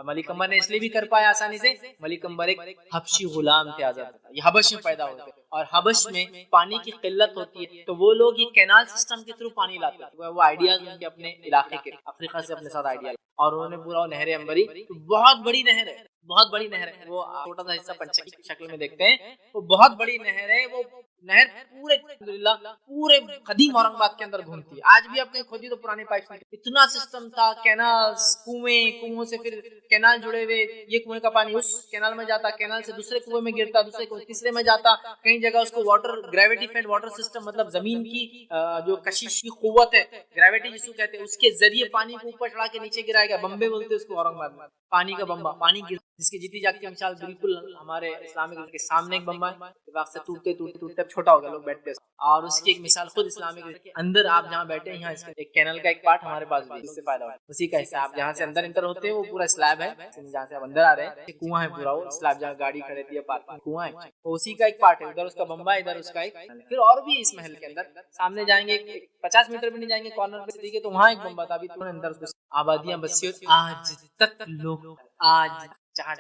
ملک امبر نے اس لیے بھی کر پایا آسانی سے, ملک امبر ایک حبشی غلام تھے, آزاد, یہ حبش میں پیدا ہوتے, اور حبش میں پانی کی قلت ہوتی ہے, تو وہ لوگ یہ کینال سسٹم کے تھرو پانی لاتے ہیں. وہ آئیڈیاز ان کے اپنے علاقے کے, افریقہ سے اپنے ساتھ آئیڈیا, اور انہوں نے پورا نہر امبری, بہت بڑی نہر ہے, بہت بڑی نہر ہے. وہ چھوٹا سا حصہ پنچکی کی شکل میں دیکھتے ہیں, وہ بہت بڑی نہر ہے. وہ نہر پورے قدیم اورنگ آباد کے اندر گھومتی ہے. آج بھی اپنے کھودی تو پرانے پائپ میں اتنا سسٹم تھا, کینالز, کنویں سے پھر کینال جڑے ہوئے, یہ کنویں کا پانی اس کینال میں جاتا, کینال سے دوسرے کنویں میں گرتا, دوسرے کنویں تیسرے میں جاتا. کئی جگہ اس کو water gravity feed water system, مطلب زمین کی جو کشش کی قوت ہے, گریویٹی جس کو کہتے ہیں, اس کے ذریعے پانی کو اوپر چڑھا کے نیچے گرائے گا. بمبے بولتے ہیں اس کو اورنگ آباد میں, پانی کا بمبا, پانی جس کی جیتی جاگتی مثال بالکل ہمارے اسلامک کے سامنے ایک بمبا ہے, وقت سے ٹوٹتے ٹوٹتے ٹوٹتے چھوٹا ہوگا لوگ بیٹھتے ہیں. اور اس کی ایک مثال خود اسلامک اندر آپ جہاں بیٹھے ہیں یہاں اس ایک کینل کا ایک پارٹ ہمارے پاس بھی اس سے فائدہ ہوا. اسی کا حصہ آپ جہاں سے اندر انٹر ہوتے ہیں وہ پورا سلیب ہے, جہاں سے آپ اندر آ رہے ہیں کنواں ہے پورا, وہ سلیب جہاں گاڑی کھڑے تھی پارکنگ کنواں ہے, تو اسی کا ایک پارٹ ہے. ادھر اس کا بمبا, ادھر اس کا ایک. پھر اور بھی اس محل کے اندر سامنے جائیں گے 50 میٹر بھی نہیں جائیں گے کارنر پہ دیکھیں تو وہاں ایک بمبا تھا. ابھی تو اندر آبادیاں بسی آج تک لوگ آج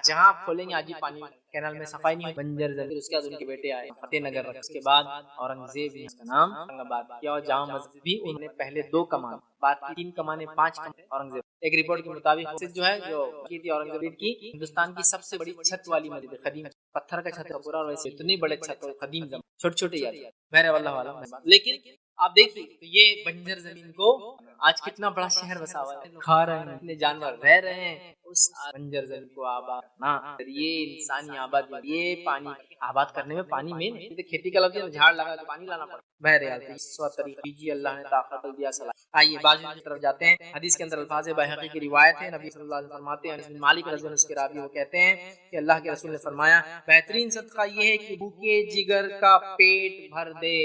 جہاں کھولیں گے آج ہی پانی کینال میں صفائی نہیں ہوئی. بنجر زمین. اس کے بعد ان کے بیٹے آئے فتح نگر, اس کے بعد اورنگزیب نے اس کا نام اورنگ آباد کیا, اور جامع مسجد بھی انہوں نے پہلے 2 کمان, بعد کی 3 کمانیں 5 کمان اورنگزیب. ایک رپورٹ کے مطابق مسجد جو ہے جو کی تھی اورنگزیب کی, ہندوستان کی سب سے بڑی چھت والی مسجد ہے, قدیم پتھر کا چھت ہے پورا, اور ویسے اتنی بڑے چھت اور قدیم زمان, چھوٹے چھوٹے یاد بہر واللہ عالم. لیکن آپ دیکھیے تو یہ بنجر زمین کو آج کتنا بڑا شہر بسا ہوا ہے, کھا رہے ہیں, اتنے جانور رہ رہے ہیں اس بنجر زمین کو آباد نہ. یہ انسانی آباد, یہ پانی آباد کرنے میں پانی مین ہے. کھیتی کا لفظ جھاڑ لگا تو پانی لانا پڑتا. بہرحال اس طریقے جی اللہ نے طاقت دیا صلاح. آئیے بازو کی طرف جاتے ہیں. حدیث کے اندر الفاظ بحقی کی روایت ہے, نبی صلی اللہ علیہ وسلم فرماتے ہیں, مالک رضی اللہ عنہ کے راوی وہ کہتے ہیں کہ اللہ کے رسول نے فرمایا بہترین صدقہ یہ ہے کہ بھوکے جگر کا پیٹ بھر دے.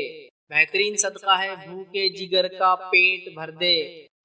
بہترین صدقہ ہے بھوکے جگر کا پیٹ بھر دے.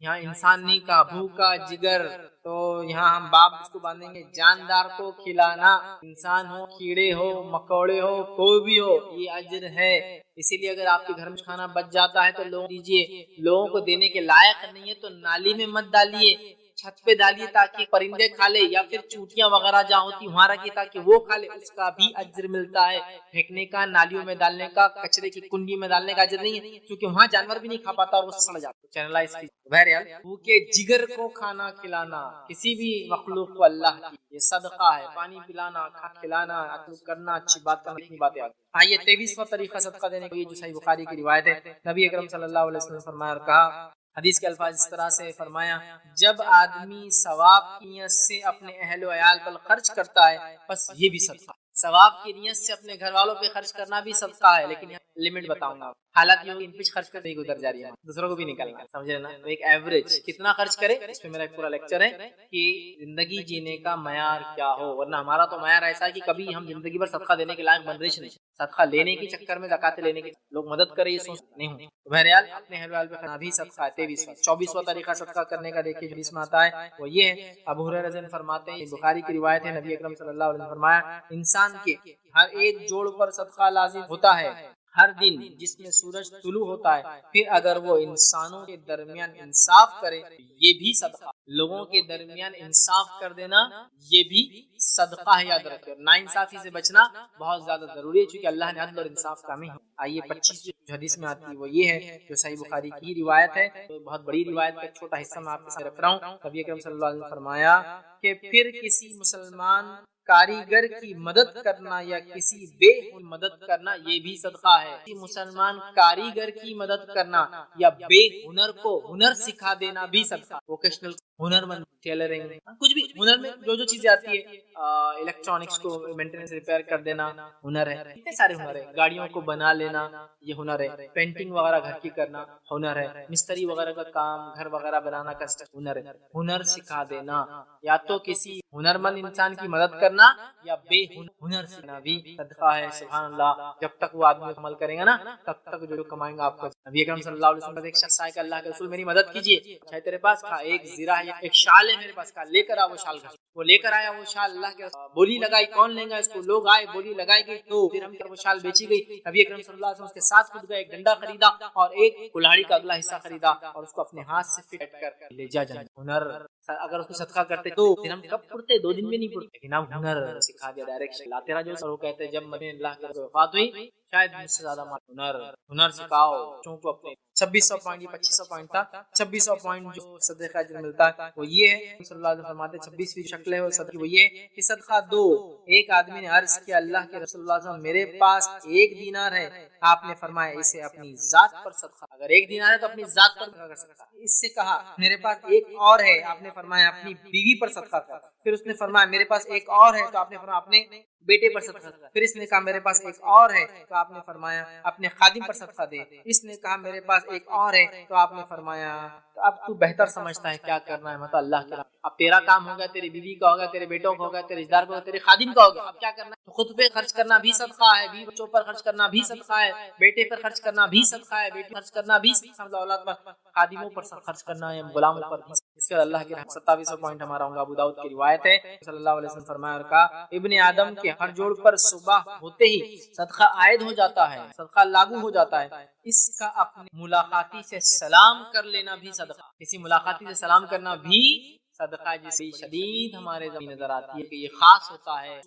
یہاں انسان نہیں کہا, بھوکا جگر, تو یہاں ہم باب اس کو باندھیں گے جاندار کو کھلانا. انسان ہو, کیڑے ہو, مکوڑے ہو, کوئی بھی ہو, یہ اجر ہے. اسی لیے اگر آپ کے گھر میں کھانا بچ جاتا ہے تو لوگوں دیجیے, لوگوں کو دینے کے لائق نہیں ہے تو نالی میں مت ڈالیے, چھت پہ ڈالیے تاکہ پرندے کھا لے, یا پھر چونٹیاں وغیرہ جہاں ہوتی وہاں رکھیے تاکہ وہ کھا لے, اس کا بھی اجر ملتا ہے. پھینکنے کا, نالیوں میں ڈالنے کا, کچرے کی کنڈی میں ڈالنے کا اجر نہیں ہے, کیونکہ وہاں جانور بھی نہیں کھا پاتا اور وہ سڑ جاتا. چینلائز کی بہرحال بھوکے جگر کو کھانا کھلانا, کسی بھی مخلوق کو اللہ کی یہ صدقہ ہے. پانی پلانا, کھلانا, عطف کرنا, اچھی بات کرنا, اتنی باتیں آتی. آئیے 23واں طریقہ صدقہ دینے کا, یہ جو صحیح بخاری کی روایت ہے, نبی اکرم صلی اللہ علیہ وسلم نے فرمایا اور کہا, حدیث کے الفاظ اس طرح سے فرمایا, جب آدمی ثواب کی نیت سے اپنے اہل و عیال پر خرچ کرتا ہے بس یہ بھی صدقہ. ثواب کی نیت سے اپنے گھر والوں پہ خرچ کرنا بھی صدقہ ہے, لیکن لمٹ بتاؤں گا. حالات یہ ان پہ خرچ کرنے کی گزر جا رہی ہے, دوسروں کو بھی نکالنا, سمجھے نا. تو ایک ایوریج کتنا خرچ کرے, اس پہ میرا ایک پورا لیکچر ہے کہ زندگی جینے کا معیار کیا ہو. ورنہ ہمارا تو معیار ایسا ہے کہ کبھی ہم زندگی پر صدقہ دینے کے لائق بن رہے نہیں. صدقہ لینے کے چکر میں, زکات لینے کے لوگ مدد کرے یہ سوچ نہیں ہوں. بہرحال اپنے اہل ویال پہ کھانا بھی صدقہ ہے. 24واں طریقہ صدقہ کرنے کا دیکھیے حدیث میں آتا ہے, وہ یہ ہے, ابو ہریرہ رضی اللہ عنہ فرماتے ہیں, بخاری کی روایت ہے, نبی اکرم صلی اللہ علیہ وسلم فرمایا, انسان کے ہر ایک جوڑ پر صدقہ لازم ہوتا ہے ہر دن جس میں سورج طلوع ہوتا ہے. پھر اگر وہ انسانوں کے درمیان انصاف کرے یہ بھی صدقہ. لوگوں کے درمیان انصاف کر دینا یہ بھی صدقہ ہے, یاد رکھیں. ناانصافی سے بچنا بہت زیادہ ضروری ہے, چونکہ اللہ نے عدل اور انصاف کا میں. آئیے 25 جو حدیث میں آتی ہے وہ یہ ہے, جو صحیح بخاری کی روایت ہے, بہت بڑی روایت کا ایک چھوٹا حصہ میں آپ کے ساتھ رکھ رہا ہوں. نبی اکرم صلی اللہ علیہ وسلم فرمایا کہ پھر کسی مسلمان کاریگر کی مدد کرنا یا کسی بے کی مدد کرنا یہ بھی صدقہ ہے. کسی مسلمان کاریگر کی مدد کرنا یا بے ہنر کو ہنر سکھا دینا بھی صدقہ. ووکیشنل ہنر مند, ٹیلرنگ, کچھ بھی ہنر میں جو چیزیں آتی ہے, الیکٹرانکس کو مینٹیننس ریپیئر کر دینا ہنر ہے. اتنے سارے ہنر ہے, گاڑیوں کو بنا لینا یہ ہنر ہے, پینٹنگ وغیرہ گھر کی کرنا ہنر ہے, مستری وغیرہ کا کام, گھر وغیرہ بنانا کا ہنر ہے. ہنر سکھا دینا, یا تو کسی ہنرمند انسان کی مدد کرنا یا بے ہنر سکھانا بھی صدقہ ہے. سبحان اللہ, جب تک وہ آدمی عمل کرے گا نا تب تک جو کمائیں گا آپ کو. نبی اکرم صلی اللہ علیہ وسلم ایک شخص آئے کہ اللہ کے رسول میری مدد کیجیے. چاہے تیرے پاس کہا ایک زرہ ہے, ایک شال ہے میرے پاس, کہا لے کر آ وہ شال. وہ لے کر آیا وہ شال, اللہ کے بولی لگائی, کون لے گا اس کو, لوگ آئے, بولی لگائی گئی, تو پھر ہم وہ شال بیچی گئی. نبی اکرم صلی اللہ علیہ وسلم اس کے ساتھ خود گئے, ایک ڈنڈا خریدا اور ایک کلاڑی کا اگلا حصہ خریدا اور اس کو اپنے ہاتھ سے فٹ کر لے جا جائیں. ہنر اگر اس کو صدقہ کرتے تو پھر ہم کب پڑتے, 2 دن میں نہیں پڑتے, لیکن ہم ہنر سکھا دیا ڈائریکٹ. لا تیرا جو وہ کہتے ہیں جب میں اللہ کی وفات ہوئی شاید مجھ سے زیادہ ہنر سکھاؤ بچوں کو اپنے. 2600 پوائنٹ, یہ 2500 پوائنٹ تھا. 2600 پوائنٹ جو صدقہ اجر ملتا ہے وہ یہ ہے, صلی اللہ علیہ وسلم فرماتے 26ویں شکل ہے وہ صدقہ, وہ یہ کہ صدقہ دو. ایک آدمی نے عرض کیا اللہ کے رسول اللہ صلی اللہ علیہ وسلم میرے پاس 1 دینار ہے. آپ نے فرمایا اسے اپنی ذات پر صدقہ, اگر 1 دینار ہے تو اپنی ذات پر کر سکتا. اس سے کہا میرے پاس 1 اور ہے, آپ نے فرمایا اپنی بیوی پر صدقہ کر. پھر اس نے فرمایا میرے پاس 1 اور ہے, تو آپ نے فرمایا اپنے بیٹے پر صدقہ کر. پھر اس نے کہا میرے پاس 1 اور ہے, تو آپ نے فرمایا اپنے خادم پر صدقہ دے. اس نے کہا میرے پاس ایک اور ہے, تو آپ نے فرمایا اب تو بہتر سمجھتا ہے کیا کرنا ہے, مطلب اللہ کے. اب تیرا کام ہوگا, تیری بیوی کا ہوگا, تیرے بیٹوں کا ہوگا, تیرے رشتہ دار کا ہوگا, تیرے خادم کا ہوگا, اب کیا کرنا ہے؟ خود پہ خرچ کرنا بھی صدقہ ہے, بیوی بچوں پر خرچ کرنا بھی صدقہ ہے, بیٹے پر خرچ کرنا بھی صدقہ ہے, بیٹی پر خرچ کرنا بھی صدقہ ہے, اولاد پر, خادموں پر خرچ کرنا ہے, غلاموں پر بھی. اس کے اللہ کے 27واں پوائنٹ ہمارا ہوگا, ابو داؤد کی روایت ہے, صلی اللہ علیہ وسلم فرمایا اور کہا ابن آدم کے ہر جوڑ پر صبح ہوتے ہی صدقہ عائد ہو جاتا ہے, صدقہ لاگو ہو جاتا ہے. اس کا اپنے ملاقاتی سے سلام کر لینا بھی صدقہ, کسی ملاقاتی سے سلام کرنا بھی صدقہ, جس کی شدید ہمارے ذہن نظر آتی ہے کہ یہ خاص ہوتا ہے.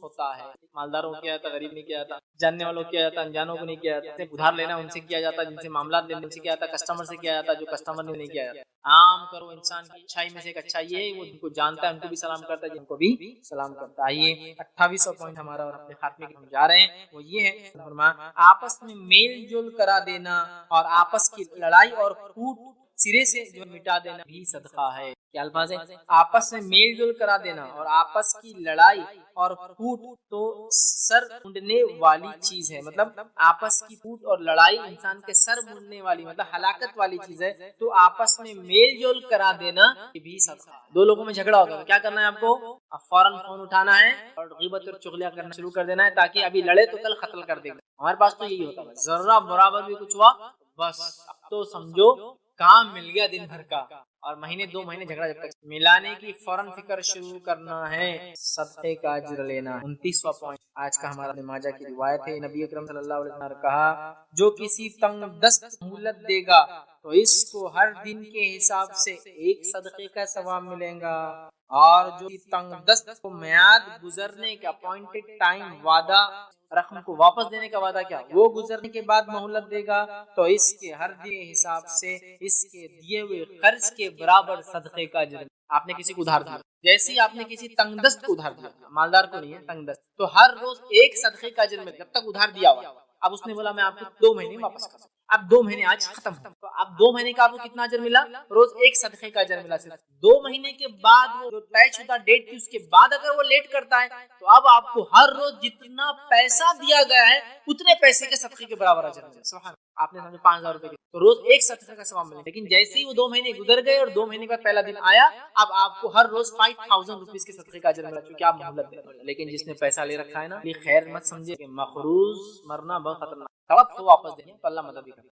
مالداروں کو کیا جاتا, غریب نہیں کیا جاتا, جاننے والوں کو کیا جاتا, انجانوں کو نہیں کیا جاتا. ادھار لینا ان سے کیا جاتا, جن سے معاملات لینا ان سے کیا جاتا, کسٹمر سے کیا جاتا, جو کسٹمر نے نہیں کیا جاتا. عام کرو, انسان کی اچھائی میں سے ایک اچھا یہ ہے, وہ جن کو جانتا ہے ان کو بھی سلام کرتا ہے, جن کو بھی سلام کرتا ہے. یہ 28واں پوائنٹ ہمارا اور اپنے خاتمے کی ہم جا رہے ہیں, وہ یہ ہے فرمایا آپس میں میل جول کرا دینا اور آپس کی لڑائی اور پھوٹ سرے سے جو مٹا دینا بھی صدقہ ہے. کیا الفاظ ہے؟ آپس میں میل جول کرا دینا اور آپس کی لڑائی اور پھوٹ تو سر مونڈنے والی چیز ہے, مطلب آپس کی پھوٹ اور لڑائی انسان کے سر مونڈنے والی, مطلب ہلاکت والی چیز ہے. تو آپس میں میل جول کرا دینا بھی صدقہ ہے. دو لوگوں میں جھگڑا ہوگا, کیا کرنا ہے آپ کو؟ اب فوراً فون اٹھانا ہے اور غیبت اور چغلیاں کرنا شروع کر دینا ہے, تاکہ ابھی لڑے تو کل قتل کر دے گا. ہمارے پاس تو یہی ہوتا ہے, ذرہ برابر بھی کچھ ہوا بس اب تو سمجھو کام مل گیا دن بھر کا, اور مہینے 2 مہینے جھگڑا جب تک ملانے کی فوراً فکر شروع کرنا ہے, صدقے کا اجر لینا. 29واں پوائنٹ آج کا ہمارا ابن ماجہ کی روایت ہے, نبی اکرم صلی اللہ علیہ وسلم نے کہا جو کسی تنگ دست مہلت دے گا تو اس کو ہر دن کے حساب سے 1 صدقے کا ثواب ملے گا, اور جو تنگ دست کو میعاد گزرنے کا اپوائنٹڈ ٹائم وعدہ رقم کو واپس دینے کا وعدہ کیا وہ گزرنے کے بعد مہلت دے گا تو اس کے ہر دن کے حساب سے اس کے دیے ہوئے قرض کے برابر صدقے کا اجر. آپ نے کسی کو ادھار دیا, جیسے ہی آپ نے کسی تنگ دست کو ادھار دیا, مالدار کو نہیں ہے, تنگ دست, تو ہر روز 1 صدقے کا اجر ملے, جب تک ادھار دیا ہوا. اب اس نے بولا میں آپ کو 2 مہینے واپس کروں, اب 2 مہینے آج ختم ہو, تو اب 2 مہینے کا آپ کو کتنا اجر ملا؟ روز 1 صدقے کا اجر ملا. صرف 2 مہینے کے بعد وہ جو طے شدہ ڈیٹ تھی اس کے بعد اگر وہ لیٹ کرتا ہے تو اب آپ کو ہر روز جتنا پیسہ دیا گیا ہے اتنے پیسے کے صدقے کے برابر اجر ملے. سبحان, آپ نے سمجھا 5000 روپے تو روز 1 صدقے کا ثواب ملے. لیکن جیسے ہی وہ 2 مہینے گزر گئے اور 2 مہینے کا پہلا دن آیا, اب آپ کو ہر روز 5000 روپیز کے صدقے کا اجر ملا, کیونکہ آپ مہلت دے. لیکن جس نے پیسہ لے رکھا ہے نا, یہ خیر مت سمجھے کہ مقروض مرنا بہت خطرناک, سبب کو واپس دینے تو اللہ مدد بھی کرے.